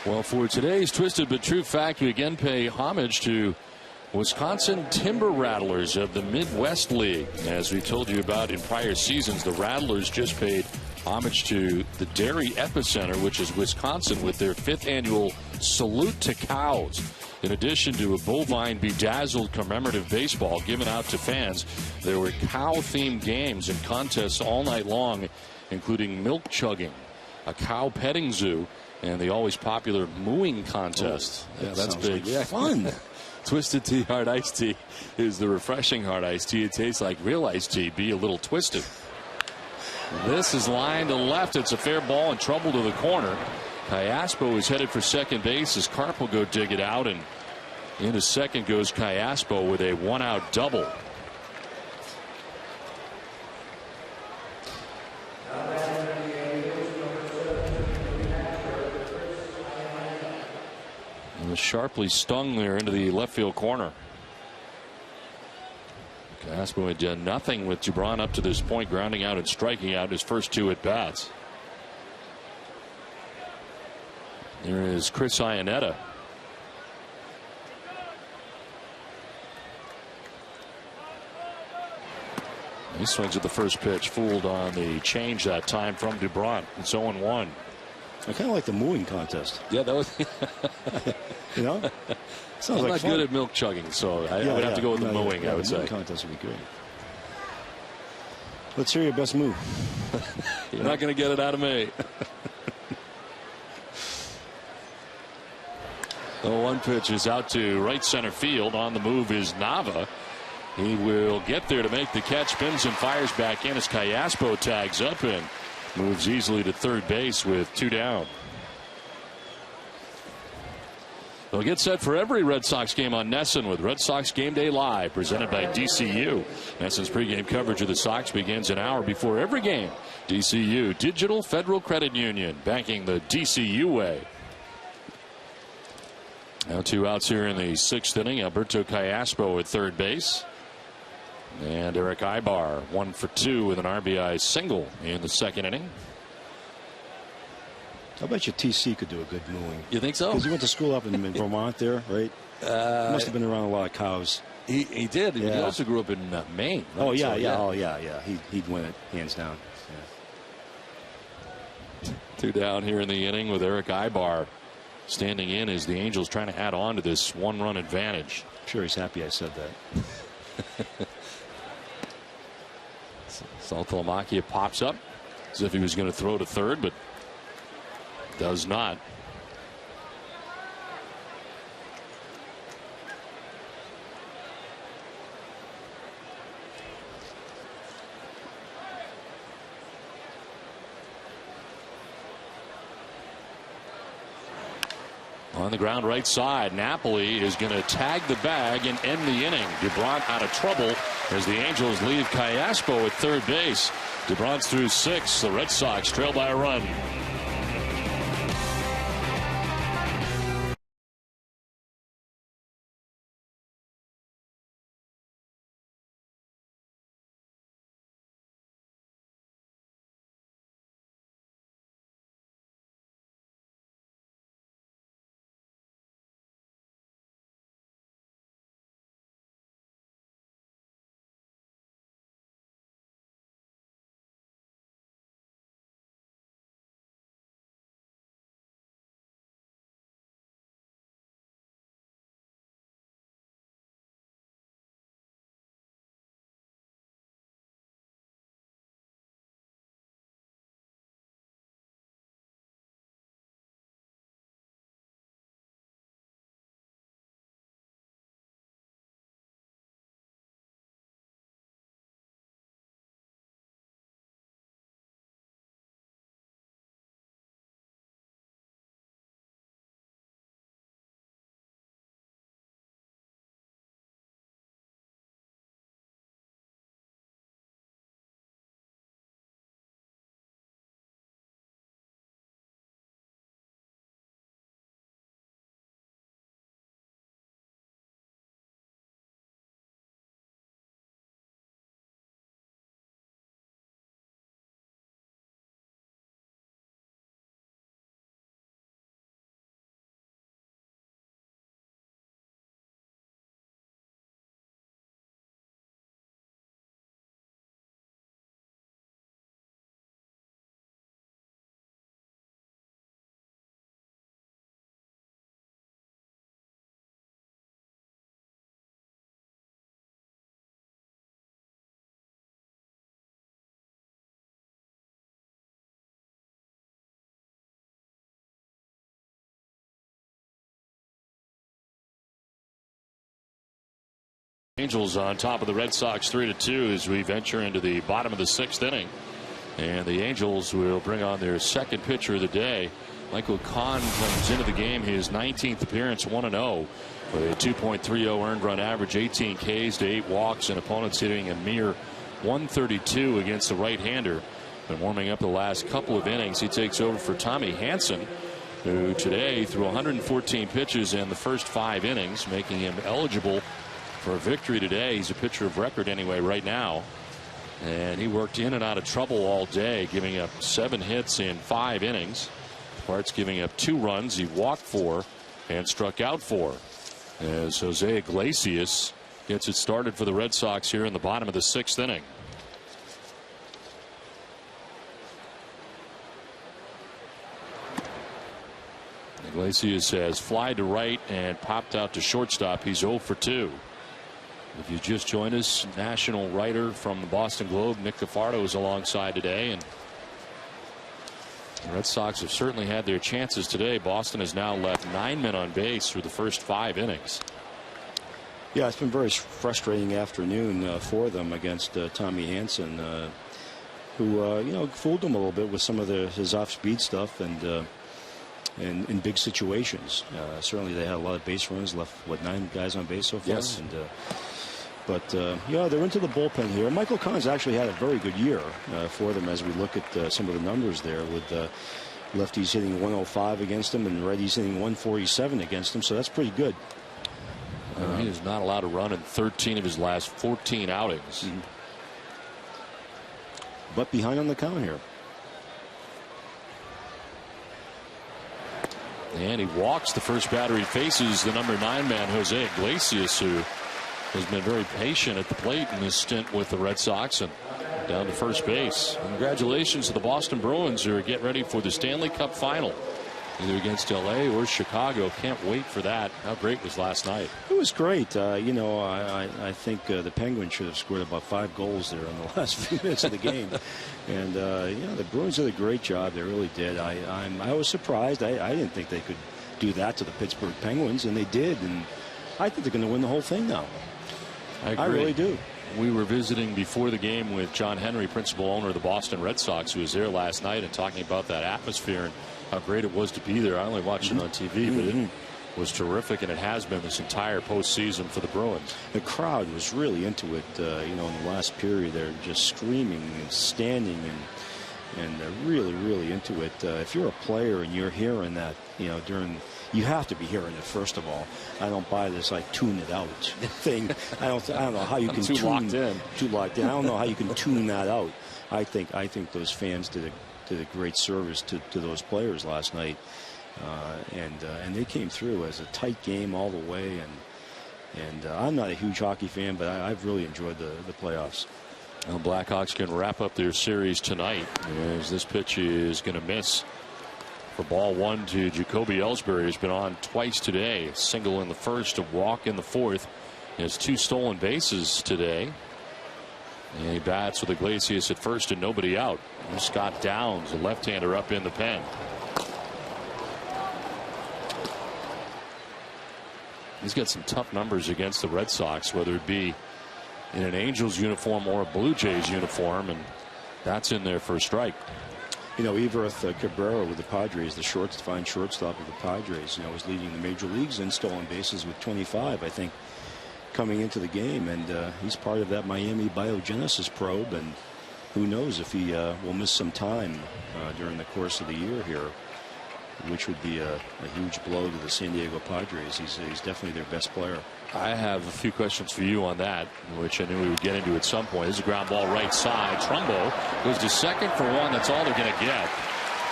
Well, for today's Twisted But True Fact, we again pay homage to Wisconsin Timber Rattlers of the Midwest League. As we told you about in prior seasons, the Rattlers just paid homage to the Dairy Epicenter, which is Wisconsin, with their 5th annual Salute to Cows. In addition to a bovine bedazzled commemorative baseball given out to fans, there were cow-themed games and contests all night long, including milk chugging, a cow petting zoo, and the always popular mooing contest. Oh, yeah, that's big. Like fun. Twisted Tea Hard Iced Tea is the refreshing hard iced tea. It tastes like real iced tea, be a little twisted. This is lined to left. It's a fair ball and trouble to the corner. Cayaspo is headed for second base as Karp will go dig it out, and into second goes Cayaspo with a 1-out double. And was sharply stung there into the left field corner. Cayaspo had done nothing with Dubron up to this point, grounding out and striking out his first 2 at bats. There is Chris Iannetta. He swings at the first pitch, fooled on the change that time from Dubron. It's 0-1. I kind of like the mooing contest. Yeah, that was. You know, sounds I'm like not fun. good at milk chugging, so I would have to go with the mooing. Yeah, I would the say. mooing contest would be great. Let's hear your best move. You're not going to get it out of me. The 1 pitch is out to right center field. On the move is Nava. He will get there to make the catch, spins and fires back in as Cayaspo tags up and moves easily to third base with 2 down. They'll get set for every Red Sox game on NESN with Red Sox Game Day Live, presented by DCU. NESN's pregame coverage of the Sox begins an hour before every game. DCU, Digital Federal Credit Union, banking the DCU way. Now 2 outs here in the 6th inning. Alberto Cayaspo at third base. And Eric Ibar 1 for 2 with an RBI single in the 2nd inning. I bet you TC could do a good mooing. You think so? Because he went to school up in Vermont there, right? He must have been around a lot of cows. He did. Yeah. He also grew up in Maine. Right? Oh, yeah, So, yeah. Oh, yeah. He'd win it, hands down. Yeah. 2 down here in the inning with Eric Ibar standing in as the Angels trying to add on to this 1-run advantage. I'm sure he's happy I said that. Saltalamacchia pops up as if he was going to throw to third, but does not. On the ground right side, Napoli is going to tag the bag and end the inning. Dubron out of trouble as the Angels leave Cayaspo at third base. Dubron's through 6. The Red Sox trail by a run. Angels on top of the Red Sox 3-2 as we venture into the bottom of the 6th inning. And the Angels will bring on their second pitcher of the day. Michael Kahn comes into the game, his 19th appearance, 1-0 with a 2.30 earned run average, 18 Ks to 8 walks, and opponents hitting a mere 132 against the right-hander. Been warming up the last couple of innings. He takes over for Tommy Hanson, who today threw 114 pitches in the first 5 innings, making him eligible for a victory today. He's a pitcher of record anyway right now. And he worked in and out of trouble all day, giving up 7 hits in 5 innings. Parts giving up 2 runs. He walked 4 and struck out 4. As Jose Iglesias gets it started for the Red Sox here in the bottom of the 6th inning. Iglesias has fly to right and popped out to shortstop. He's 0 for 2. If you just joined us, national writer from the Boston Globe, Nick Cafardo, is alongside today. And the Red Sox have certainly had their chances today. Boston has now left 9 men on base through the first 5 innings. Yeah, it's been a very frustrating afternoon for them against Tommy Hanson, who fooled them a little bit with some of his off-speed stuff and in big situations. Certainly they had a lot of base runners, left 9 guys on base so far. Yes. And but they're into the bullpen here. Michael Kahn's actually had a very good year for them as we look at some of the numbers there, with lefties hitting 105 against him and righties hitting 147 against him. So that's pretty good. He is not allowed to run in 13 of his last 14 outings. Mm-hmm. But behind on the count here. And he walks the first batter. He faces the number 9 man, Jose Iglesias, who has been very patient at the plate in this stint with the Red Sox, and down to first base. Congratulations to the Boston Bruins, who are getting ready for the Stanley Cup final, either against LA or Chicago. Can't wait for that. How great was last night? It was great. I think the Penguins should have scored about 5 goals there in the last few minutes of the game. And the Bruins did a great job. They really did. I was surprised. I didn't think they could do that to the Pittsburgh Penguins, and they did. And I think they're going to win the whole thing now. I really do. We were visiting before the game with John Henry, principal owner of the Boston Red Sox, who was there last night, and talking about that atmosphere and how great it was to be there. I only watched it on TV, but it was terrific, and it has been this entire postseason for the Bruins. The crowd was really into it. In the last period, they're just screaming and standing and they're really, really into it. If you're a player and you're hearing that, you have to be hearing it. First of all, I don't buy this tune it out thing. I don't know how you can too locked in. I don't know how you can tune that out. I think those fans did a great service to those players last night, and they came through as a tight game all the way. And I'm not a huge hockey fan, but I've really enjoyed the playoffs. The Blackhawks can wrap up their series tonight, as this pitch is going to miss for ball 1 to Jacoby Ellsbury, who's been on twice today. A single in the first, a walk in the fourth. He has 2 stolen bases today. And he bats with Iglesias at first and nobody out. And Scott Downs, a left-hander, up in the pen. He's got some tough numbers against the Red Sox, whether it be in an Angels uniform or a Blue Jays uniform, and that's in there for a strike. Everth Cabrera with the Padres, the fine shortstop of the Padres, was leading the major leagues in stolen bases with 25, I think, coming into the game. And he's part of that Miami biogenesis probe. And who knows if he will miss some time during the course of the year here, which would be a huge blow to the San Diego Padres. He's definitely their best player. I have a few questions for you on that, which I knew we would get into at some point. This is a ground ball right side. Trumbo goes to second for 1. That's all they're going to get.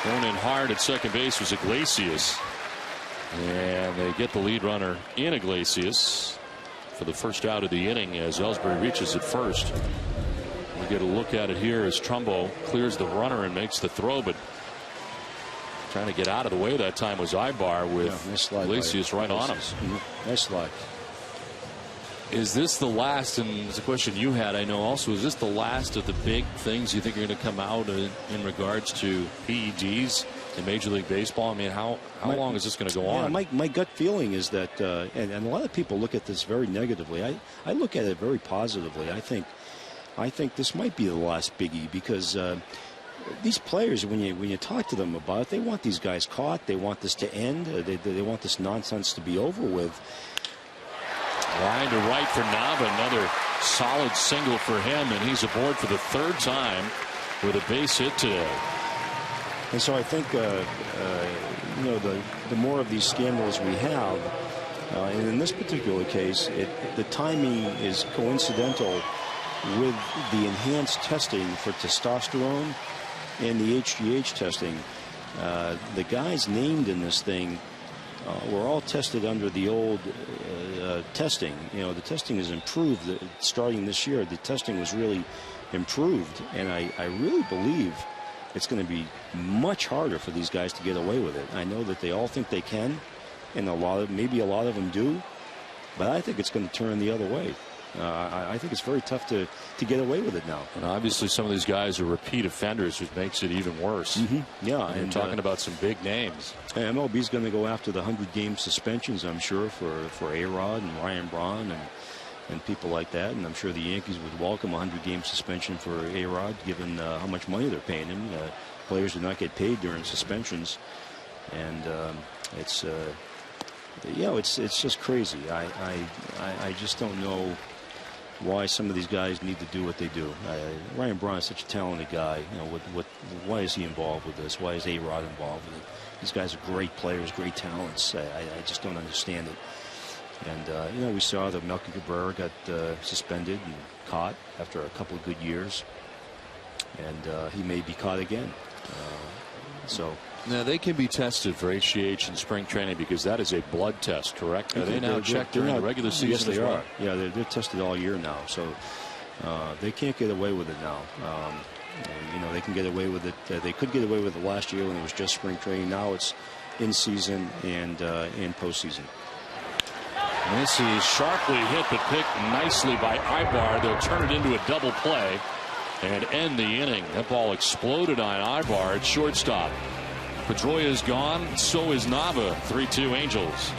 Going in hard at second base was Iglesias. And they get the lead runner in Iglesias for the first out of the inning as Ellsbury reaches at first. We get a look at it here as Trumbo clears the runner and makes the throw, but trying to get out of the way that time was Ibar with nice Iglesias right on him. Nice slide. Is this the last, and it's a question you had, I know also, is this the last of the big things you think are going to come out in regards to PEDs in Major League Baseball? I mean, how long is this going to go on? My gut feeling is that, and a lot of people look at this very negatively. I look at it very positively. I think this might be the last biggie because these players, when you talk to them about it, they want these guys caught. They want this to end. They want this nonsense to be over with. Line to right for Nava. Another solid single for him, and he's aboard for the third time with a base hit today. And so I think, the more of these scandals we have, and in this particular case, the timing is coincidental with the enhanced testing for testosterone and the HGH testing. The guys named in this thing were all tested under the old testing. The testing is improved starting this year. The testing was really improved, and I really believe it's going to be much harder for these guys to get away with it. I know that they all think they can, and maybe a lot of them do, but I think it's going to turn the other way. I think it's very tough to get away with it now. And obviously some of these guys are repeat offenders, which makes it even worse. Yeah, and you're talking about some big names. MLB's going to go after the 100-game suspensions, I'm sure, for A-Rod and Ryan Braun and people like that. And I'm sure the Yankees would welcome a 100-game suspension for A-Rod, given how much money they're paying him. Players do not get paid during suspensions, and it's just crazy. I just don't know why some of these guys need to do what they do. Ryan Braun is such a talented guy. Why is he involved with this? Why is A-Rod involved with it? These guys are great players, great talents. I just don't understand it. And we saw that Melky Cabrera got suspended and caught after a couple of good years, and he may be caught again. Now they can be tested for HGH in spring training because that is a blood test, correct? Are they now checked during the regular season? Yes, they as well? are. Yeah, they're tested all year now, so they can't get away with it now. They can get away with it. They could get away with it last year when it was just spring training. Now it's in season and in postseason. This is sharply hit, but picked nicely by Ibar. They'll turn it into a double play and end the inning. That ball exploded on Ibar at shortstop. Pedroia is gone. So is Nava. 3-2 Angels.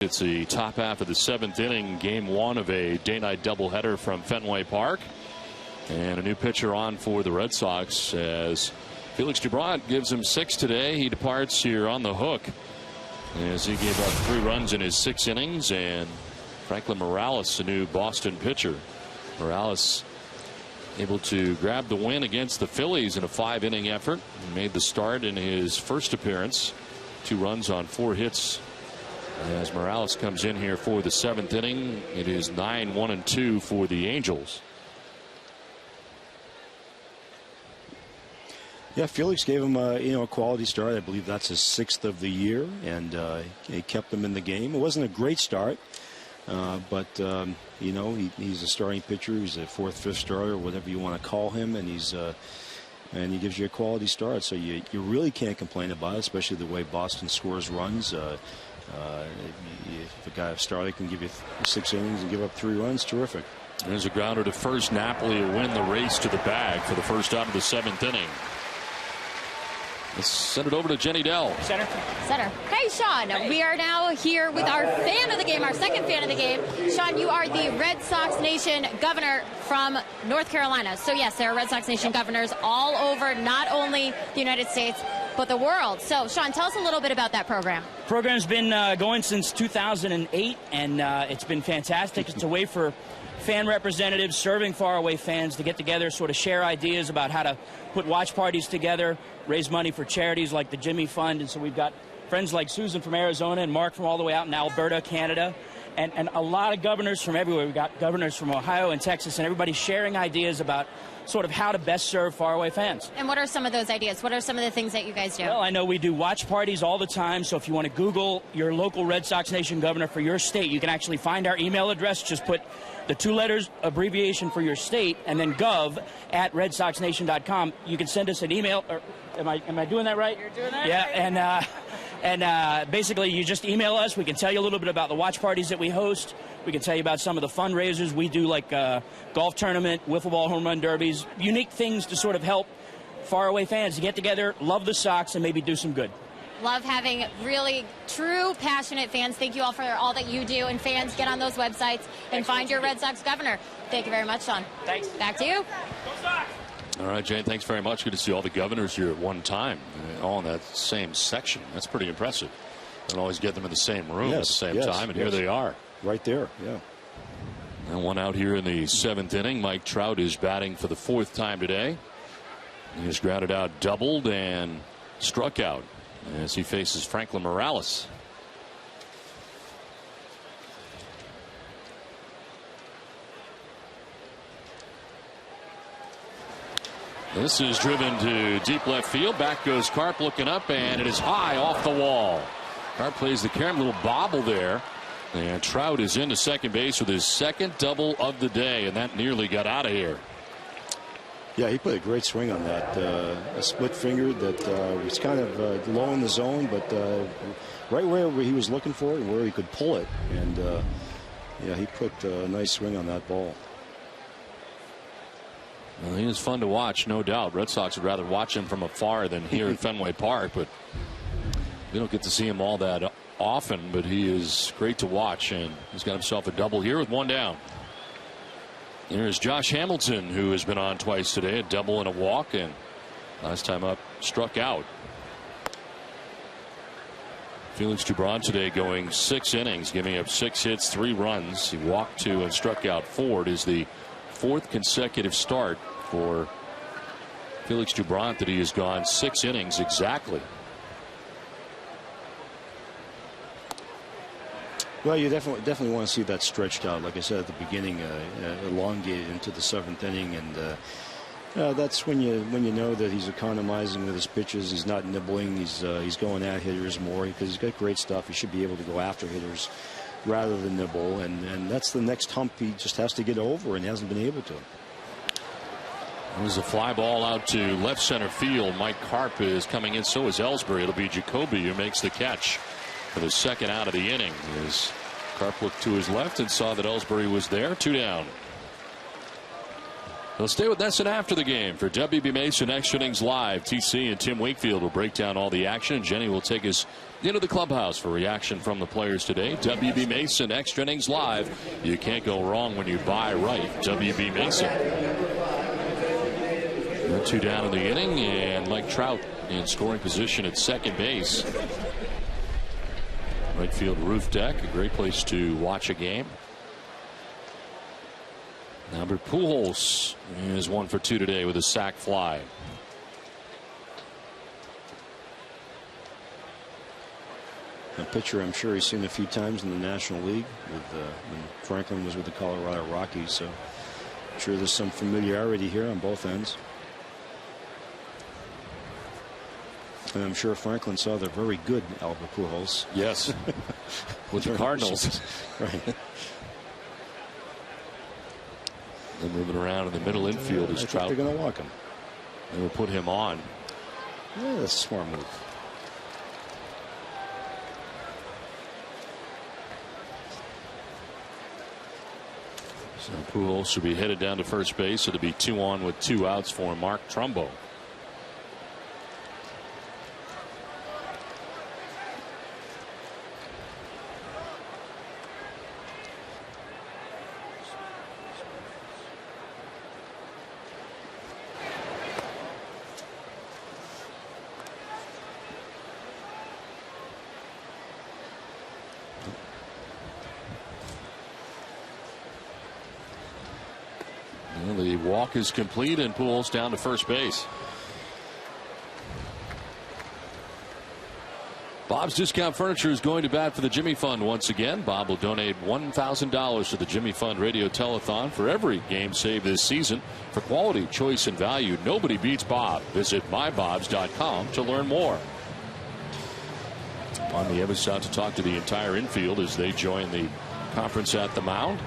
It's the top half of the 7th inning, game 1 of a day-night doubleheader from Fenway Park. And a new pitcher on for the Red Sox as Felix Dubron gives him 6 today. He departs here on the hook as he gave up 3 runs in his 6 innings. And Franklin Morales, the new Boston pitcher. Morales able to grab the win against the Phillies in a 5-inning effort. He made the start in his first appearance. 2 runs on 4 hits. As Morales comes in here for the 7th inning, it is 9-1-2 for the Angels. Yeah, Felix gave him a quality start. I believe that's his 6th of the year, and he kept him in the game. It wasn't a great start, but he's a starting pitcher. He's a 4th, 5th starter, whatever you want to call him, and and he gives you a quality start. So you really can't complain about it, especially the way Boston scores runs. If a starter can give you 6 innings and give up 3 runs, terrific. There's a grounder to first. Napoli will win the race to the bag for the first out of the 7th inning. Let's send it over to Jenny Dell. Center. Hey, Sean. We are now here with our fan of the game, our second fan of the game. Sean, you are the Red Sox Nation governor from North Carolina. So, yes, there are Red Sox Nation governors all over, not only the United States, but the world. So, Sean, tell us a little bit about that program. Program's been going since 2008, and it's been fantastic. It's a way for fan representatives serving faraway fans to get together, sort of share ideas about how to put watch parties together, raise money for charities like the Jimmy Fund. And so we've got friends like Susan from Arizona and Mark from all the way out in Alberta, Canada, and a lot of governors from everywhere. We've got governors from Ohio and Texas, and everybody sharing ideas about sort of how to best serve faraway fans. And what are some of those ideas? What are some of the things that you guys do? Well, I know we do watch parties all the time, so if you want to Google your local Red Sox Nation governor for your state, you can actually find our email address. Just put the 2 letters abbreviation for your state and then gov@redsoxnation.com. You can send us an email. Or am I doing that right? You're doing that right. Yeah, and basically you just email us. We can tell you a little bit about the watch parties that we host. We can tell you about some of the fundraisers we do, like golf tournament, wiffle ball home run derbies, unique things to sort of help faraway fans to get together, love the Sox, and maybe do some good. Love having really true, passionate fans. Thank you all for all that you do. And fans, get on those websites and find your Red Sox governor. Thank you very much, Sean. Thanks. Back to you. All right, Jane, thanks very much. Good to see all the governors here at one time, all in that same section. That's pretty impressive. Don't always get them in the same room at the same time, and here they are. Right there, yeah. And 1 out here in the 7th inning. Mike Trout is batting for the 4th time today. He has grounded out, doubled, and struck out as he faces Franklin Morales. This is driven to deep left field. Back goes Karp looking up, and it is high off the wall. Karp plays the camera, little bobble there. And Trout is into second base with his 2nd double of the day, and that nearly got out of here. Yeah, he put a great swing on that. A split finger that was kind of low in the zone, but right where he was looking for it and where he could pull it. And, yeah, he put a nice swing on that ball. Well, he is fun to watch, no doubt. Red Sox would rather watch him from afar than here at Fenway Park, but we don't get to see him all that often, but he is great to watch, and he's got himself a double here with 1 down. There's Josh Hamilton, who has been on twice today, a double and a walk, and last time up struck out. Felix Dubron today going 6 innings, giving up 6 hits, 3 runs. He walked 2 and struck out 4. It is the 4th consecutive start for Felix Dubron that he has gone 6 innings exactly. Well, you definitely want to see that stretched out. Like I said at the beginning, elongated into the 7th inning, and that's when you know that he's economizing with his pitches. He's not nibbling. He's going at hitters more because he's got great stuff. He should be able to go after hitters rather than nibble, and that's the next hump he just has to get over, and he hasn't been able to. There's a fly ball out to left center field. Mike Karp is coming in. So is Ellsbury. It'll be Jacoby who makes the catch for the 2nd out of the inning. As Karp looked to his left and saw that Ellsbury was there. 2 down. They'll stay with NESN after the game for WB Mason Extra Innings Live. TC and Tim Wakefield will break down all the action. Jenny will take us into the clubhouse for reaction from the players today. WB Mason Extra Innings Live. You can't go wrong when you buy right. WB Mason. 2 down in the inning, and Mike Trout in scoring position at second base. Right field roof deck, a great place to watch a game. Albert Pujols is 1 for 2 today with a sac fly. A pitcher I'm sure he's seen a few times in the National League with when Franklin was with the Colorado Rockies, so I'm sure there's some familiarity here on both ends. And I'm sure Franklin saw the very good Albert Pujols. Yes, with the Cardinals. Right. They're moving around in the middle infield is Trout. They're going to walk him. They will put him on. Yeah, that's a smart move. So Pujols should be headed down to first base. It'll be 2 on with 2 outs for Mark Trumbo. The walk is complete and Pujols down to first base. Bob's Discount Furniture is going to bat for the Jimmy Fund once again. Bob will donate $1,000 to the Jimmy Fund Radio Telethon for every game saved this season. For quality, choice, and value, nobody beats Bob. Visit mybobs.com to learn more. On the other side to talk to the entire infield as they join the conference at the mound.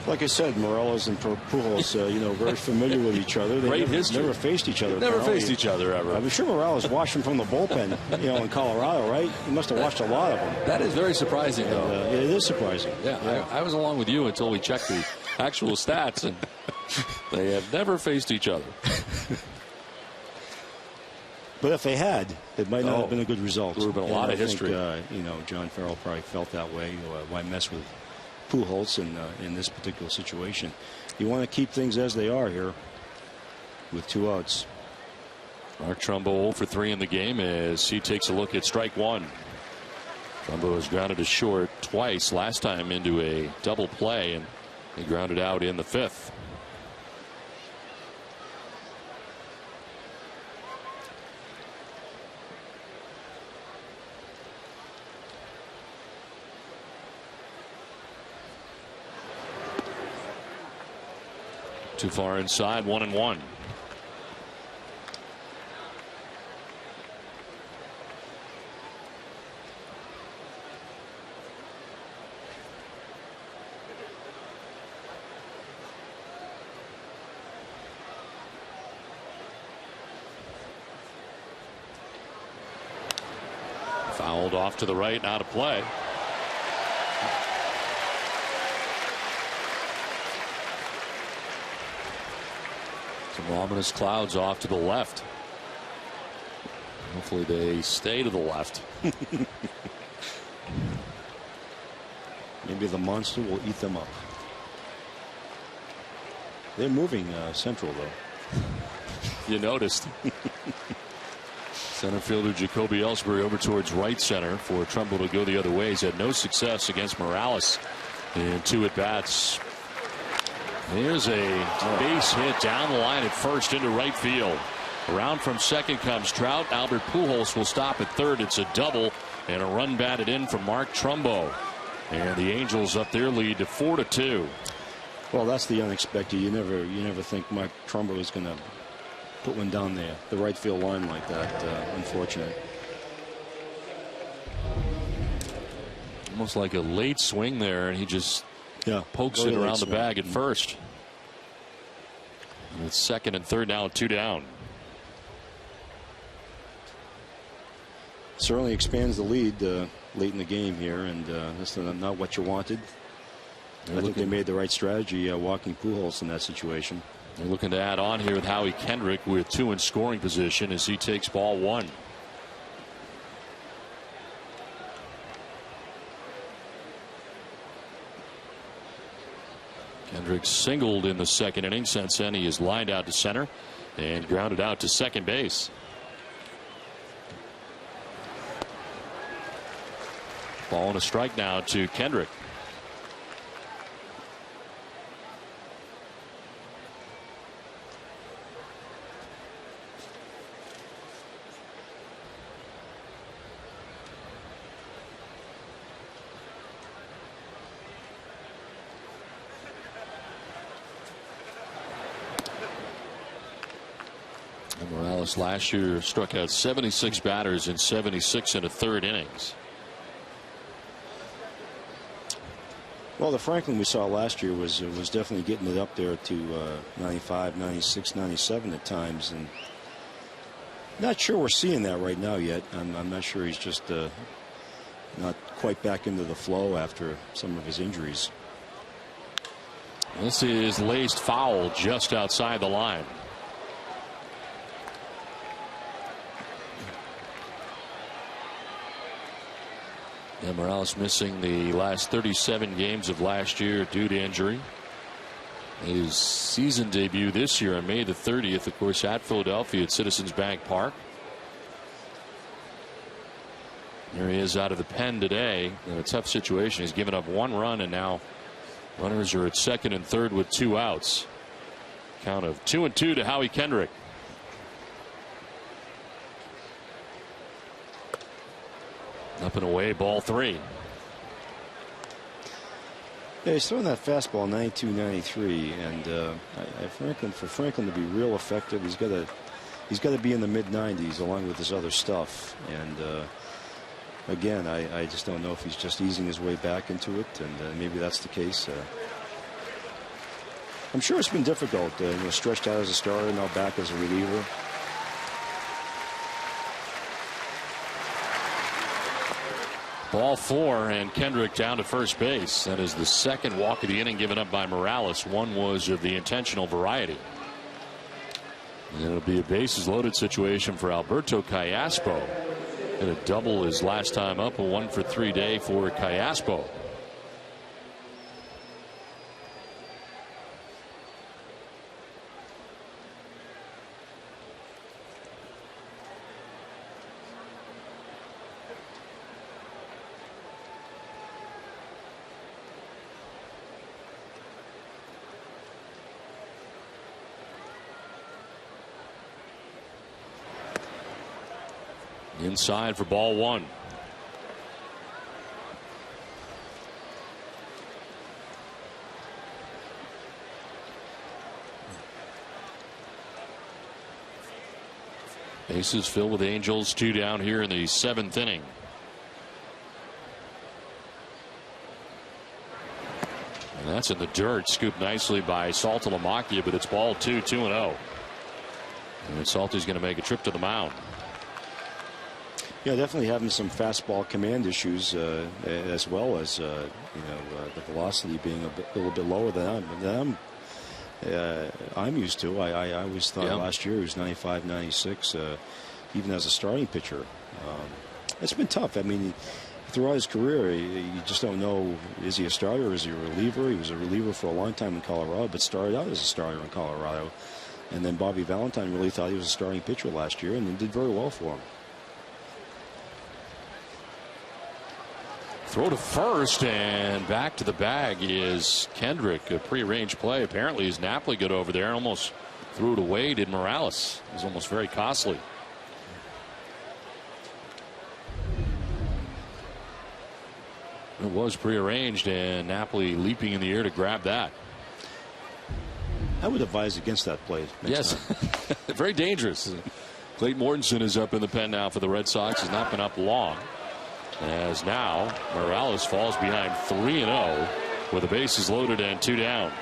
Like I said, Morales and Pujols, very familiar with each other. They never faced each other. Never faced each other ever. I'm sure Morales watched them from the bullpen, in Colorado, right? He must have watched a lot of them. That is very surprising, though. It is surprising. Yeah. I was along with you until we checked the actual stats, and they have never faced each other. But if they had, it might not have been a good result. There would have been a lot of history. John Farrell probably felt that way. Why mess with Pujols in this particular situation? You want to keep things as they are here with 2 outs. Mark Trumbo 0 for 3 in the game as he takes a look at strike 1. Trumbo has grounded to short twice, last time into a double play, and he grounded out in the 5th. Too far inside, 1-1. Fouled off to the right, out of play. Some ominous clouds off to the left. Hopefully they stay to the left. Maybe the monster will eat them up. They're moving central, though. You noticed. Center fielder Jacoby Ellsbury over towards right center for Trumbo to go the other way. He's had no success against Morales in 2 at-bats. Here's a base hit down the line at first into right field. Around from second comes Trout. Albert Pujols will stop at third. It's a double and a run batted in from Mark Trumbo. And the Angels up their lead to 4-2. Well, that's the unexpected. You never think Mark Trumbo is going to put one down there, the right field line like that. Unfortunate. Almost like a late swing there, and he just pokes it around the bag at first. And it's second and third now, 2 down. Certainly expands the lead late in the game here, and that's not what you wanted. I think they made the right strategy walking Pujols in that situation. They're looking to add on here with Howie Kendrick with 2 in scoring position as he takes ball 1. Kendrick singled in the second inning. Since then, he is lined out to center and grounded out to second base. Ball and a strike now to Kendrick. And Morales last year struck out 76 batters in 76 and a third innings. Well, the Franklin we saw last year was definitely getting it up there to 95, 96, 97 at times, and not sure we're seeing that right now yet. I'm not sure he's just not quite back into the flow after some of his injuries. This is laced foul just outside the line. And Morales missing the last 37 games of last year due to injury. His season debut this year on May the 30th, of course, at Philadelphia at Citizens Bank Park. There he is out of the pen today in a tough situation. He's given up 1 run, and now runners are at second and third with 2 outs. Count of 2-2 to Howie Kendrick. Up and away, ball 3. Yeah, he's throwing that fastball 92, 93, and for Franklin to be real effective, he's got to be in the mid-90s along with his other stuff. And again, I just don't know if he's just easing his way back into it, and maybe that's the case. I'm sure it's been difficult, stretched out as a starter, now back as a reliever. Ball 4, and Kendrick down to first base. That is the second walk of the inning given up by Morales. One was of the intentional variety. And it'll be a bases loaded situation for Alberto Callaspo. And a double his last time up, a 1-for-3 day for Callaspo. Inside for ball 1. Bases filled with Angels, 2 down here in the 7th inning. And that's in the dirt, scooped nicely by Saltalamacchia, but it's ball 2, 2-0. And Salty's going to make a trip to the mound. Yeah, definitely having some fastball command issues, as well as the velocity being a little bit lower than I'm used to. I always thought last year he was 95, 96, even as a starting pitcher. It's been tough. I mean, throughout his career, you just don't know, is he a starter or is he a reliever? He was a reliever for a long time in Colorado, but started out as a starter in Colorado. And then Bobby Valentine really thought he was a starting pitcher last year, and did very well for him. Throw to first, and back to the bag is Kendrick. A prearranged play. Apparently, as Napoli got over there, almost threw it away. Did Morales? It was almost very costly. It was prearranged, and Napoli leaping in the air to grab that. I would advise against that play. Yes, very dangerous. Clayton Mortensen is up in the pen now for the Red Sox. Has not been up long. As now Morales falls behind 3-0 with the bases loaded and 2 down.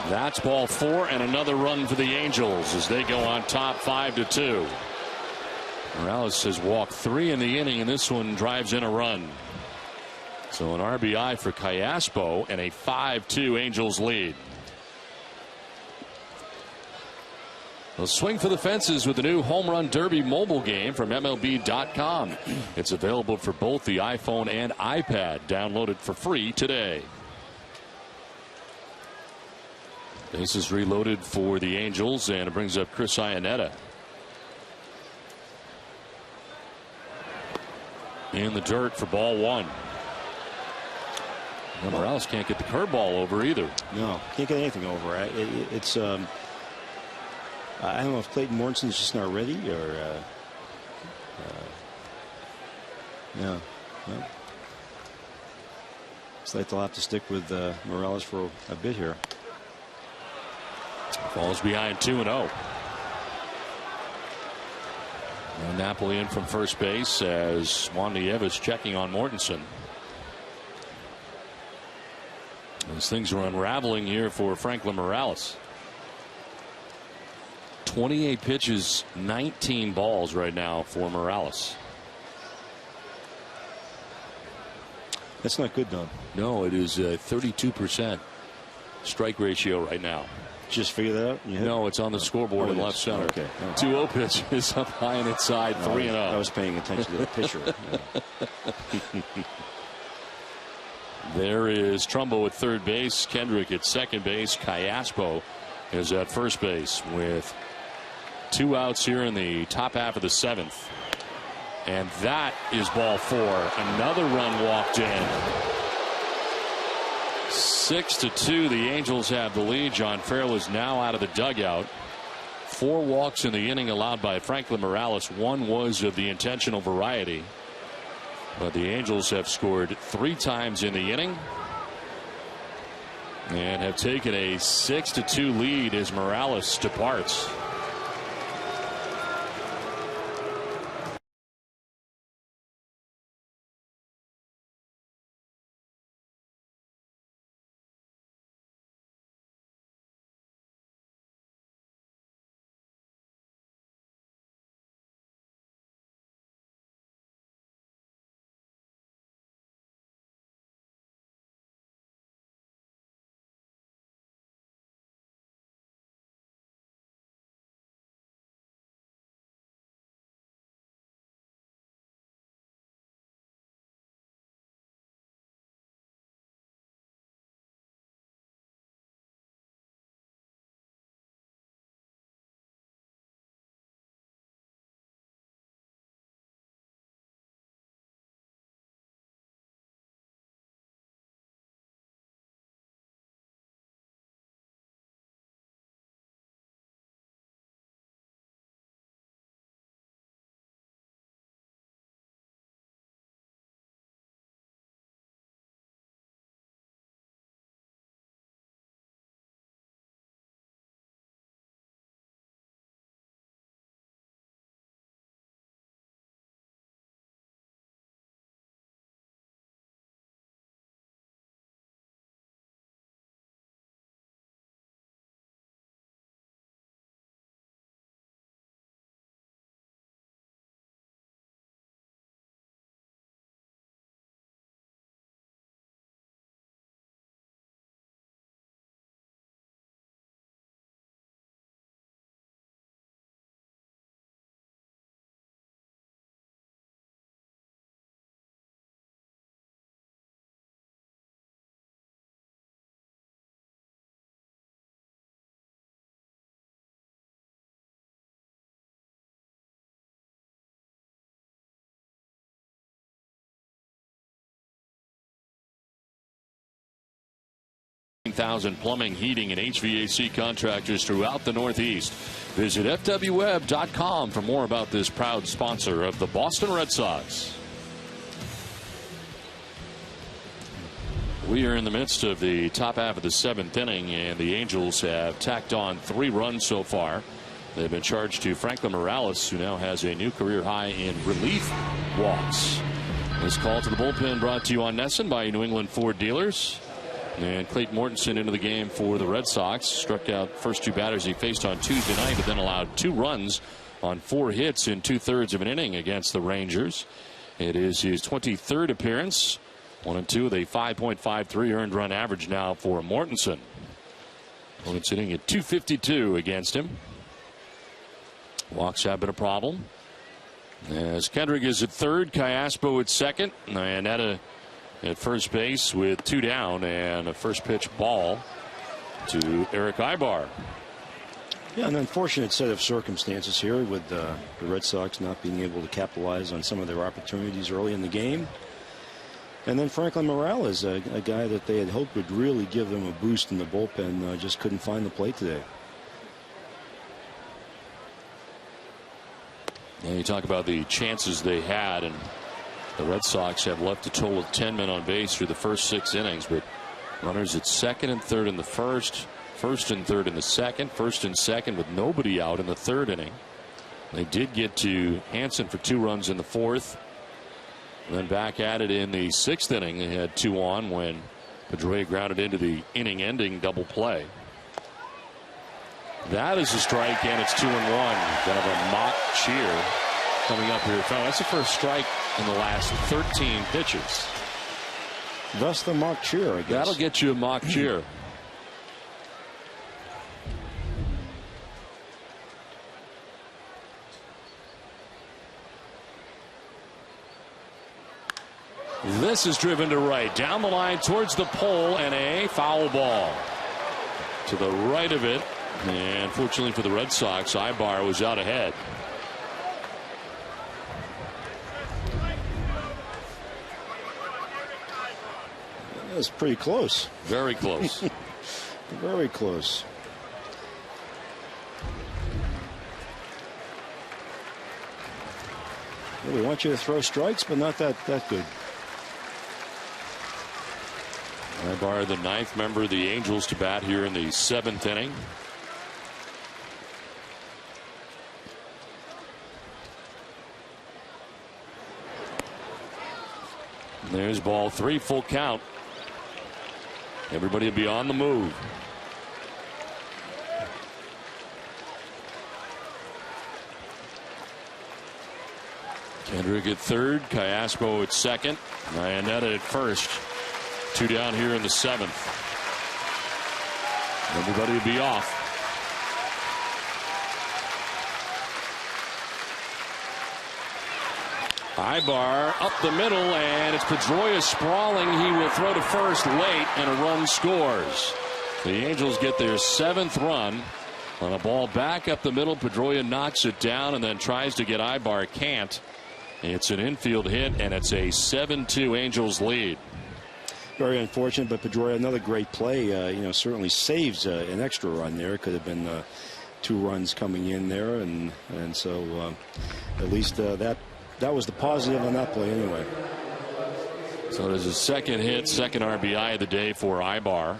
That's ball 4, and another run for the Angels as they go on top 5-2. Morales has walked 3 in the inning, and this one drives in a run. So an RBI for Callaspo and a 5-2 Angels lead. They'll swing for the fences with the new Home Run Derby mobile game from MLB.com. It's available for both the iPhone and iPad. Download it for free today. Bases reloaded for the Angels, and it brings up Chris Iannetta. In the dirt for ball one. And Morales can't get the curveball over either. No, can't get anything over. It's I don't know if Clayton Morrison's just not ready or no. Looks like they'll have to stick with Morales for a bit here. Falls behind 2-0. Napoli in from first base as Juan Nieves checking on Mortensen. As things are unraveling here for Franklin Morales. 28 pitches, 19 balls right now for Morales. That's not good, Don. No, it is 32% strike ratio right now. Just figure that out? No, it's on the scoreboard in left center. Okay. 2-0 pitch is up high and inside, 3-0. I was paying attention to the pitcher. There is Trumbo at third base, Kendrick at second base, Callaspo is at first base with 2 outs here in the top half of the 7th. And that is ball 4. Another run walked in. 6-2. The Angels have the lead. John Farrell is now out of the dugout. 4 walks in the inning allowed by Franklin Morales. 1 was of the intentional variety. But the Angels have scored 3 times in the inning and have taken a 6-2 lead as Morales departs. Thousand plumbing, heating, and HVAC contractors throughout the Northeast. Visit fwweb.com for more about this proud sponsor of the Boston Red Sox. We are in the midst of the top half of the 7th inning, and the Angels have tacked on 3 runs so far. They've been charged to Franklin Morales, who now has a new career high in relief walks. This call to the bullpen brought to you on Nesson by New England Ford dealers. And Clayton Mortensen into the game for the Red Sox. Struck out first 2 batters he faced on Tuesday night, but then allowed 2 runs on 4 hits in 2/3 of an inning against the Rangers. It is his 23rd appearance. 1 and 2 with a 5.53 earned run average now for Mortensen. Opponent sitting at 252 against him. Walks have been a problem. As Kendrick is at third, Callaspo at second, and at first base with 2 down and a first pitch ball. to Eric Ibar. Yeah, an unfortunate set of circumstances here with the Red Sox not being able to capitalize on some of their opportunities early in the game. And then Franklin Morales, a guy that they had hoped would really give them a boost in the bullpen, just couldn't find the plate today. And you talk about the chances they had, and the Red Sox have left a total of 10 men on base through the first 6 innings, but runners at second and third in the first and third in the second, first and second with nobody out in the 3rd inning. They did get to Hansen for 2 runs in the 4th. And then back at it in the 6th inning. They had 2 on when Pedroia grounded into the inning-ending double play. That is a strike, and it's 2-1. Kind of a mock cheer coming up here. That's the first strike in the last 13 pitches. Thus the mock cheer, I guess. That'll get you a mock cheer. This is driven to right, down the line towards the pole, and a foul ball to the right of it. And fortunately for the Red Sox, Ibar was out ahead. That was pretty close. Very close. Very close. Well, we want you to throw strikes, but not that good. Ibar, the 9th member of the Angels to bat here in the 7th inning. And there's ball 3, full count. Everybody will be on the move. Kendrick at 3rd, Callaspo at 2nd, Iannetta at 1st. 2 down here in the 7th. Everybody will be off. Ibar up the middle, and it's Pedroia sprawling. He will throw to first late, and a run scores. The Angels get their 7th run on a ball back up the middle. Pedroia knocks it down and then tries to get Ibar. Can't. It's an infield hit, and it's a 7-2 Angels lead. Very unfortunate, but Pedroia, another great play. Certainly saves an extra run there. Could have been 2 runs coming in there, and so at least that was the positive on that play anyway. So there's a 2nd hit, 2nd RBI of the day for Ibar.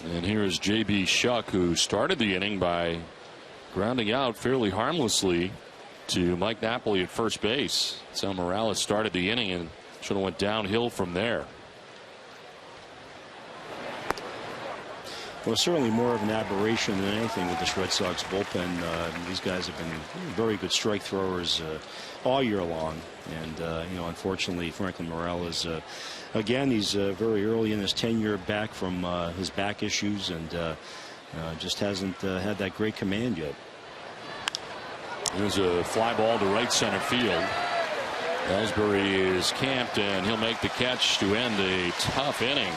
And here is J.B. Shuck, who started the inning by grounding out fairly harmlessly to Mike Napoli at first base. Sal Morales started the inning and sort of went downhill from there. Well, certainly more of an aberration than anything with this Red Sox bullpen. These guys have been very good strike throwers all year long. And, unfortunately, Franklin Morales, again, he's very early in his tenure back from his back issues and just hasn't had that great command yet. There's a fly ball to right center field. Ellsbury is camped, and he'll make the catch to end a tough inning.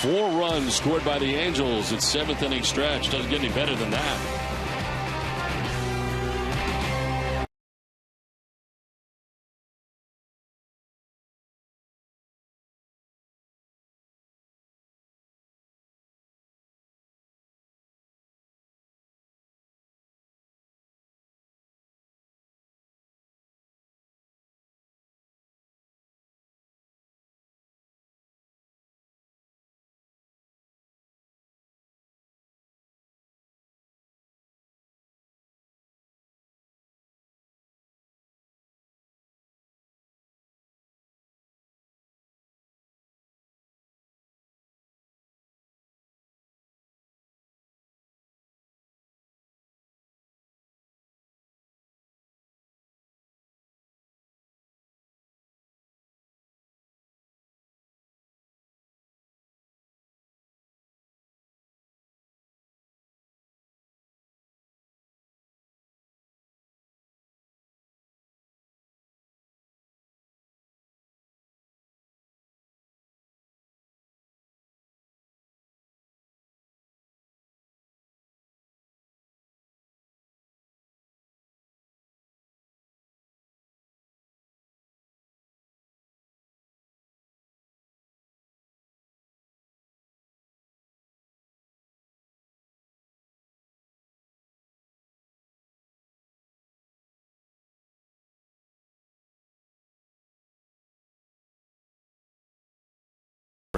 4 runs scored by the Angels at 7th inning stretch. Doesn't get any better than that.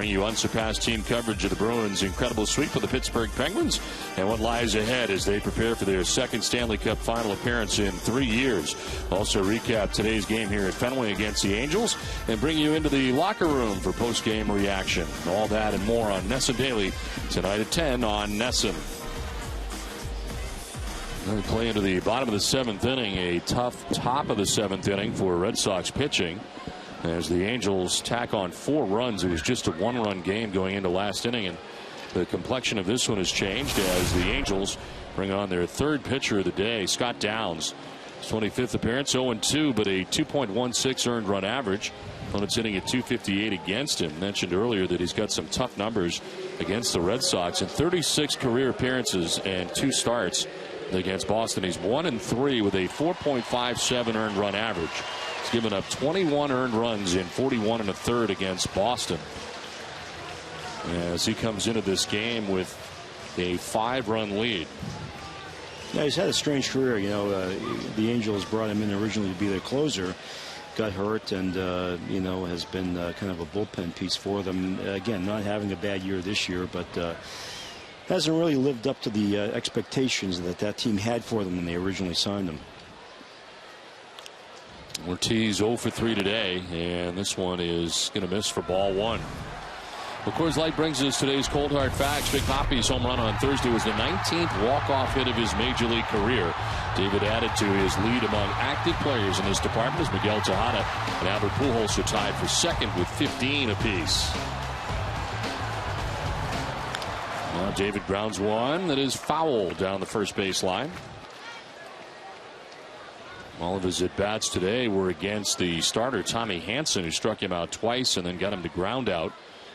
bring you unsurpassed team coverage of the Bruins' incredible sweep of the Pittsburgh Penguins and what lies ahead as they prepare for their second Stanley Cup final appearance in 3 years. Also recap today's game here at Fenway against the Angels and bring you into the locker room for post-game reaction. All that and more on NESN Daily tonight at 10 on NESN. We play into the bottom of the 7th inning, a tough top of the 7th inning for Red Sox pitching as the Angels tack on 4 runs. It was just a 1-run game going into last inning, and the complexion of this one has changed as the Angels bring on their 3rd pitcher of the day, Scott Downs. His 25th appearance, 0-2, but a 2.16 earned run average. Opponent's hitting at 258 against him. Mentioned earlier that he's got some tough numbers against the Red Sox in 36 career appearances and 2 starts against Boston. He's 1-3 with a 4.57 earned run average. He's given up 21 earned runs in 41 1/3 against Boston. As he comes into this game with a 5-run lead. Yeah, he's had a strange career. You know, the Angels brought him in originally to be their closer. Got hurt and, you know, has been kind of a bullpen piece for them. Again, not having a bad year this year, but hasn't really lived up to the expectations that team had for them when they originally signed him. Ortiz 0 for 3 today, and this one is going to miss for ball 1. Of course, Light brings us today's cold hard facts. Big Papi's home run on Thursday was the 19th walk-off hit of his major league career. David added to his lead among active players in this department as Miguel Tejada and Albert Pujols are tied for 2nd with 15 apiece. Now David grounds one that is foul down the first base line. All of his at-bats today were against the starter Tommy Hanson, who struck him out twice and then got him to ground out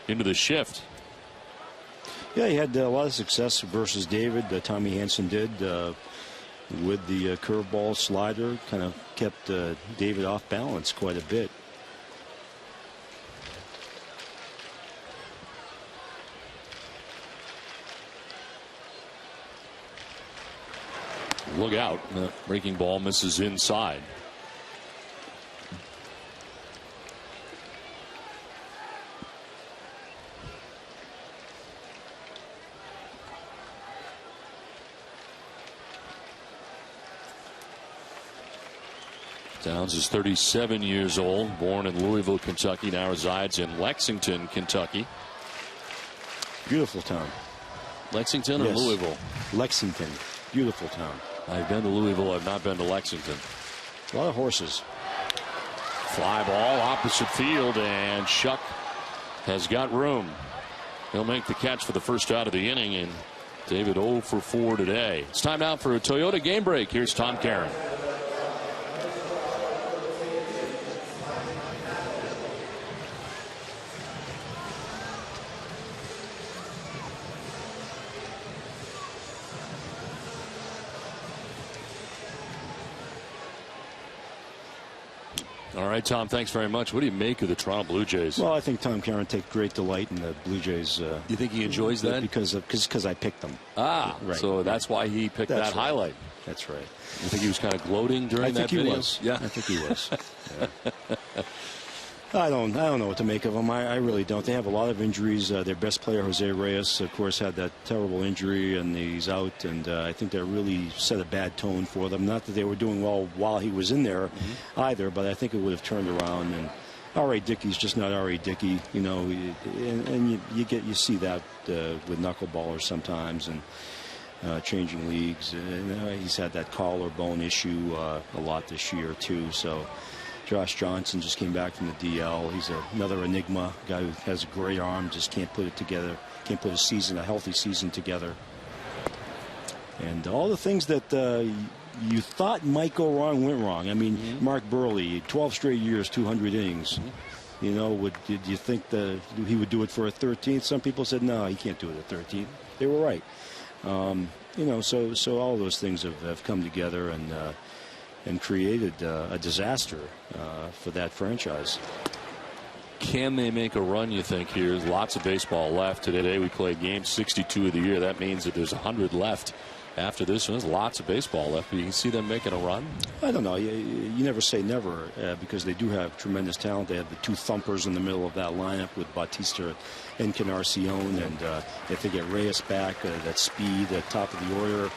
into the shift. Yeah, he had a lot of success versus David. Tommy Hanson did with the curveball slider. Kind of kept David off balance quite a bit. Look out. The breaking ball misses inside. Downs is 37 years old, born in Louisville, Kentucky, now resides in Lexington, Kentucky. Beautiful town. Lexington or yes. Louisville? Lexington. Beautiful town. I've been to Louisville. I've not been to Lexington. A lot of horses. Fly ball opposite field, and Shuck has got room. He'll make the catch for the first out of the inning, and David 0 for 4 today. It's time now for a Toyota game break. Here's Tom Caron. All right, Tom, thanks very much. What do you make of the Toronto Blue Jays? Well, I think Tom Caron takes great delight in the Blue Jays. You think he enjoys that? Because I picked them. Ah, right. So that's why he picked that highlight. That's right. You think he was kind of gloating during that video? I think he was. Yeah, I think he was. Yeah. I don't know what to make of them. I really don't. They have a lot of injuries. Their best player, Jose Reyes, of course, had that terrible injury, and he's out. And I think that really set a bad tone for them. Not that they were doing well while he was in there either, but I think it would have turned around. And R.A. Dickey's just not R.A. Dickey, you know. And you see that with knuckleballers sometimes, and changing leagues. He's had that collarbone issue a lot this year too. So. Josh Johnson just came back from the DL. He's another enigma, guy who has a great arm, just can't put it together, can't put a healthy season together. And all the things that you thought might go wrong went wrong. I mean, Mark Burley, 12 straight years, 200 innings. You know, did you think that he would do it for a 13th? Some people said, no, he can't do it at 13th. They were right. You know, so all those things have come together and created a disaster for that franchise. Can they make a run, you think, here? There's lots of baseball left. Today we played game 62 of the year. That means that there's 100 left after this one. There's lots of baseball left, but you can see them making a run. I don't know. You never say never because they do have tremendous talent. They have the two thumpers in the middle of that lineup with Bautista and Encarnacion, and if they get Reyes back, that speed at top of the order.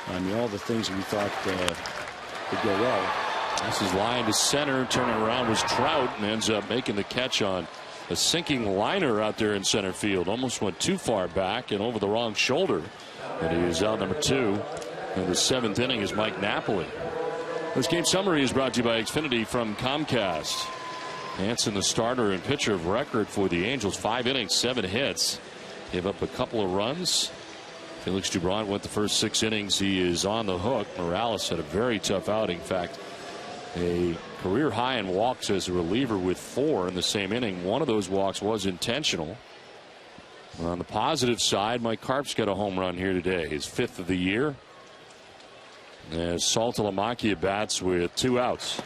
I mean, all the things we thought would go well. This is line to center. Turning around was Trout and ends up making the catch on a sinking liner out there in center field. Almost went too far back and over the wrong shoulder. And he is out number 2. In the 7th inning is Mike Napoli. This game summary is brought to you by Xfinity from Comcast. Hansen, the starter and pitcher of record for the Angels. 5 innings, 7 hits. Gave up a couple of runs. Felix Dubron went the first 6 innings. He is on the hook. Morales had a very tough outing. In fact, a career high in walks as a reliever with 4 in the same inning. One of those walks was intentional. On the positive side, Mike Carp's got a home run here today, his 5th of the year. As Saltalamacchia bats with 2 outs.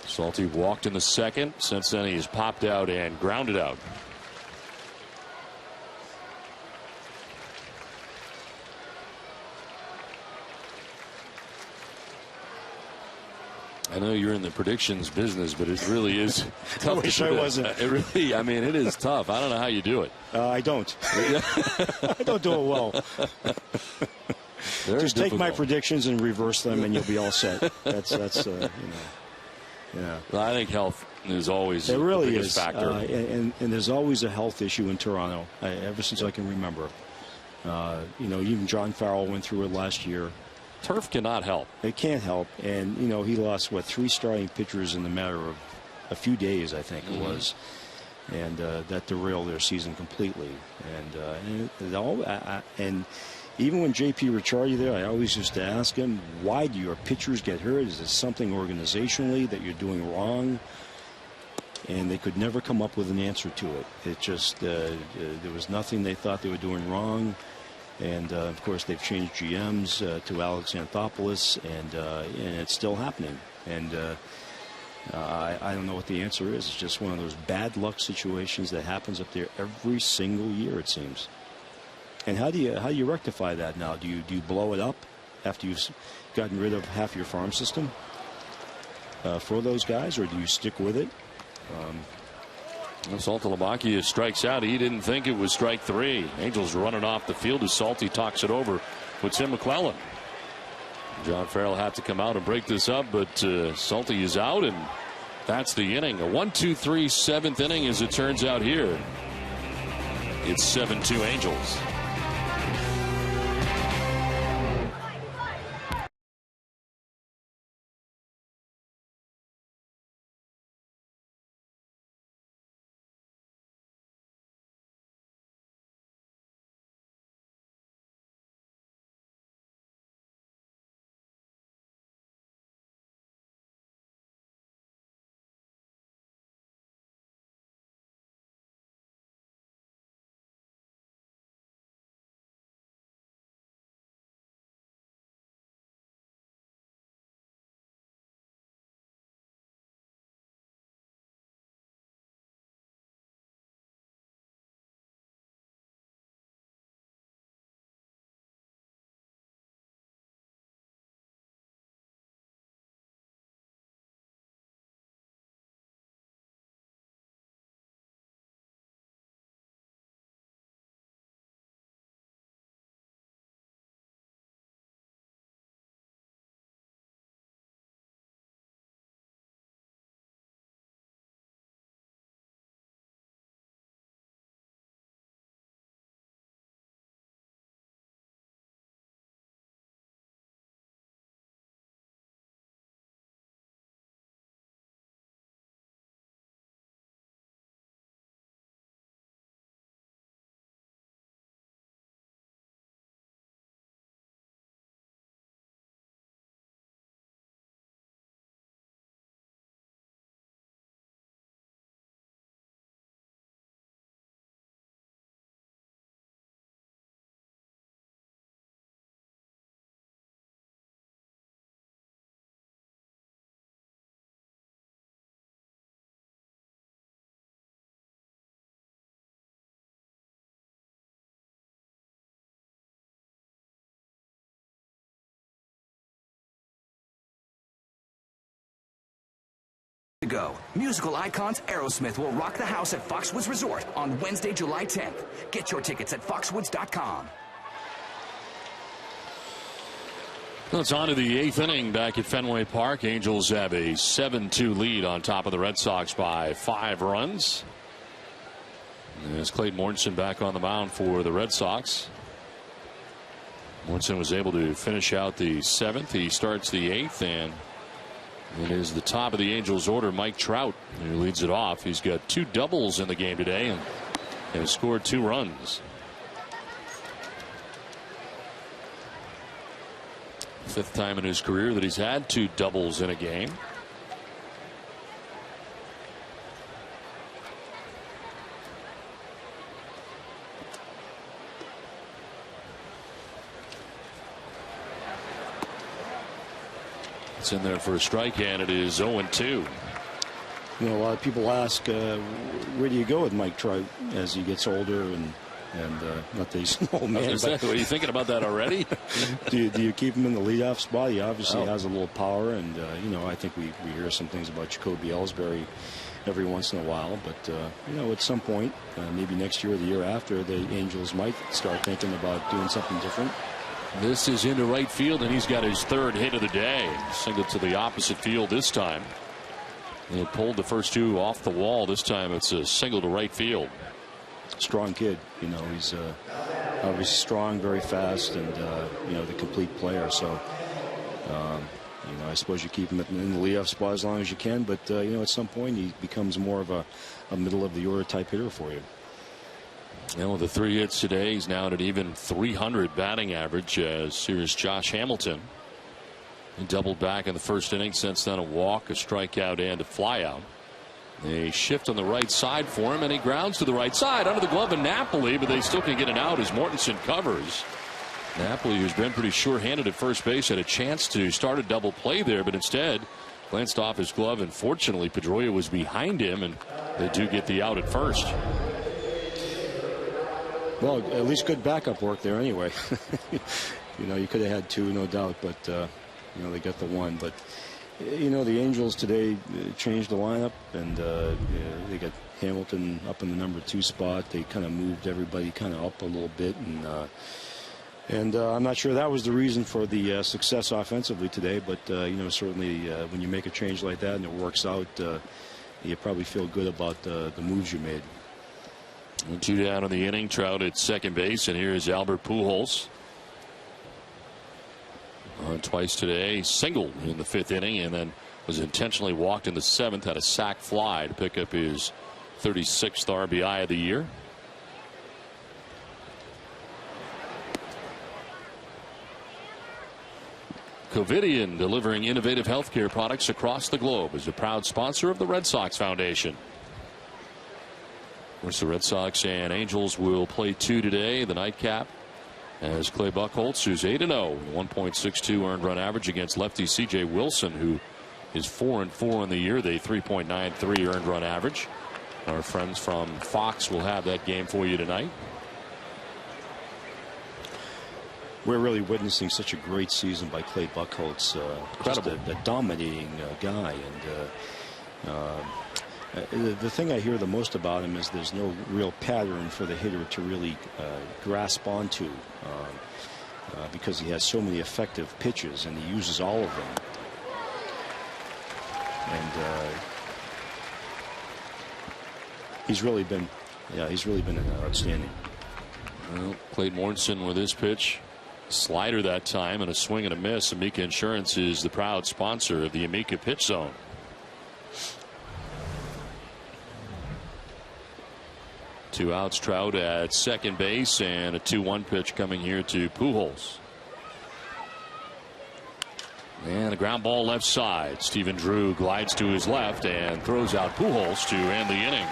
Salty walked in the 2nd. Since then, he's popped out and grounded out. I know you're in the predictions business, but it really is tough. I wish I wasn't. It really, I mean, it is tough. I don't know how you do it. I don't. I don't do it well. Just take my predictions and reverse them, and you'll be all set. That's you know. Yeah. Well, I think health is always it really the biggest is. factor. And there's always a health issue in Toronto, ever since I can remember. You know, even John Farrell went through it last year. Turf cannot help. It can't help. And, you know, he lost, 3 starting pitchers in the matter of a few days, I think it was. And that derailed their season completely. And even when J.P. Ricciardi there, I always used to ask him, why do your pitchers get hurt? Is it something organizationally that you're doing wrong? And they could never come up with an answer to it. It just, there was nothing they thought they were doing wrong. And, of course, they've changed GMs to Alex Anthopoulos, and it's still happening. And I don't know what the answer is. It's just one of those bad luck situations that happens up there every single year, it seems. And how do you rectify that now? Do you blow it up after you've gotten rid of half your farm system for those guys, or do you stick with it? Saltalamacchia strikes out. He didn't think it was strike 3. Angels running off the field as Salty talks it over with Tim McClellan. John Farrell had to come out and break this up, but Salty is out, and that's the inning. A 1-2-3 7th inning, as it turns out here. It's 7-2 Angels. Go. Musical icons Aerosmith will rock the house at Foxwoods Resort on Wednesday, July 10th. Get your tickets at foxwoods.com. Well, it's on to the 8th inning back at Fenway Park. Angels have a 7-2 lead on top of the Red Sox by 5 runs. There's Clayton Mortensen back on the mound for the Red Sox. Mortensen was able to finish out the 7th. He starts the 8th, and it is the top of the Angels order, Mike Trout, who leads it off. He's got 2 doubles in the game today and has scored 2 runs. 5th time in his career that he's had 2 doubles in a game. It's in there for a strike, and it is 0-2. You know, a lot of people ask, where do you go with Mike Trout as he gets older and not that he's an old man. But are you thinking about that already? do you keep him in the leadoff spot? He obviously has a little power, and you know, I think we hear some things about Jacoby Ellsbury every once in a while. But you know, at some point, maybe next year or the year after, the Angels might start thinking about doing something different. This is into right field, and he's got his 3rd hit of the day. Single to the opposite field this time. And it pulled the first 2 off the wall. This time it's a single to right field. Strong kid, you know, he's obviously strong, very fast, and you know, the complete player. So you know, I suppose you keep him in the leadoff spot as long as you can, but you know, at some point he becomes more of a middle of the order type hitter for you. And with the 3 hits today, he's now at an even .300 batting average. As here's Josh Hamilton. He doubled back in the 1st inning, since then a walk, a strikeout, and a flyout. A shift on the right side for him, and he grounds to the right side under the glove of Napoli, but they still can get it out as Mortensen covers. Napoli, who's been pretty sure-handed at first base, had a chance to start a double play there, but instead glanced off his glove, and fortunately Pedroia was behind him, and they do get the out at first. Well, at least good backup work there anyway. You know, you could have had 2, no doubt, but you know, they got the 1. But you know, the Angels today changed the lineup, and they got Hamilton up in the number 2 spot. They kind of moved everybody kind of up a little bit, and I'm not sure that was the reason for the success offensively today. But you know, certainly when you make a change like that and it works out, you probably feel good about the moves you made. 2 down in the inning. Trout at second base, and here's Albert Pujols. Twice today, singled in the 5th inning, and then was intentionally walked in the 7th. Had a sac fly to pick up his 36th RBI of the year. Covidien, delivering innovative healthcare products across the globe, is a proud sponsor of the Red Sox Foundation. Of course, the Red Sox and Angels will play 2 today. The nightcap, as Clay Buchholz, who's 8-0, 1.62 earned run average against lefty C.J. Wilson, who is 4-4 in the year. They 3.93 earned run average. Our friends from Fox will have that game for you tonight. We're really witnessing such a great season by Clay Buchholz. Just a dominating guy, and the thing I hear the most about him is there's no real pattern for the hitter to really grasp onto, because he has so many effective pitches and he uses all of them. And he's really been outstanding. Well, Clayton Mortensen with his pitch. Slider that time, and a swing and a miss. Amica Insurance is the proud sponsor of the Amica Pitch Zone. Two outs, Trout at second base, and a 2-1 pitch coming here to Pujols. And a ground ball left side. Stephen Drew glides to his left and throws out Pujols to end the inning.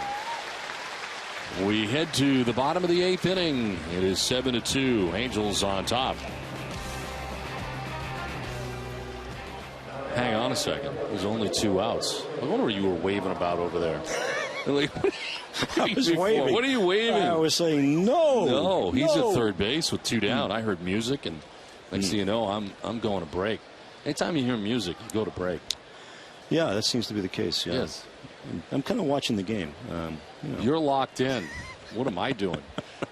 We head to the bottom of the 8th inning. It is 7-2. Angels on top. Hang on a second. There's only 2 outs. I wonder what you were waving about over there. Like, I was waving. What are you waving? I was saying no. No, he's at third base with 2 down. I heard music, and next thing you know, I'm going to break. Anytime you hear music, you go to break. Yeah, that seems to be the case. Yeah. Yes. I'm kind of watching the game. You're locked in. What am I doing?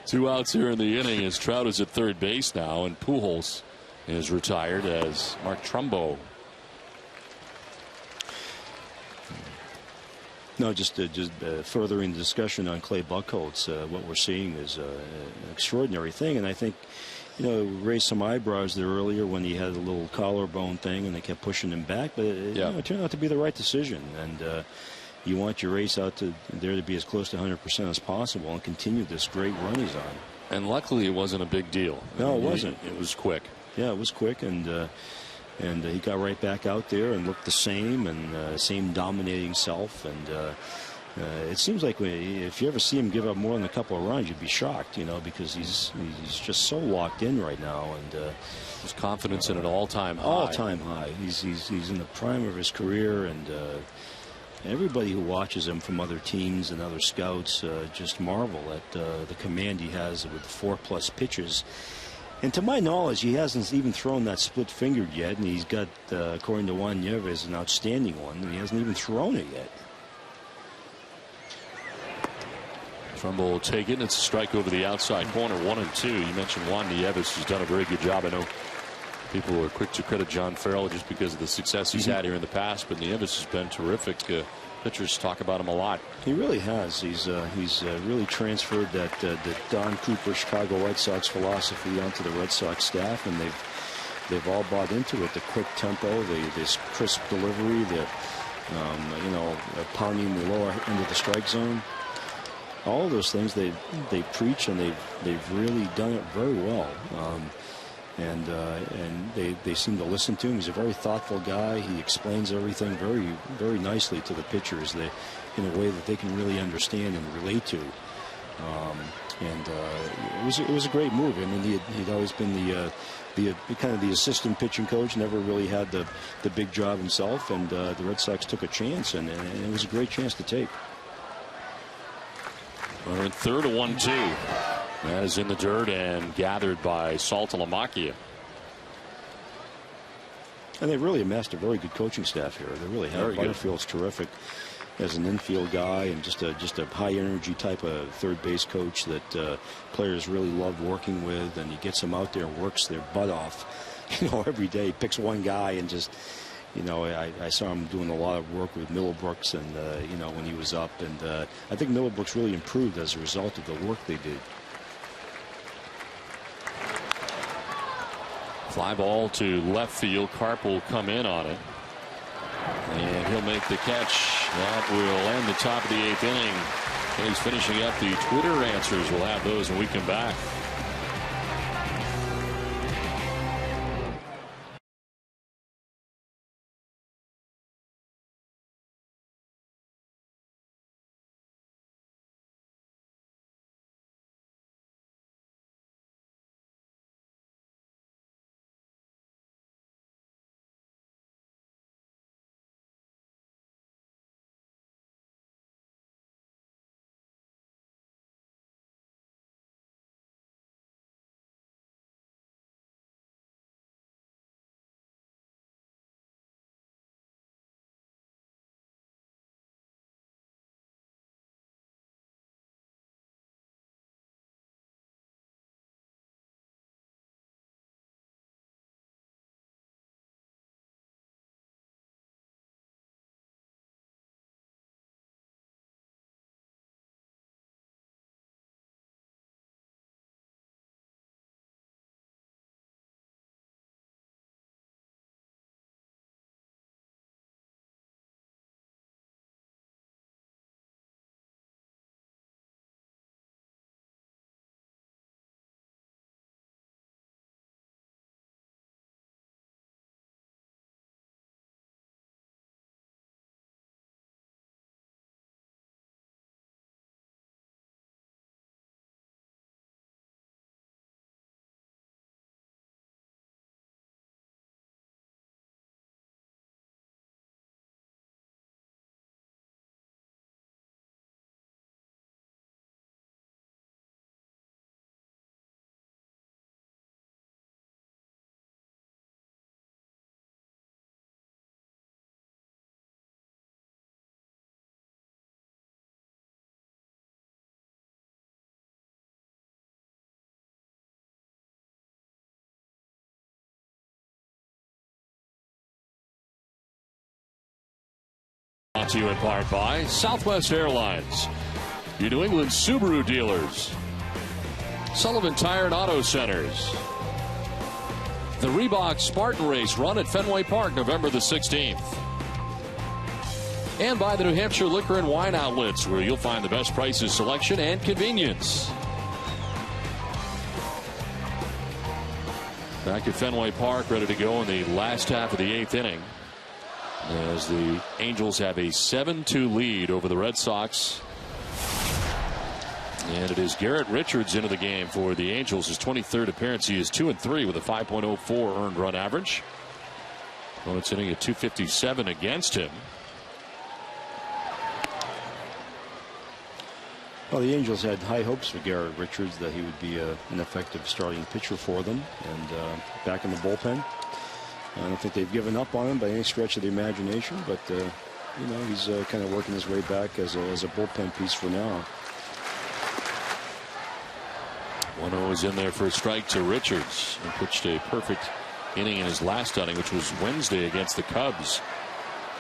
2 outs here in the inning as Trout is at third base now, and Pujols is retired as Mark Trumbo. No, just furthering the discussion on Clay Buchholz. What we're seeing is an extraordinary thing, and I think, raised some eyebrows there earlier when he had a little collarbone thing, and they kept pushing him back. But it turned out to be the right decision, and you want your race out there to be as close to 100% as possible and continue this great run he's on. And luckily, it wasn't a big deal. No, it wasn't. It was quick. Yeah, it was quick, and he got right back out there and looked the same, and same dominating self. And it seems like if you ever see him give up more than a couple of runs, you'd be shocked, because he's just so locked in right now, and his confidence at an all-time high. All-time high. He's in the prime of his career, and everybody who watches him from other teams and other scouts just marvel at the command he has with 4+ pitches. And to my knowledge, he hasn't even thrown that split-fingered yet, and he's got, according to Juan Nieves, an outstanding one, and he hasn't even thrown it yet. Trumbo will take it, and it's a strike over the outside corner, 1-2. You mentioned Juan Nieves, who's done a very good job. I know people are quick to credit John Farrell just because of the success he's had here in the past, but Nieves has been terrific. Pitchers talk about him a lot. He really has. He's really transferred that Don Cooper Chicago White Sox philosophy onto the Red Sox staff, and they've all bought into it. The quick tempo, this crisp delivery, the pounding the lower end of the strike zone. All of those things they preach, and they've really done it very well. And they seem to listen to him. He's a very thoughtful guy. He explains everything very, very nicely to the pitchers, in a way that they can really understand and relate to. It was a great move. I mean, he'd always been the kind of the assistant pitching coach, never really had the big job himself. And the Red Sox took a chance, and it was a great chance to take. We're in third, 1-2. That is in the dirt and gathered by Saltalamacchia. And they've really amassed a very good coaching staff here. They really have. Butterfield's terrific as an infield guy, and just a high energy type of third base coach that players really love working with. And he gets them out there and works their butt off, every day. He picks one guy and just, I saw him doing a lot of work with Middlebrooks, and when he was up, and I think Middlebrooks really improved as a result of the work they did. Fly ball to left field. Karp will come in on it, and he'll make the catch. That will end the top of the 8th inning. He's finishing up the Twitter answers. We'll have those when we come back. to you in part by Southwest Airlines, your New England Subaru dealers, Sullivan Tire and Auto Centers, the Reebok Spartan Race run at Fenway Park November the 16th, and by the New Hampshire Liquor and Wine Outlets, where you'll find the best prices, selection, and convenience. Back at Fenway Park, ready to go in the last half of the 8th inning, as the Angels have a 7-2 lead over the Red Sox. And it is Garrett Richards into the game for the Angels. His 23rd appearance. He is 2-3 with a 5.04 earned run average. Opponent's hitting at .257 against him. Well, the Angels had high hopes for Garrett Richards that he would be an effective starting pitcher for them, and back in the bullpen. I don't think they've given up on him by any stretch of the imagination, but you know, he's kind of working his way back as a bullpen piece for now. 1-0 is in there for a strike to Richards, and pitched a perfect inning in his last outing, which was Wednesday against the Cubs.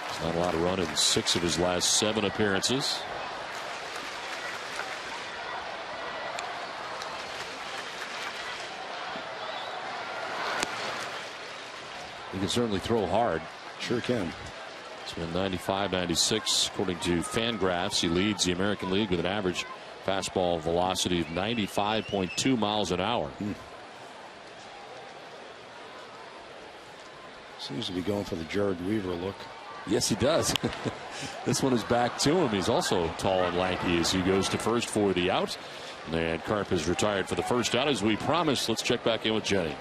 He's not allowed to run in 6 of his last 7 appearances. He can certainly throw hard. Sure can. It's been 95, 96 according to Fangraphs. He leads the American League with an average fastball velocity of 95.2 miles an hour. Seems to be going for the Jared Weaver look. Yes, he does. This one is back to him. He's also tall and lanky as he goes to first for the out. And Karp is retired for the first out. As we promised, let's check back in with Jenny.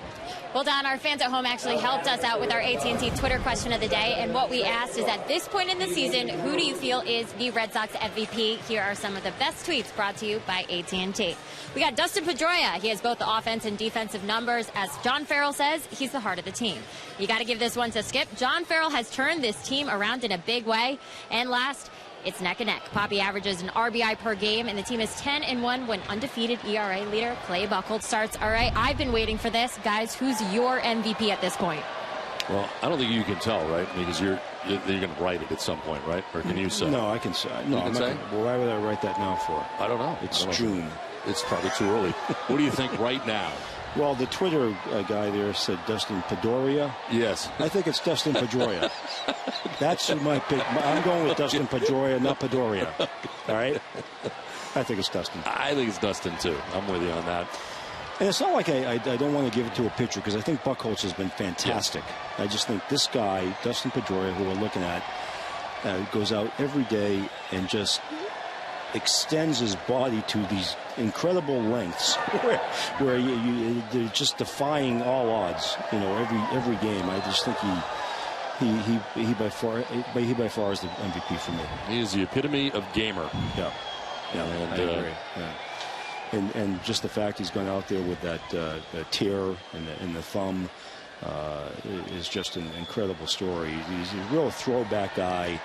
Well, Don, our fans at home actually helped us out with our AT&T Twitter question of the day. And what we asked is, at this point in the season, who do you feel is the Red Sox MVP? Here are some of the best tweets brought to you by AT&T. We got Dustin Pedroia. He has both the offense and defensive numbers. As John Farrell says, he's the heart of the team. You got to give this one to Skip. John Farrell has turned this team around in a big way. And last, it's neck and neck. Poppy averages an RBI per game, and the team is 10-1 when undefeated. ERA leader Clay Buchholz starts. All right, I've been waiting for this. Guys, who's your MVP at this point? Well, I don't think you can tell, right? Because you're going to write it at some point, right? Or can you say? No, I can say. No, I'm not. Well, why would I write that now for? I don't know. It's June. It's probably too early. What do you think right now? Well, the Twitter guy there said Dustin Pedroia. Yes. I think it's Dustin Pedroia. That's my pick. I'm going with Dustin Pedroia, not Pedroia. All right? I think it's Dustin. I think it's Dustin, too. I'm with you on that. And it's not like I don't want to give it to a pitcher, because I think Buchholz has been fantastic. Yes. I just think this guy, Dustin Pedroia, who we're looking at, goes out every day and just extends his body to these incredible lengths where they're just defying all odds, you know, every game. I just think he by far is the MVP for me. He is the epitome of gamer. Yeah, and, I agree. Yeah. And just the fact he's gone out there with that tear in the thumb is just an incredible story. He's a real throwback guy.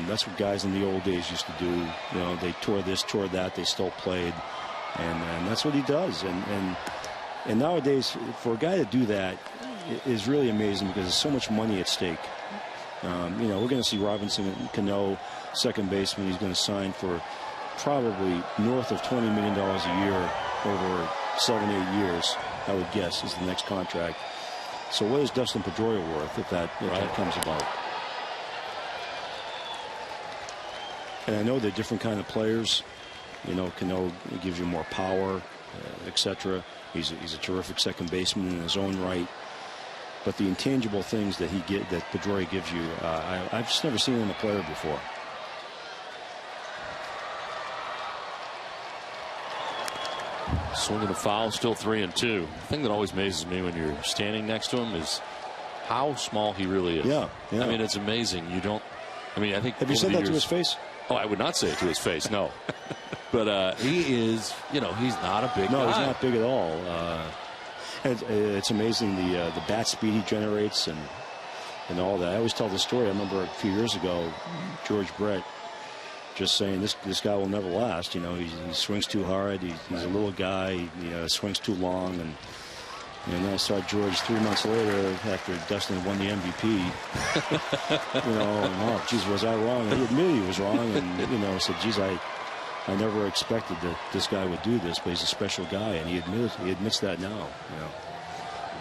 That's what guys in the old days used to do. You know, they tore this, tore that, they still played, and that's what he does. And nowadays, for a guy to do that is really amazing, because there's so much money at stake. You know, we're going to see Robinson Cano, second baseman. He's going to sign for probably north of $20 million a year over 7-8 years, I would guess, is the next contract. So what is Dustin Pedroia worth if that comes about? And I know they're different kind of players. You know, Cano gives you more power, etc. He's a terrific second baseman in his own right. But the intangible things that that Pedroia gives you, I've just never seen in a player before. Swinging a foul, still 3-2. The thing that always amazes me when you're standing next to him is how small he really is. Yeah. I mean, it's amazing. You don't. I mean, I think. Have you said that to his face? Oh, I would not say it to his face, no. But he is, you know, he's not a big guy. No, he's not big at all. And it's amazing the bat speed he generates and all that. I always tell the story. I remember a few years ago, George Brett just saying this guy will never last. You know, he swings too hard. He's a little guy. He swings too long, And I saw George 3 months later after Dustin won the MVP. Oh, geez, was I wrong? He admitted he was wrong, and said, geez, I never expected that this guy would do this, but he's a special guy, and he admits that now.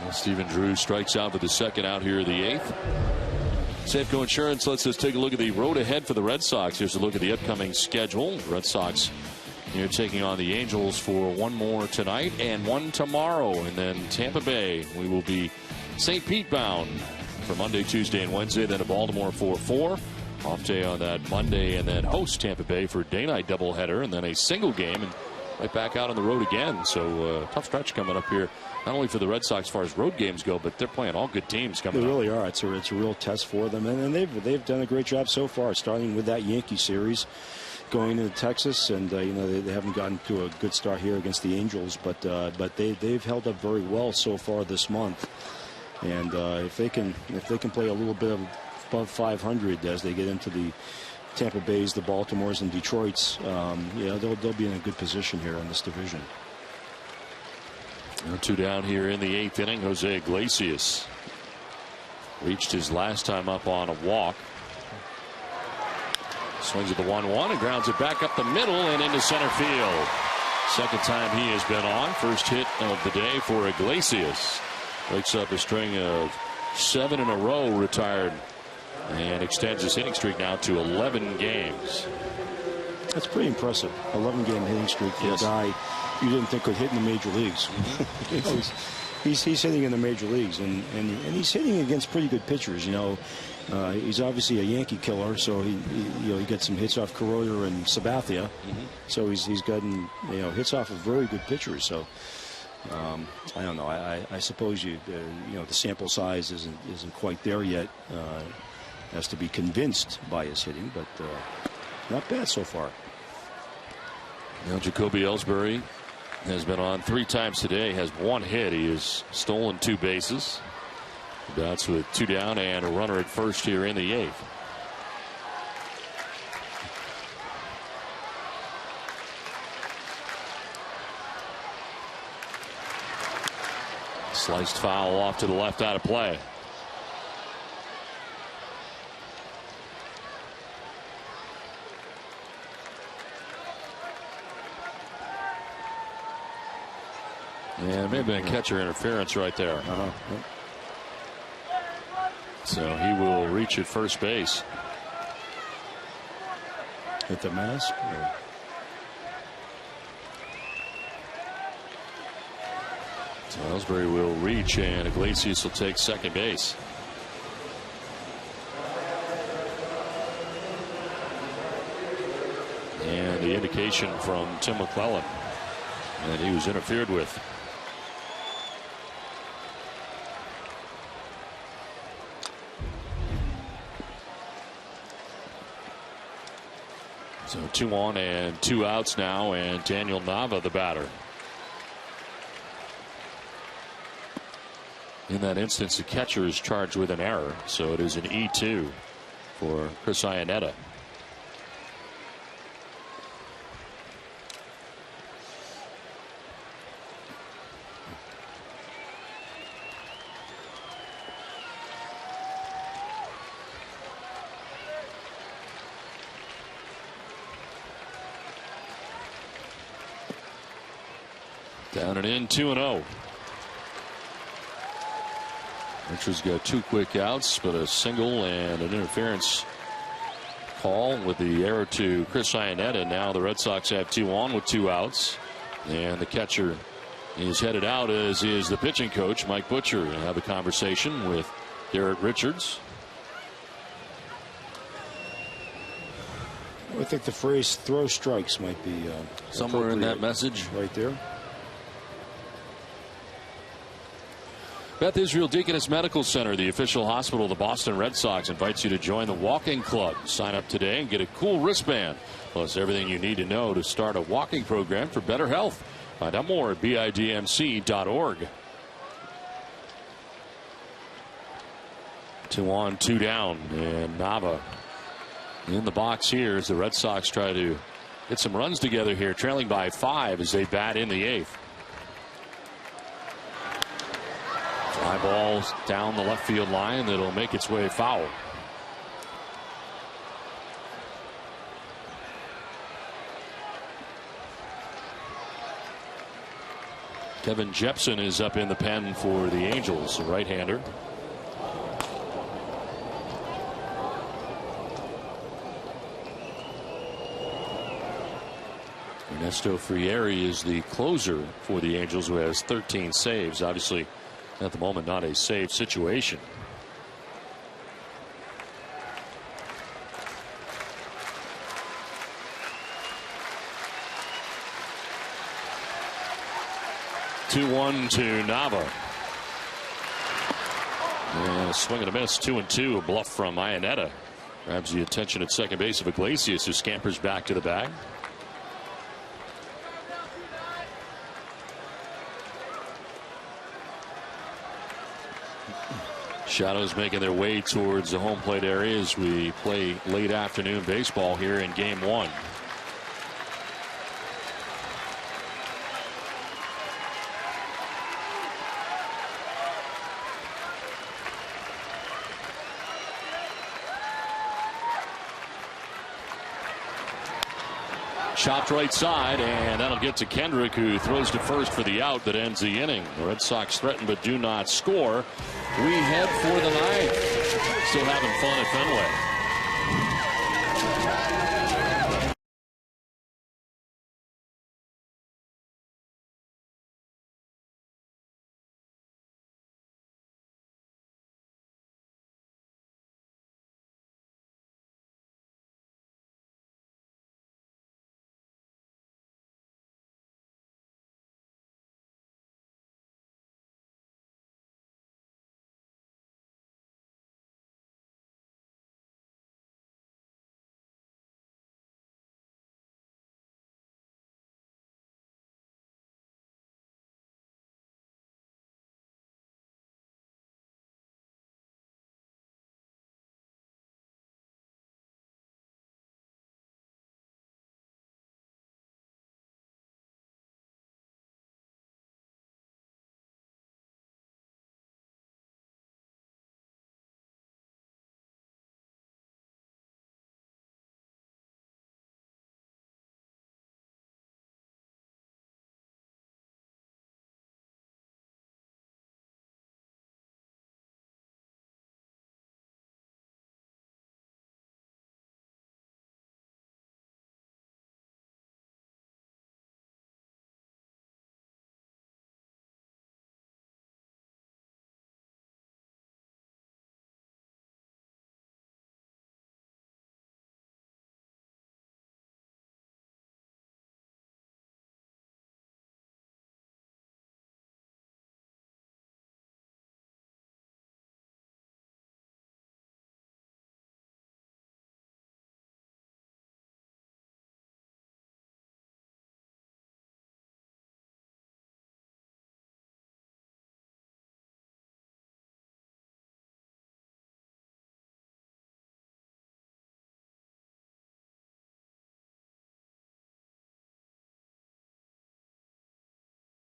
Well, Stephen Drew strikes out for the second out here in the 8th. Safeco Insurance lets us take a look at the road ahead for the Red Sox. Here's a look at the upcoming schedule. The Red Sox here taking on the Angels for one more tonight and one tomorrow. And then Tampa Bay, we will be St. Pete bound for Monday, Tuesday, and Wednesday. Then to Baltimore for 4. Off day on that Monday, and then host Tampa Bay for a day-night doubleheader, and then a single game, and right back out on the road again. So tough stretch coming up here, not only for the Red Sox as far as road games go, but they're playing all good teams coming up. They really are. It's a real test for them, and they've done a great job so far, starting with that Yankee series, going into Texas, and they haven't gotten to a good start here against the Angels, but they've held up very well so far this month, and if they can play a little bit of above 500 as they get into the Tampa Bays, the Baltimores, and Detroits, they'll be in a good position here in this division. 2 down here in the 8th inning. Jose Iglesias reached his last time up on a walk. Swings at the 1-1 and grounds it back up the middle and into center field. Second time he has been on. First hit of the day for Iglesias. Breaks up a string of 7 in a row, retired, and extends his hitting streak now to 11 games. That's pretty impressive. 11-game hitting streak for a guy you didn't think could hit in the major leagues. He's hitting in the major leagues, and he's hitting against pretty good pitchers. He's obviously a Yankee killer, so he gets some hits off Kuroda and Sabathia. So he's gotten hits off of very good pitchers. So I don't know. I suppose the sample size isn't quite there yet. Has to be convinced by his hitting, but not bad so far. Now Jacoby Ellsbury has been on 3 times today, has 1 hit. He has stolen 2 bases. Bats with 2 down and a runner at first here in the 8th. Sliced foul off to the left, out of play. Yeah, it may have been catcher interference right there. So he will reach at first base. Hit the mask? So Ellsbury will reach, and Iglesias will take second base. And the indication from Tim McClellan that he was interfered with. So 2 on and 2 outs now, and Daniel Nava the batter. In that instance, the catcher is charged with an error, so it is an E2 for Chris Iannetta. Down and in, 2-0. Richards got 2 quick outs, but a single and an interference call with the error to Chris Iannetta. Now the Red Sox have 2 on with 2 outs, and the catcher is headed out, as is the pitching coach Mike Butcher. We'll have a conversation with Derek Richards. I think the phrase "throw strikes" might be somewhere in that message right there. Beth Israel Deaconess Medical Center, the official hospital of the Boston Red Sox, invites you to join the walking club. Sign up today and get a cool wristband, plus everything you need to know to start a walking program for better health. Find out more at bidmc.org. 2 on, 2 down, and Nava in the box here as the Red Sox try to get some runs together here, trailing by 5 as they bat in the 8th. High balls down the left field line that'll make its way foul. Kevin Jepson is up in the pen for the Angels, a right-hander. Ernesto Frieri is the closer for the Angels, who has 13 saves. Obviously, at the moment, not a save situation. Two one to Nava. And a swing and a miss. 2-2. A bluff from Iannetta. Grabs the attention at second base of Iglesias, who scampers back to the bag. Shadows making their way towards the home plate area as we play late afternoon baseball here in game one. Chopped right side, and that'll get to Kendrick, who throws to first for the out that ends the inning. The Red Sox threaten but do not score. We head for the ninth. Still having fun at Fenway.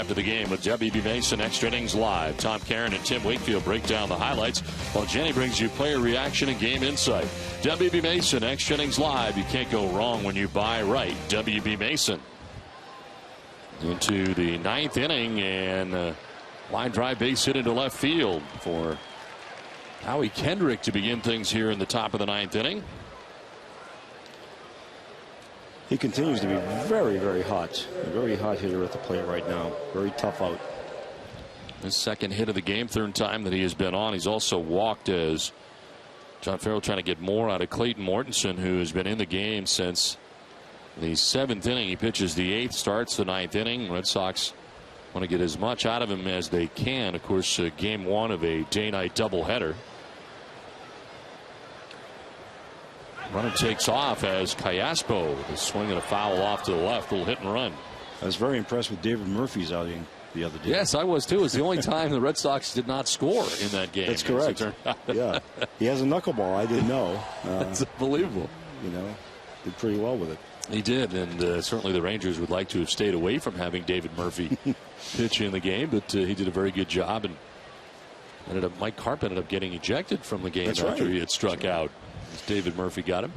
After the game with WB Mason Extra Innings Live. Tom Karen and Tim Wakefield break down the highlights while Jenny brings you player reaction and game insight. WB Mason Extra Innings Live. You can't go wrong when you buy right. WB Mason. Into the ninth inning, and line drive base hit into left field for Howie Kendrick to begin things here in the top of the ninth inning. He continues to be very, very hot. A very hot hitter at the plate right now. Very tough out. His second hit of the game, third time that he has been on. He's also walked as John Farrell trying to get more out of Clayton Mortensen, who has been in the game since the seventh inning. He pitches the eighth, starts the ninth inning. Red Sox want to get as much out of him as they can. Of course, game one of a day-night doubleheader. Runner takes off as Callaspo is swinging a foul off to the left. A little hit and run. I was very impressed with David Murphy's outing the other day. Yes, I was too. It was the only time the Red Sox did not score in that game. That's correct. Yeah, he has a knuckleball. I didn't know. It's unbelievable. You know, did pretty well with it. He did, and certainly the Rangers would like to have stayed away from having David Murphy pitch in the game, but he did a very good job. And Mike Carp ended up getting ejected from the game after he had struck out. David Murphy got him.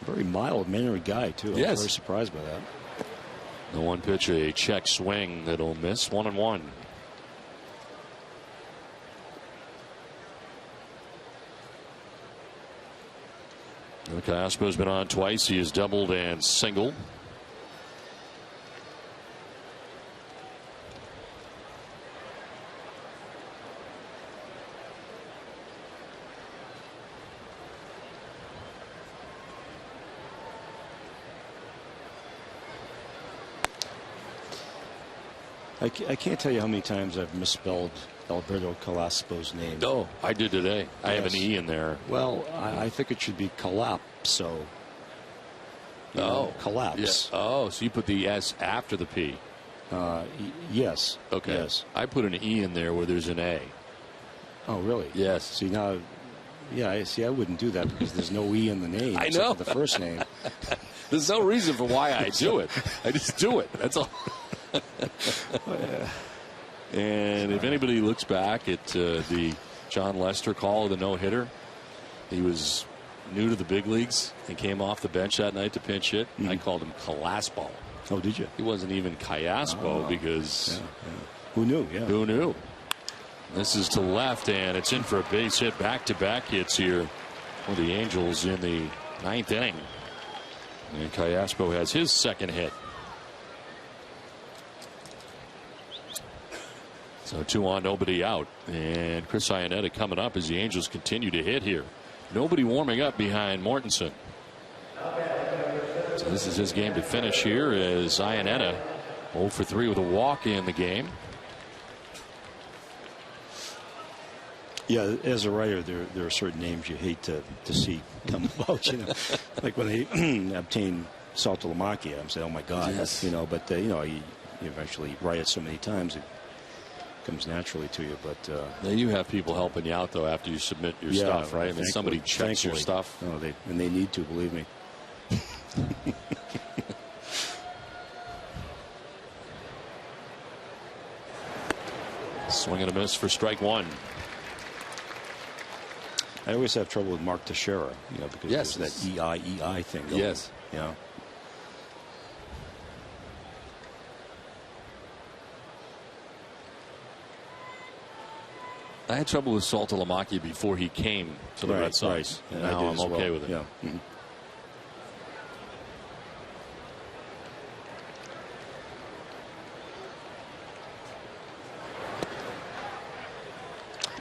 Very mild-mannered guy, too. I was very surprised by that. The one pitch, a check swing that'll miss. 1-1. Caspo's been on twice. He has doubled and singled. I can't tell you how many times I've misspelled Alberto Calaspo's name. Oh, I did today. I have an E in there. Well, I think it should be Collapso. Collapse. Yeah. Oh, so you put the S after the P. Yes. Okay. Yes. I put an E in there where there's an A. Oh, really? Yes. See, now, I wouldn't do that because there's no E in the name. I know. Except for the first name. There's no reason for why I do it. I just do it. That's all. And if anybody looks back at the John Lester call of the no-hitter, he was new to the big leagues and came off the bench that night to pinch hit. I called him Calaspo. Oh, did you? He wasn't even Callaspo because who knew? Yeah. Who knew? This is to left, and it's in for a base hit. Back-to-back hits here for the Angels in the 9th inning. And Callaspo has his second hit. So 2 on, nobody out. And Chris Iannetta coming up as the Angels continue to hit here. Nobody warming up behind Mortensen. So this is his game to finish here as Iannetta 0 for 3 with a walk in the game. Yeah, as a writer, there are certain names you hate to see come about. Like when they obtain Saltalamacchia, I'm saying, oh my God, yes. But you eventually write it so many times it comes naturally to you. But now you have people helping you out though after you submit your stuff, right? I mean, somebody checks your stuff. Oh, and they need to, believe me. Swing and a miss for strike 1. I always have trouble with Mark Teixeira, because there's that EI thing. Yes. Yeah. I had trouble with Saltalamacchia before he came to the Red Sox. Right. Now I'm okay with it. Yeah. Mm-hmm.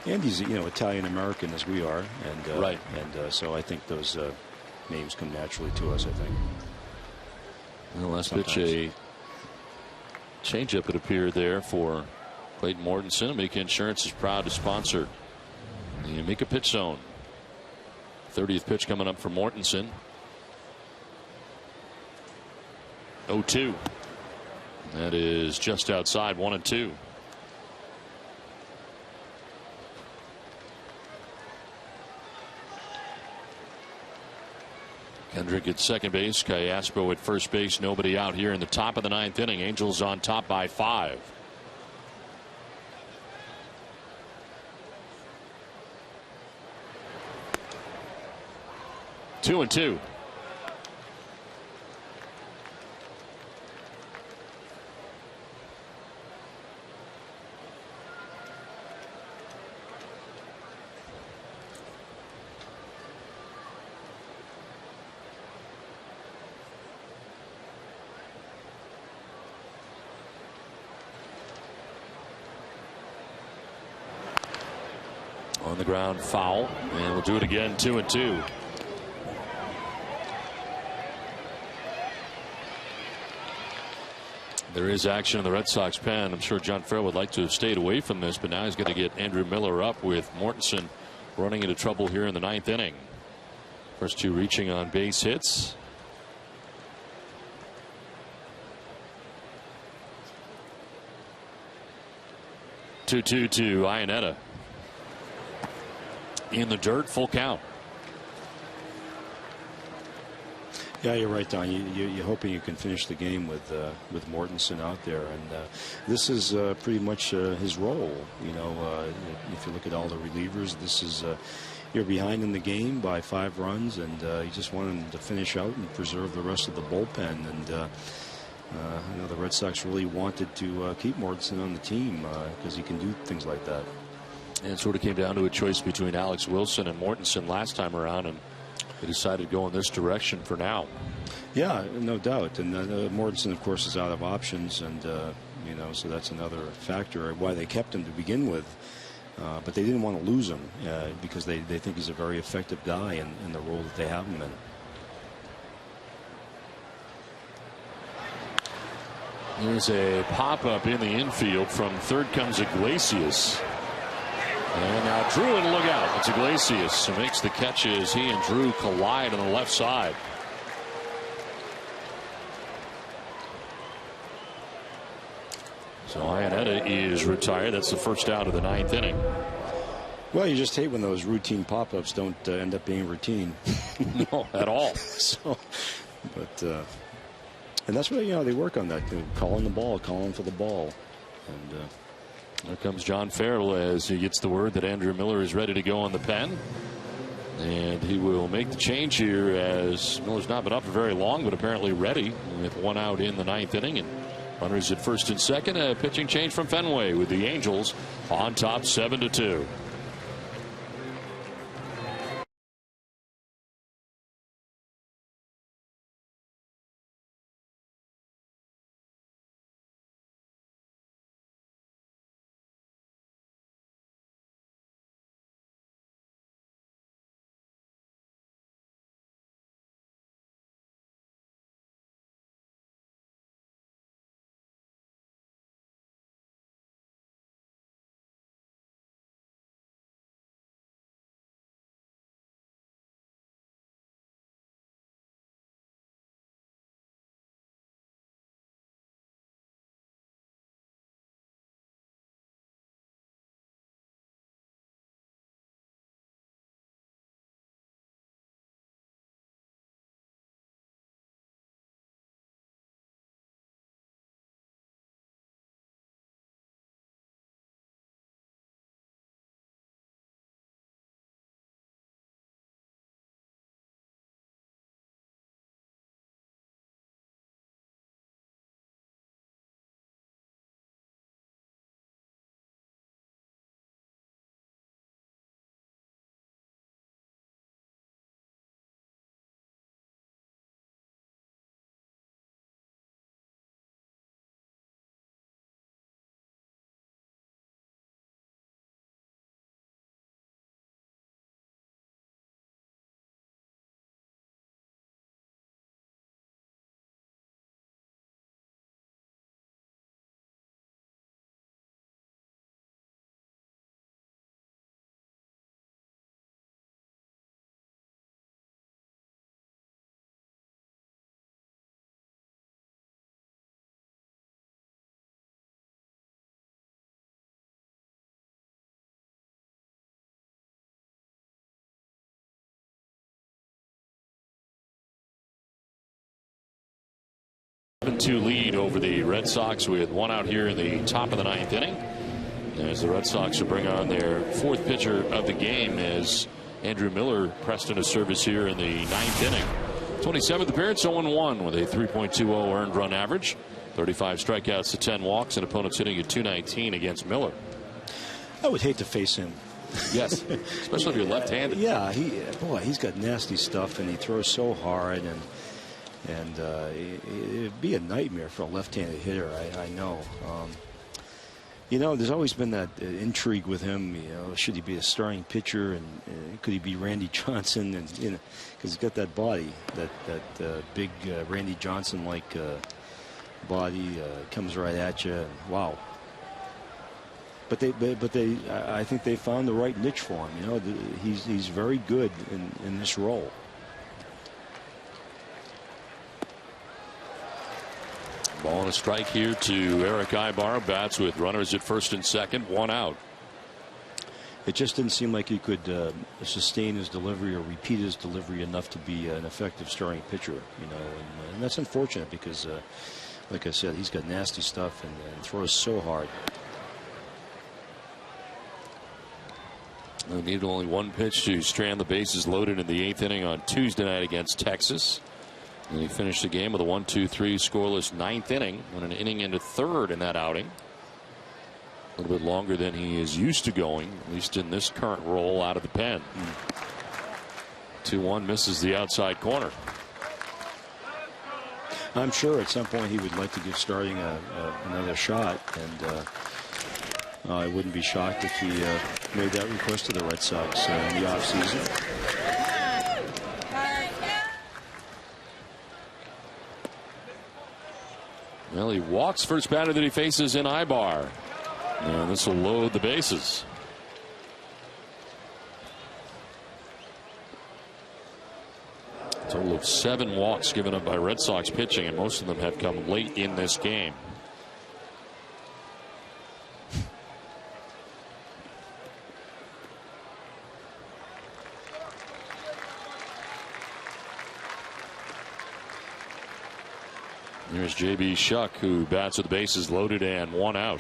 And he's Italian American as we are, and right. And so I think those names come naturally to us. I think. Well, last pitch, a changeup it appeared there for Clayton Mortensen. Amica Insurance is proud to sponsor the Amica Pitch Zone. 30th pitch coming up for Mortensen. 0-2. That is just outside 1-2. Kendrick at second base, Callaspo at first base, nobody out here in the top of the 9th inning. Angels on top by 5. Two and two. On the ground, foul, and we'll do it again. 2 and 2. There is action in the Red Sox pen. I'm sure John Farrell would like to have stayed away from this, but now he's going to get Andrew Miller up with Mortensen running into trouble here in the 9th inning. First 2 reaching on base hits. To Iannetta. In the dirt, full count. Yeah, you're right, Don. You're hoping you can finish the game with Mortensen out there, and this is pretty much his role. If you look at all the relievers, this is you're behind in the game by 5 runs, and you just want him to finish out and preserve the rest of the bullpen. And I know the Red Sox really wanted to keep Mortensen on the team because he can do things like that. And it sort of came down to a choice between Alex Wilson and Mortensen last time around, and they decided to go in this direction for now. Yeah, no doubt. And Mortensen, of course, is out of options, and so that's another factor why they kept him to begin with. But they didn't want to lose him because they think he's a very effective guy in the role that they have him in. There's a pop-up in the infield. From third comes Iglesias. And now Drew in look out. It's Iglesias who makes the catch as he and Drew collide on the left side. So Iannetta is retired. That's the first out of the 9th inning. Well, you just hate when those routine pop-ups don't end up being routine. No, at all. And that's what they work on that. Calling the ball, calling for the ball. And there comes John Farrell as he gets the word that Andrew Miller is ready to go on the pen. And he will make the change here as Miller's not been up for very long, but apparently ready with 1 out in the 9th inning. And runners at first and second. A pitching change from Fenway with the Angels on top 7-2. Two lead over the Red Sox with 1 out here in the top of the 9th inning. As the Red Sox will bring on their 4th pitcher of the game as Andrew Miller pressed into service here in the 9th inning. 27th appearance, 0-1 with a 3.20 earned run average. 35 strikeouts to 10 walks, and opponents hitting at .219 against Miller. I would hate to face him. Yes, especially if you're left-handed. Yeah, he's got nasty stuff, and he throws so hard, and it'd be a nightmare for a left-handed hitter. I know. There's always been that intrigue with him. Should he be a starting pitcher, and could he be Randy Johnson? And because he's got that body, that big Randy Johnson-like body, comes right at you. And wow. But I think they found the right niche for him. He's very good in this role. Ball and a strike here to Eric Ibar. Bats with runners at first and second, 1 out. it just didn't seem like he could sustain his delivery or repeat his delivery enough to be an effective starting pitcher. And that's unfortunate because, like I said, he's got nasty stuff and throws so hard. They needed only one pitch to strand the bases loaded in the 8th inning on Tuesday night against Texas. And he finished the game with a 1-2-3 scoreless 9th inning, went an inning into 3rd in that outing. A little bit longer than he is used to going, at least in this current role out of the pen. 2-1 misses the outside corner. I'm sure at some point he would like to give starting another shot, and I wouldn't be shocked if he made that request to the Red Sox in the offseason. Well, he walks first batter that he faces in Ibar. And this will load the bases. A total of 7 walks given up by Red Sox pitching, and most of them have come late in this game. Here's J.B. Shuck, who bats with the bases loaded and 1 out.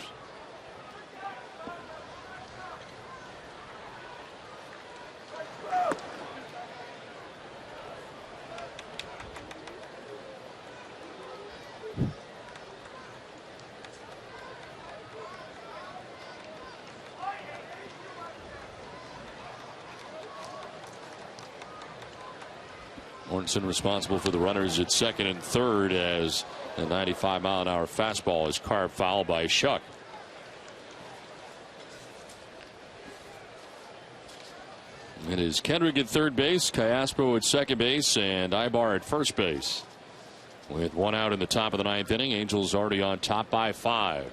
Mortensen responsible for the runners at 2nd and 3rd as a 95-mile-an-hour fastball is carved foul by Shuck. It is Kendrick at 3rd base, Cayaspo at 2nd base, and Ibar at 1st base. With 1 out in the top of the 9th inning, Angels already on top by 5.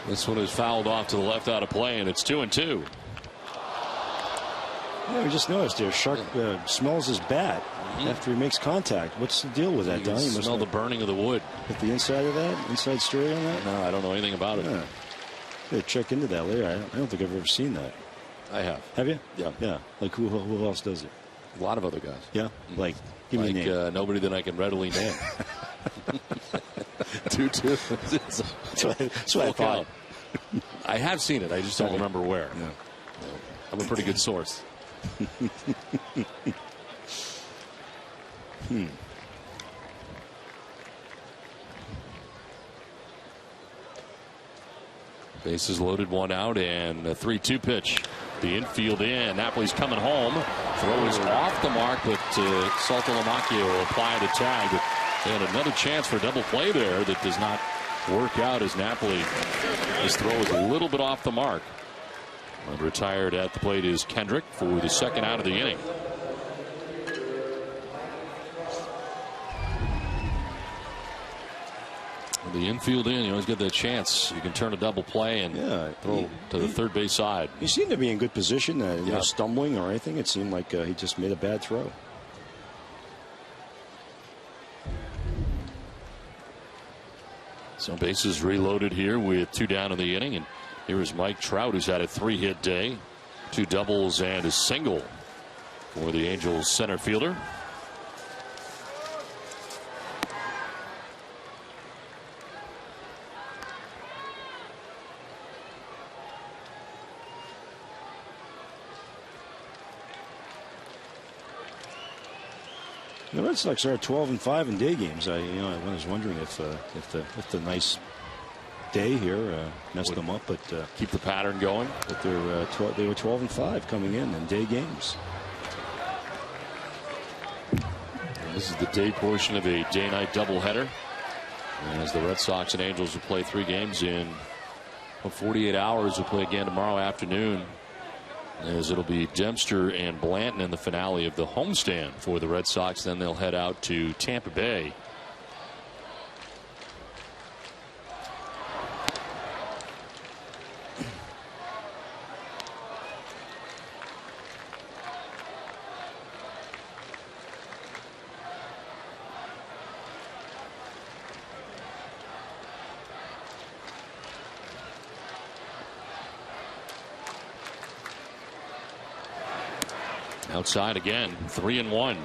This one is fouled off to the left out of play, and it's 2-2. Yeah, we just noticed there. Shark smells his bat after he makes contact. What's the deal with that, Don? You smell the burning of the wood. At the inside of that? Inside story on that? No, I don't know anything about it. Yeah, check into that later. I don't think I've ever seen that. I have. Have you? Yeah. Yeah. Like who else does it? A lot of other guys. Yeah? Like, give me a name. Nobody that I can readily name. 2-2. That's what I thought. I have seen it. I just don't remember where. Yeah. I'm a pretty good source. Bases loaded, 1 out, and a 3-2 pitch. The infield in. Napoli's coming home. Throw is off the mark, but Saltalamacchio will apply the tag. But they had another chance for a double play there that does not work out as Napoli. His throw is a little bit off the mark. And retired at the plate is Kendrick for the 2nd out of the inning. The infield in, you always get that chance. You can turn a double play and throw to the 3rd base side. He seemed to be in good position, not stumbling or anything. It seemed like he just made a bad throw. So bases reloaded here with 2 down in the inning, and here is Mike Trout, who's had a 3-hit day, 2 doubles and a single for the Angels center fielder. The Red Sox are 12-5 in day games. I was wondering if the nice day here messed them up, but keep the pattern going. But they were 12-5 coming in day games. And this is the day portion of a day-night doubleheader, as the Red Sox and Angels will play 3 games in 48 hours. We'll play again tomorrow afternoon as it'll be Dempster and Blanton in the finale of the homestand for the Red Sox. Then they'll head out to Tampa Bay. Outside again, 3-1.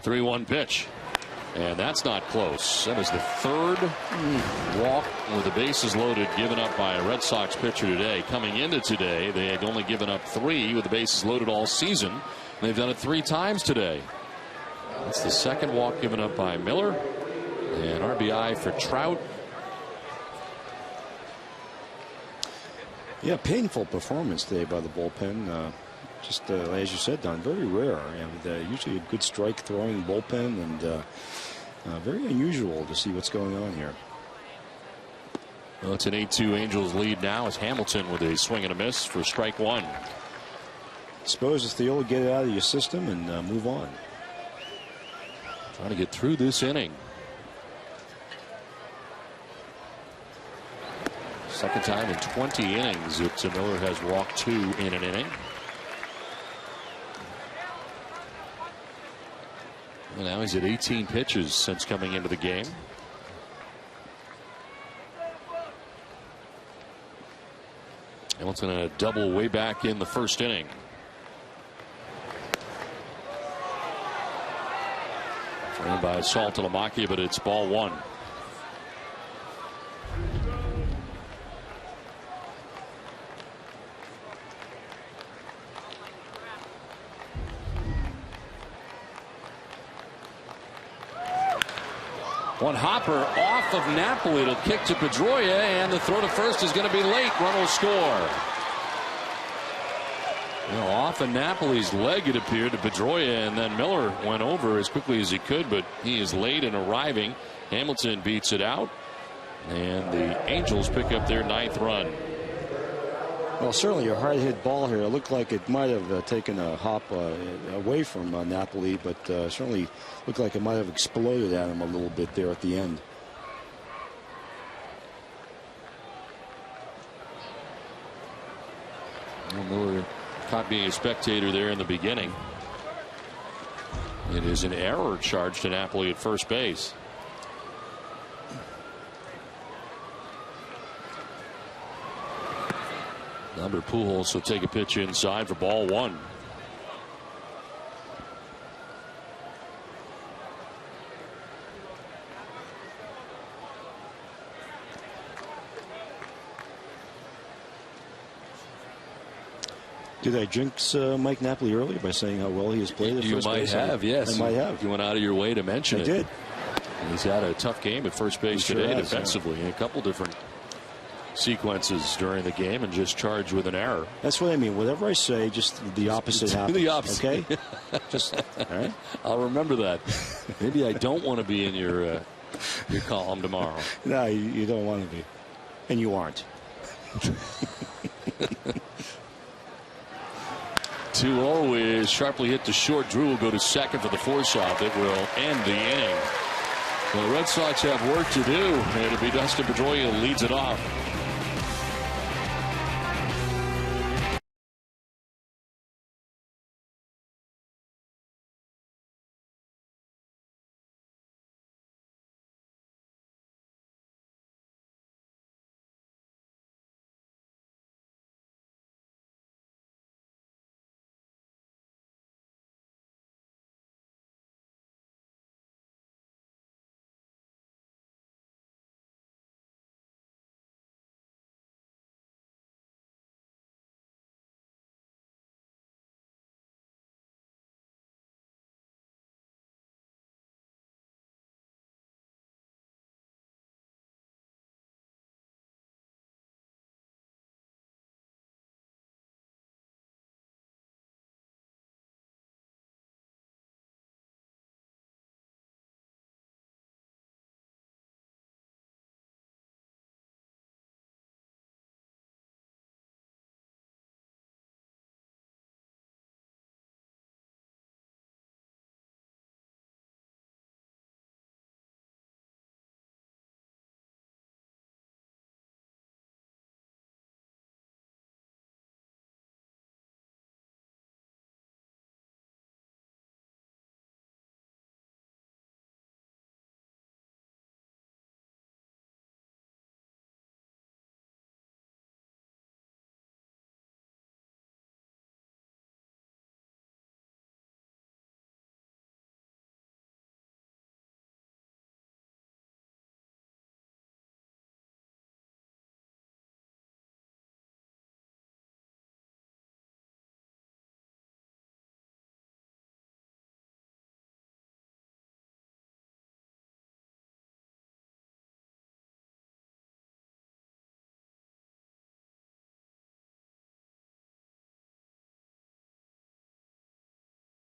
Three-one pitch. And that's not close. That is the third walk with the bases loaded given up by a Red Sox pitcher today. Coming into today, they had only given up 3 with the bases loaded all season. They've done it 3 times today. That's the second walk given up by Miller. And RBI for Trout. Yeah, painful performance today by the bullpen. Just as you said, Don, very rare. And usually a good strike throwing bullpen, and very unusual to see what's going on here. Well, it's an 8-2 Angels lead now as Hamilton with a swing and a miss for strike 1. Suppose it's the old get it out of your system and move on. Trying to get through this inning. Second time in 20 innings that Miller has walked 2 in an inning. And now he's at 18 pitches since coming into the game. Hamilton a double way back in the first inning. Thrown by Saltalamacchia, but it's ball 1. One hopper off of Napoli. It'll kick to Pedroia, and the throw to first is going to be late. Run will score. Off of Napoli's leg, it appeared, to Pedroia, and then Miller went over as quickly as he could, but he is late in arriving. Hamilton beats it out, and the Angels pick up their 9th run. Well, certainly a hard hit ball here. It looked like it might have taken a hop away from Napoli, but certainly looked like it might have exploded at him a little bit there at the end. Well, Miller caught being a spectator there in the beginning. It is an error charge to Napoli at first base. Albert Pujols will take a pitch inside for ball 1. Did I jinx Mike Napoli earlier by saying how well he has played at first base? You might have, yes. I might have. You went out of your way to mention it. I did. He's had a tough game at first base today defensively in a couple different sequences during the game, and just charged with an error. That's what I mean. Whatever I say, just the opposite happens. The opposite. Okay? Just, all right? I'll remember that. Maybe I don't want to be in your column tomorrow. No, you don't want to be. And you aren't. 2-0 is sharply hit to short. Drew will go to second for the force-off. It will end the inning. Well, the Red Sox have work to do. It'll be Dustin Pedroia who leads it off.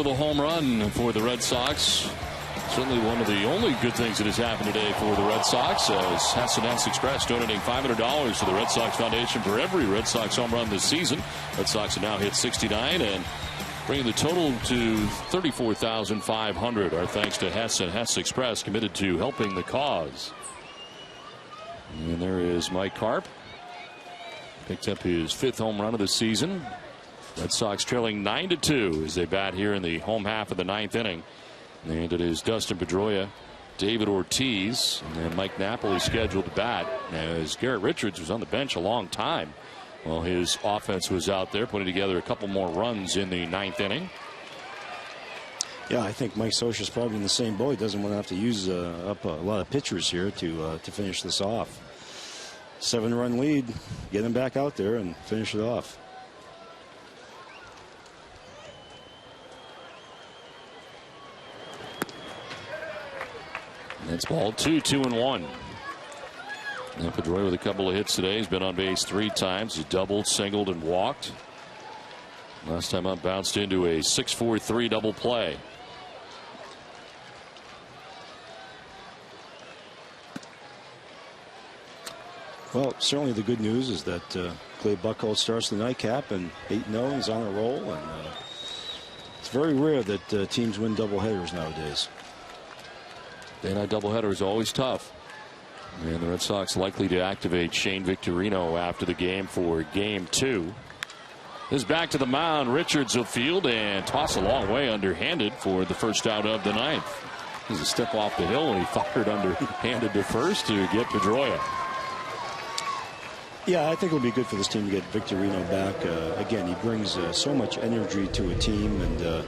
The home run for the Red Sox. Certainly one of the only good things that has happened today for the Red Sox, as Hess Express donating $500 to the Red Sox Foundation for every Red Sox home run this season. Red Sox have now hit 69 and bringing the total to $34,500. Our thanks to Hess Express, committed to helping the cause. And there is Mike Carp. Picked up his 5th home run of the season. Red Sox trailing 9-2 as they bat here in the home half of the 9th inning. And it is Dustin Pedroia, David Ortiz, and then Mike Napoli scheduled to bat, as Garrett Richards was on the bench a long time. Well, his offense was out there putting together a couple more runs in the 9th inning. Yeah, I think Mike Scioscia's probably in the same boat. He doesn't want to have to use up a lot of pitchers here to finish this off. 7-run lead, get him back out there and finish it off. That's ball 2, 2-1. Now Pedroia with a couple of hits today. He's been on base 3 times. He doubled, singled, and walked. Last time up, bounced into a 6-4-3 double play. Well, certainly the good news is that Clay Buchholz starts the nightcap and 8-0. He's on a roll, and it's very rare that teams win doubleheaders nowadays. Day-night doubleheader is always tough. And the Red Sox likely to activate Shane Victorino after the game for Game 2. This back to the mound. Richards will field and toss a long way underhanded for the first out of the 9th. There's a step off the hill, and he fired underhanded to first to get Pedroia. Yeah, I think it'll be good for this team to get Victorino back. Again, he brings so much energy to a team, and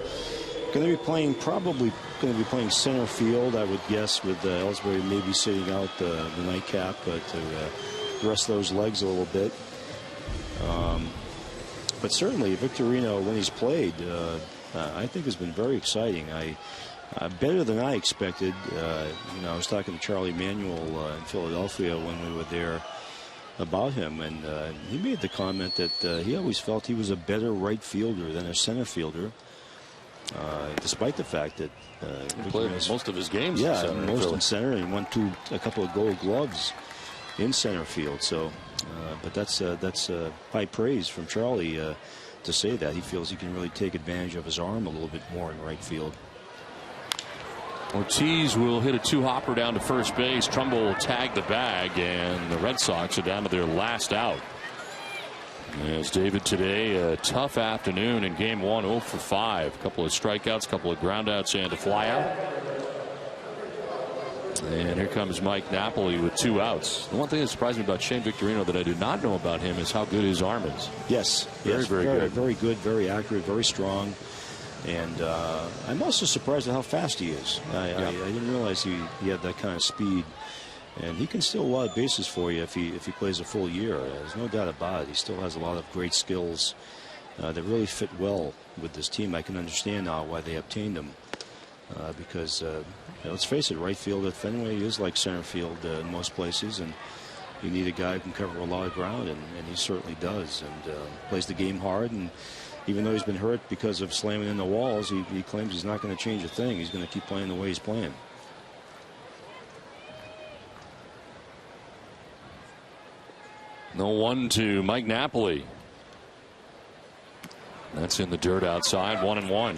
going to be playing, probably going to be playing center field, I would guess, with Ellsbury maybe sitting out the nightcap to rest those legs a little bit. But certainly Victorino, when he's played, I think has been very exciting. Better than I expected. I was talking to Charlie Manuel in Philadelphia when we were there about him, and he made the comment that he always felt he was a better right fielder than a center fielder. Despite the fact that he played most of his games, in center, and won a couple of Gold Gloves in center field. So, but that's high praise from Charlie to say that he feels he can really take advantage of his arm a little bit more in right field. Ortiz will hit a 2-hopper down to first base. Trumbull will tag the bag, and the Red Sox are down to their last out. As David today, a tough afternoon in Game 1, 0 for 5. A couple of strikeouts, a couple of groundouts, and a flyout. And here comes Mike Napoli with 2 outs. The one thing that surprised me about Shane Victorino that I did not know about him is how good his arm is. Yes, very good. Very good, very accurate, very strong. And I'm also surprised at how fast he is. I didn't realize he had that kind of speed. And he can steal a lot of bases for you if he plays a full year. There's no doubt about it. He still has a lot of great skills that really fit well with this team. I can understand now why they obtained him. Because, let's face it, right field at Fenway is like center field in most places. And you need a guy who can cover a lot of ground, and he certainly does. And plays the game hard. And even though he's been hurt because of slamming in the walls, he claims he's not going to change a thing. He's going to keep playing the way he's playing. No 1 to Mike Napoli. That's in the dirt outside, 1-1.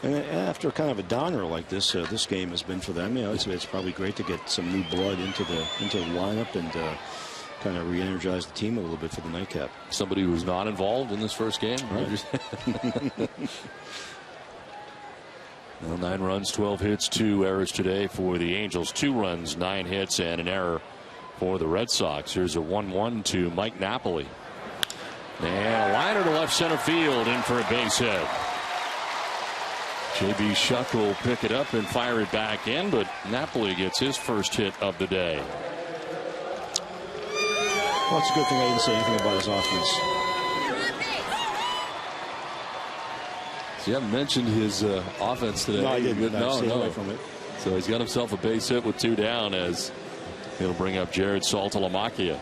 And after kind of a downer like this, this game has been for them. It's probably great to get some new blood into the lineup and kind of re-energize the team a little bit for the nightcap. Somebody who was not involved in this first game, right? Well, 9 runs, 12 hits, 2 errors today for the Angels. 2 runs, 9 hits, and an error for the Red Sox. Here's a 1-1 to Mike Napoli. And a liner to left center field, in for a base hit. J.B. Shuck will pick it up and fire it back in, but Napoli gets his first hit of the day. Well, it's a good thing I didn't say anything about his offense. So you haven't mentioned his offense today. No, I didn't. No. Away from it. So he's got himself a base hit with 2 down as he'll bring up Jared Saltalamacchia.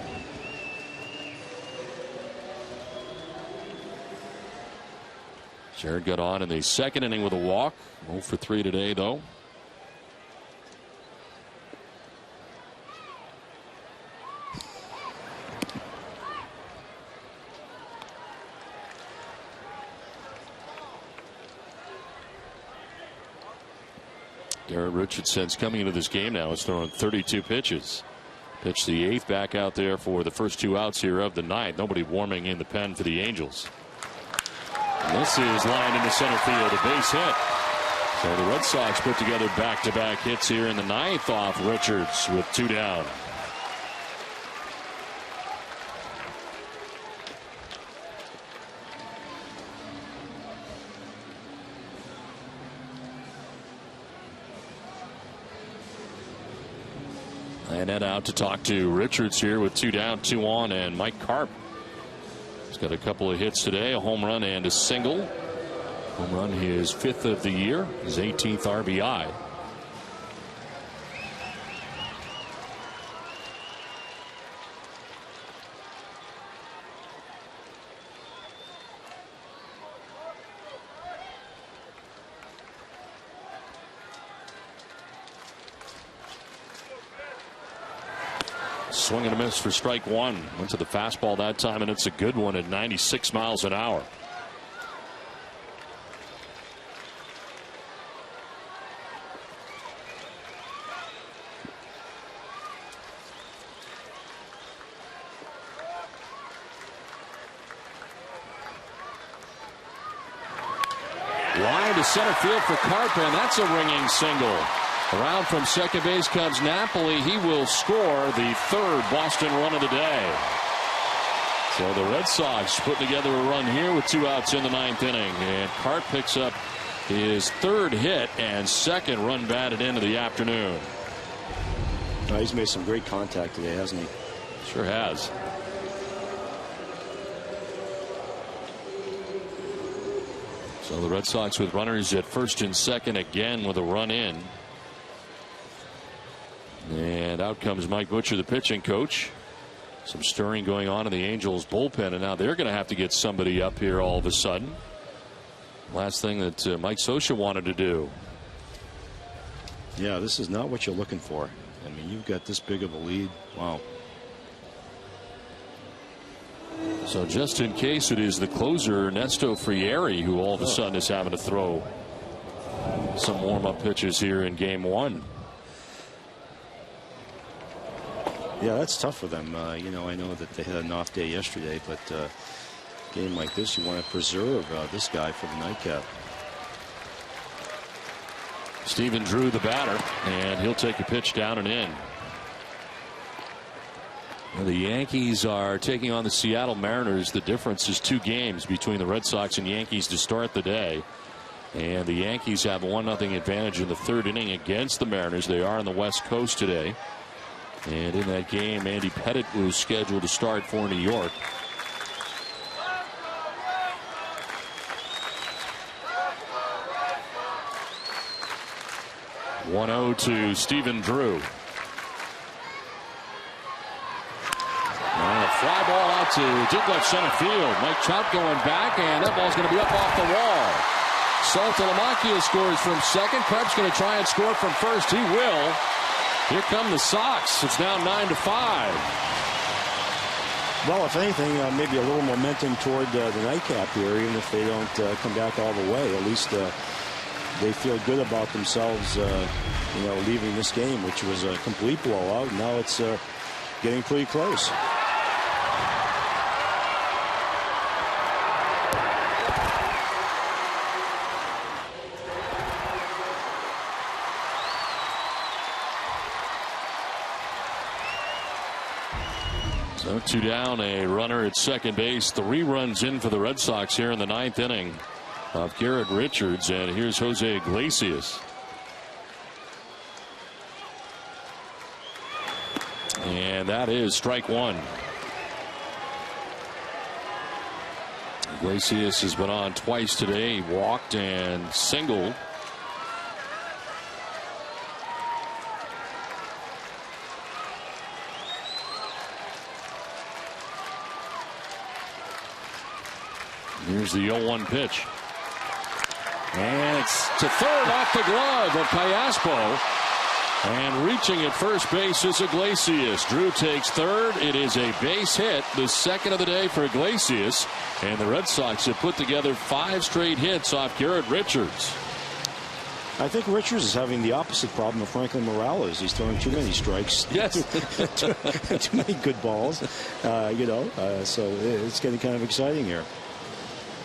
Jared got on in the second inning with a walk. 0 for 3 today, though. Garrett Richardson's coming into this game now. He's throwing 32 pitches. Pitched the 8th back out there for the first 2 outs here of the 9th. Nobody warming in the pen for the Angels. And this is lined into center field, a base hit. So the Red Sox put together back-to-back hits here in the 9th off Richards with 2 down. And then out to talk to Richards here with 2 down, 2 on, and Mike Karp. He's got a couple of hits today, a home run and a single. Home run his 5th of the year, his 18th RBI. Swing and a miss for strike 1. Went to the fastball that time, and it's a good one at 96 miles an hour. Line to center field for Karp, and that's a ringing single. Around from second base comes Napoli. He will score the 3rd Boston run of the day. So the Red Sox putting together a run here with 2 outs in the 9th inning. And Karp picks up his 3rd hit and 2nd run batted into the afternoon. He's made some great contact today, hasn't he? Sure has. So the Red Sox with runners at first and second again with a run in. And out comes Mike Butcher, the pitching coach. Some stirring going on in the Angels bullpen, and now they're going to have to get somebody up here all of a sudden. Last thing that Mike Scioscia wanted to do. Yeah, this is not what you're looking for. I mean, you've got this big of a lead. Wow. So just in case, it is the closer, Ernesto Frieri, who all of a sudden is having to throw some warm-up pitches here in game 1. Yeah, that's tough for them. You know, I know that they had an off day yesterday, but a game like this, you want to preserve this guy for the nightcap. Stephen Drew, the batter, and he'll take a pitch down and in. Well, the Yankees are taking on the Seattle Mariners. The difference is 2 games between the Red Sox and Yankees to start the day. And the Yankees have a 1-0 advantage in the 3rd inning against the Mariners. They are on the West Coast today. And in that game, Andy Pettitte was scheduled to start for New York. (1-0) to Stephen Drew. And a fly ball out to deep left center field. Mike Trout going back, and that ball's going to be up off the wall. Saltalamacchia scores from second. Karp's going to try and score from first. He will. Here come the Sox. It's now 9-5. Well, if anything, maybe a little momentum toward the nightcap here, even if they don't come back all the way. At least they feel good about themselves, you know, leaving this game, which was a complete blowout. Now it's getting pretty close. So 2 down, a runner at second base. 3 runs in for the Red Sox here in the 9th inning of Garrett Richards. And here's Jose Iglesias. And that is strike 1. Iglesias has been on twice today. He walked and singled. Here's the 0-1 pitch. And it's to third off the glove of Callaspo. And reaching at first base is Iglesias. Drew takes third. It is a base hit, the second of the day for Iglesias. And the Red Sox have put together 5 straight hits off Garrett Richards. I think Richards is having the opposite problem of Franklin Morales. He's throwing too many strikes. Yes. too many good balls. So it's getting kind of exciting here.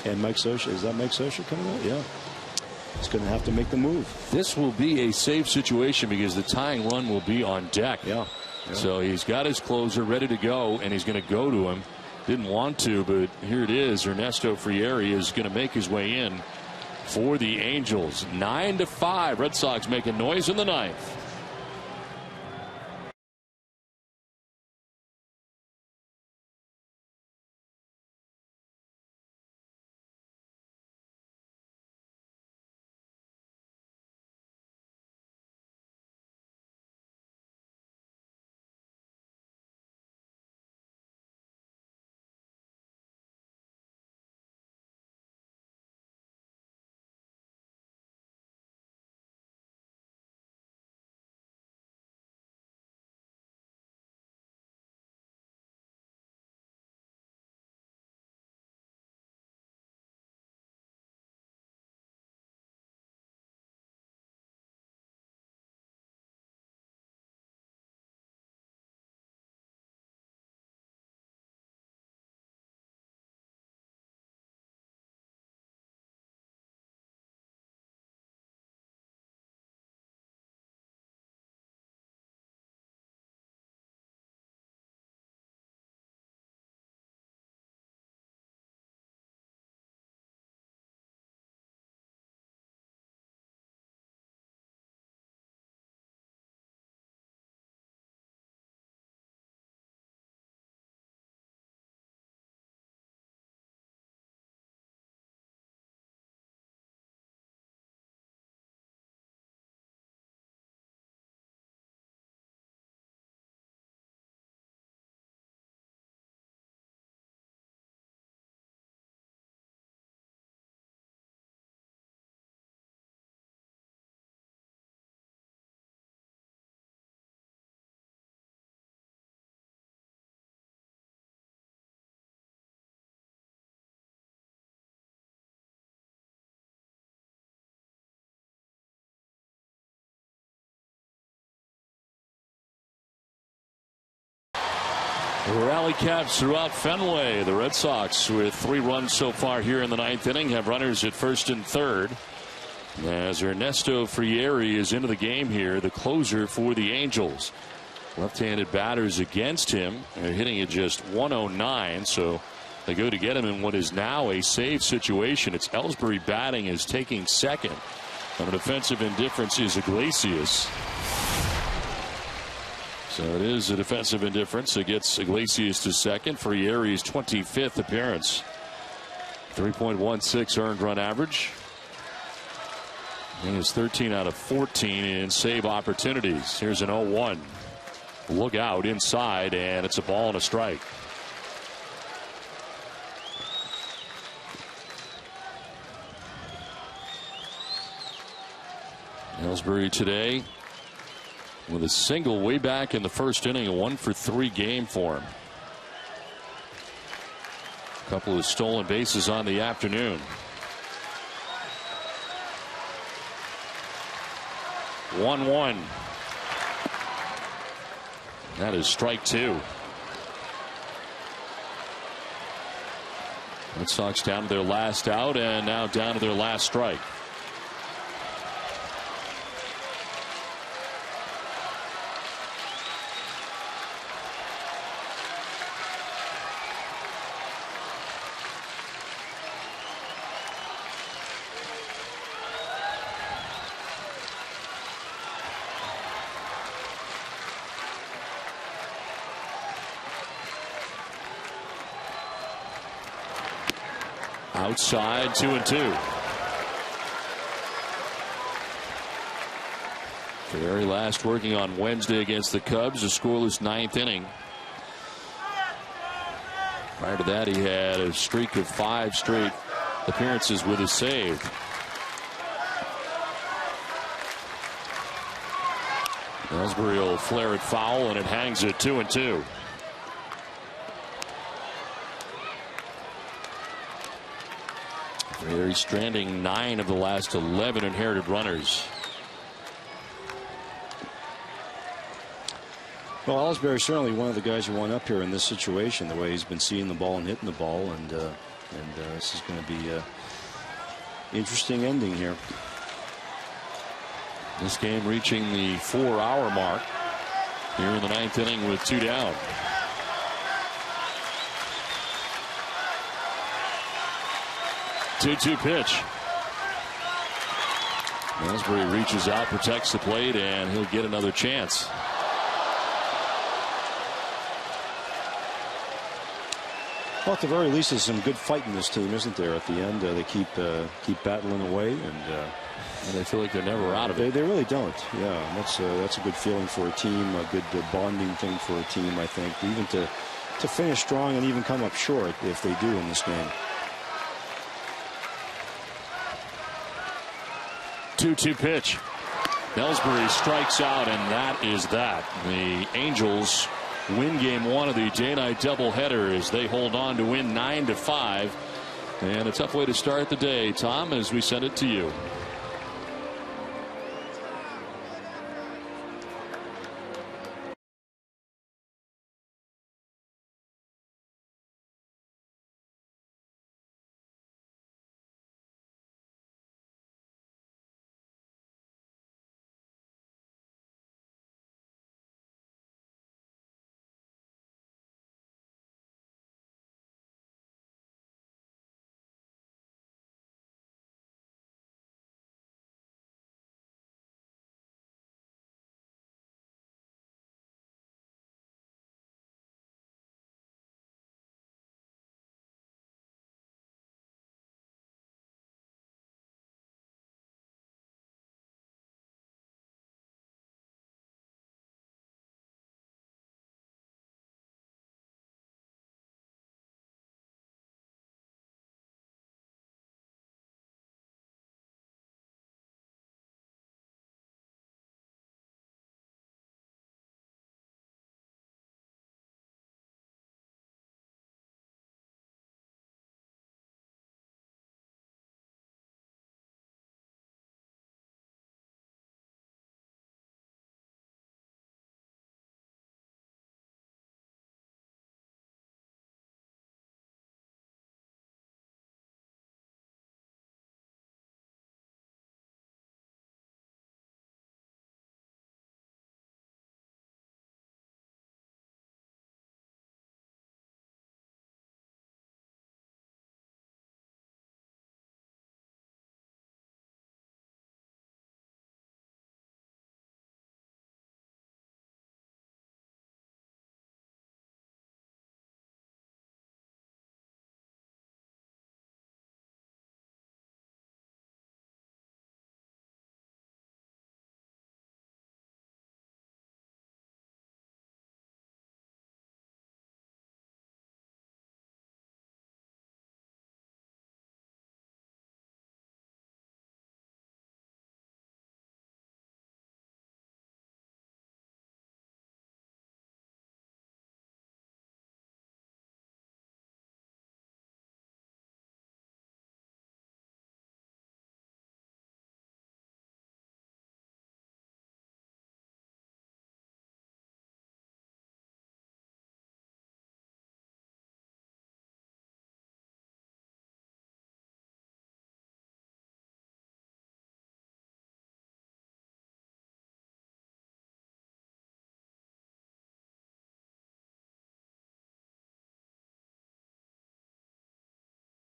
And Mike Scioscia, is that Mike Scioscia coming out? Yeah. He's going to have to make the move. This will be a safe situation because the tying run will be on deck. Yeah. So he's got his closer ready to go, and he's going to go to him. Didn't want to, but here it is. Ernesto Frieri is going to make his way in for the Angels. 9-5. Red Sox making noise in the ninth. Rally caps throughout Fenway. The Red Sox, with 3 runs so far here in the ninth inning, have runners at first and third. As Ernesto Frieri is into the game here, the closer for the Angels. Left-handed batters against him. They're hitting at just 109, so they go to get him in what is now a save situation. It's Ellsbury batting, is taking second. On a defensive indifference is Iglesias. So it is a defensive indifference that gets Iglesias to second. Frieri's 25th appearance. 3.16 earned run average. He is 13 out of 14 in save opportunities. Here's an 0-1. Look out inside, and it's a ball and a strike. Ellsbury today with a single way back in the first inning, a 1-for-3 game for him. A couple of stolen bases on the afternoon. 1-1. That is strike 2. Red Sox down to their last out and now down to their last strike. Outside, 2-2. Frieri last working on Wednesday against the Cubs, a scoreless ninth inning. Prior to that, he had a streak of 5 straight appearances with a save. Ellsbury will flare it foul, and it hangs at 2-2. He's stranding 9 of the last 11 inherited runners. Well, Ellsbury is certainly one of the guys who won up here in this situation, the way he's been seeing the ball and hitting the ball, and this is going to be an interesting ending here. This game reaching the 4-hour mark here in the 9th inning with 2 down. Two-two pitch. Ellsbury reaches out, protects the plate, and he'll get another chance. Well, at the very least, there's some good fight in this team, isn't there? At the end, they keep battling away, and they feel like they're never out of it. They really don't. Yeah, that's a good feeling for a team, a good bonding thing for a team, I think. Even to finish strong and even come up short if they do in this game. 2-2 pitch. Ellsbury strikes out, and that is that. The Angels win game 1 of the day-night doubleheader as they hold on to win 9-5. And a tough way to start the day, Tom, as we send it to you.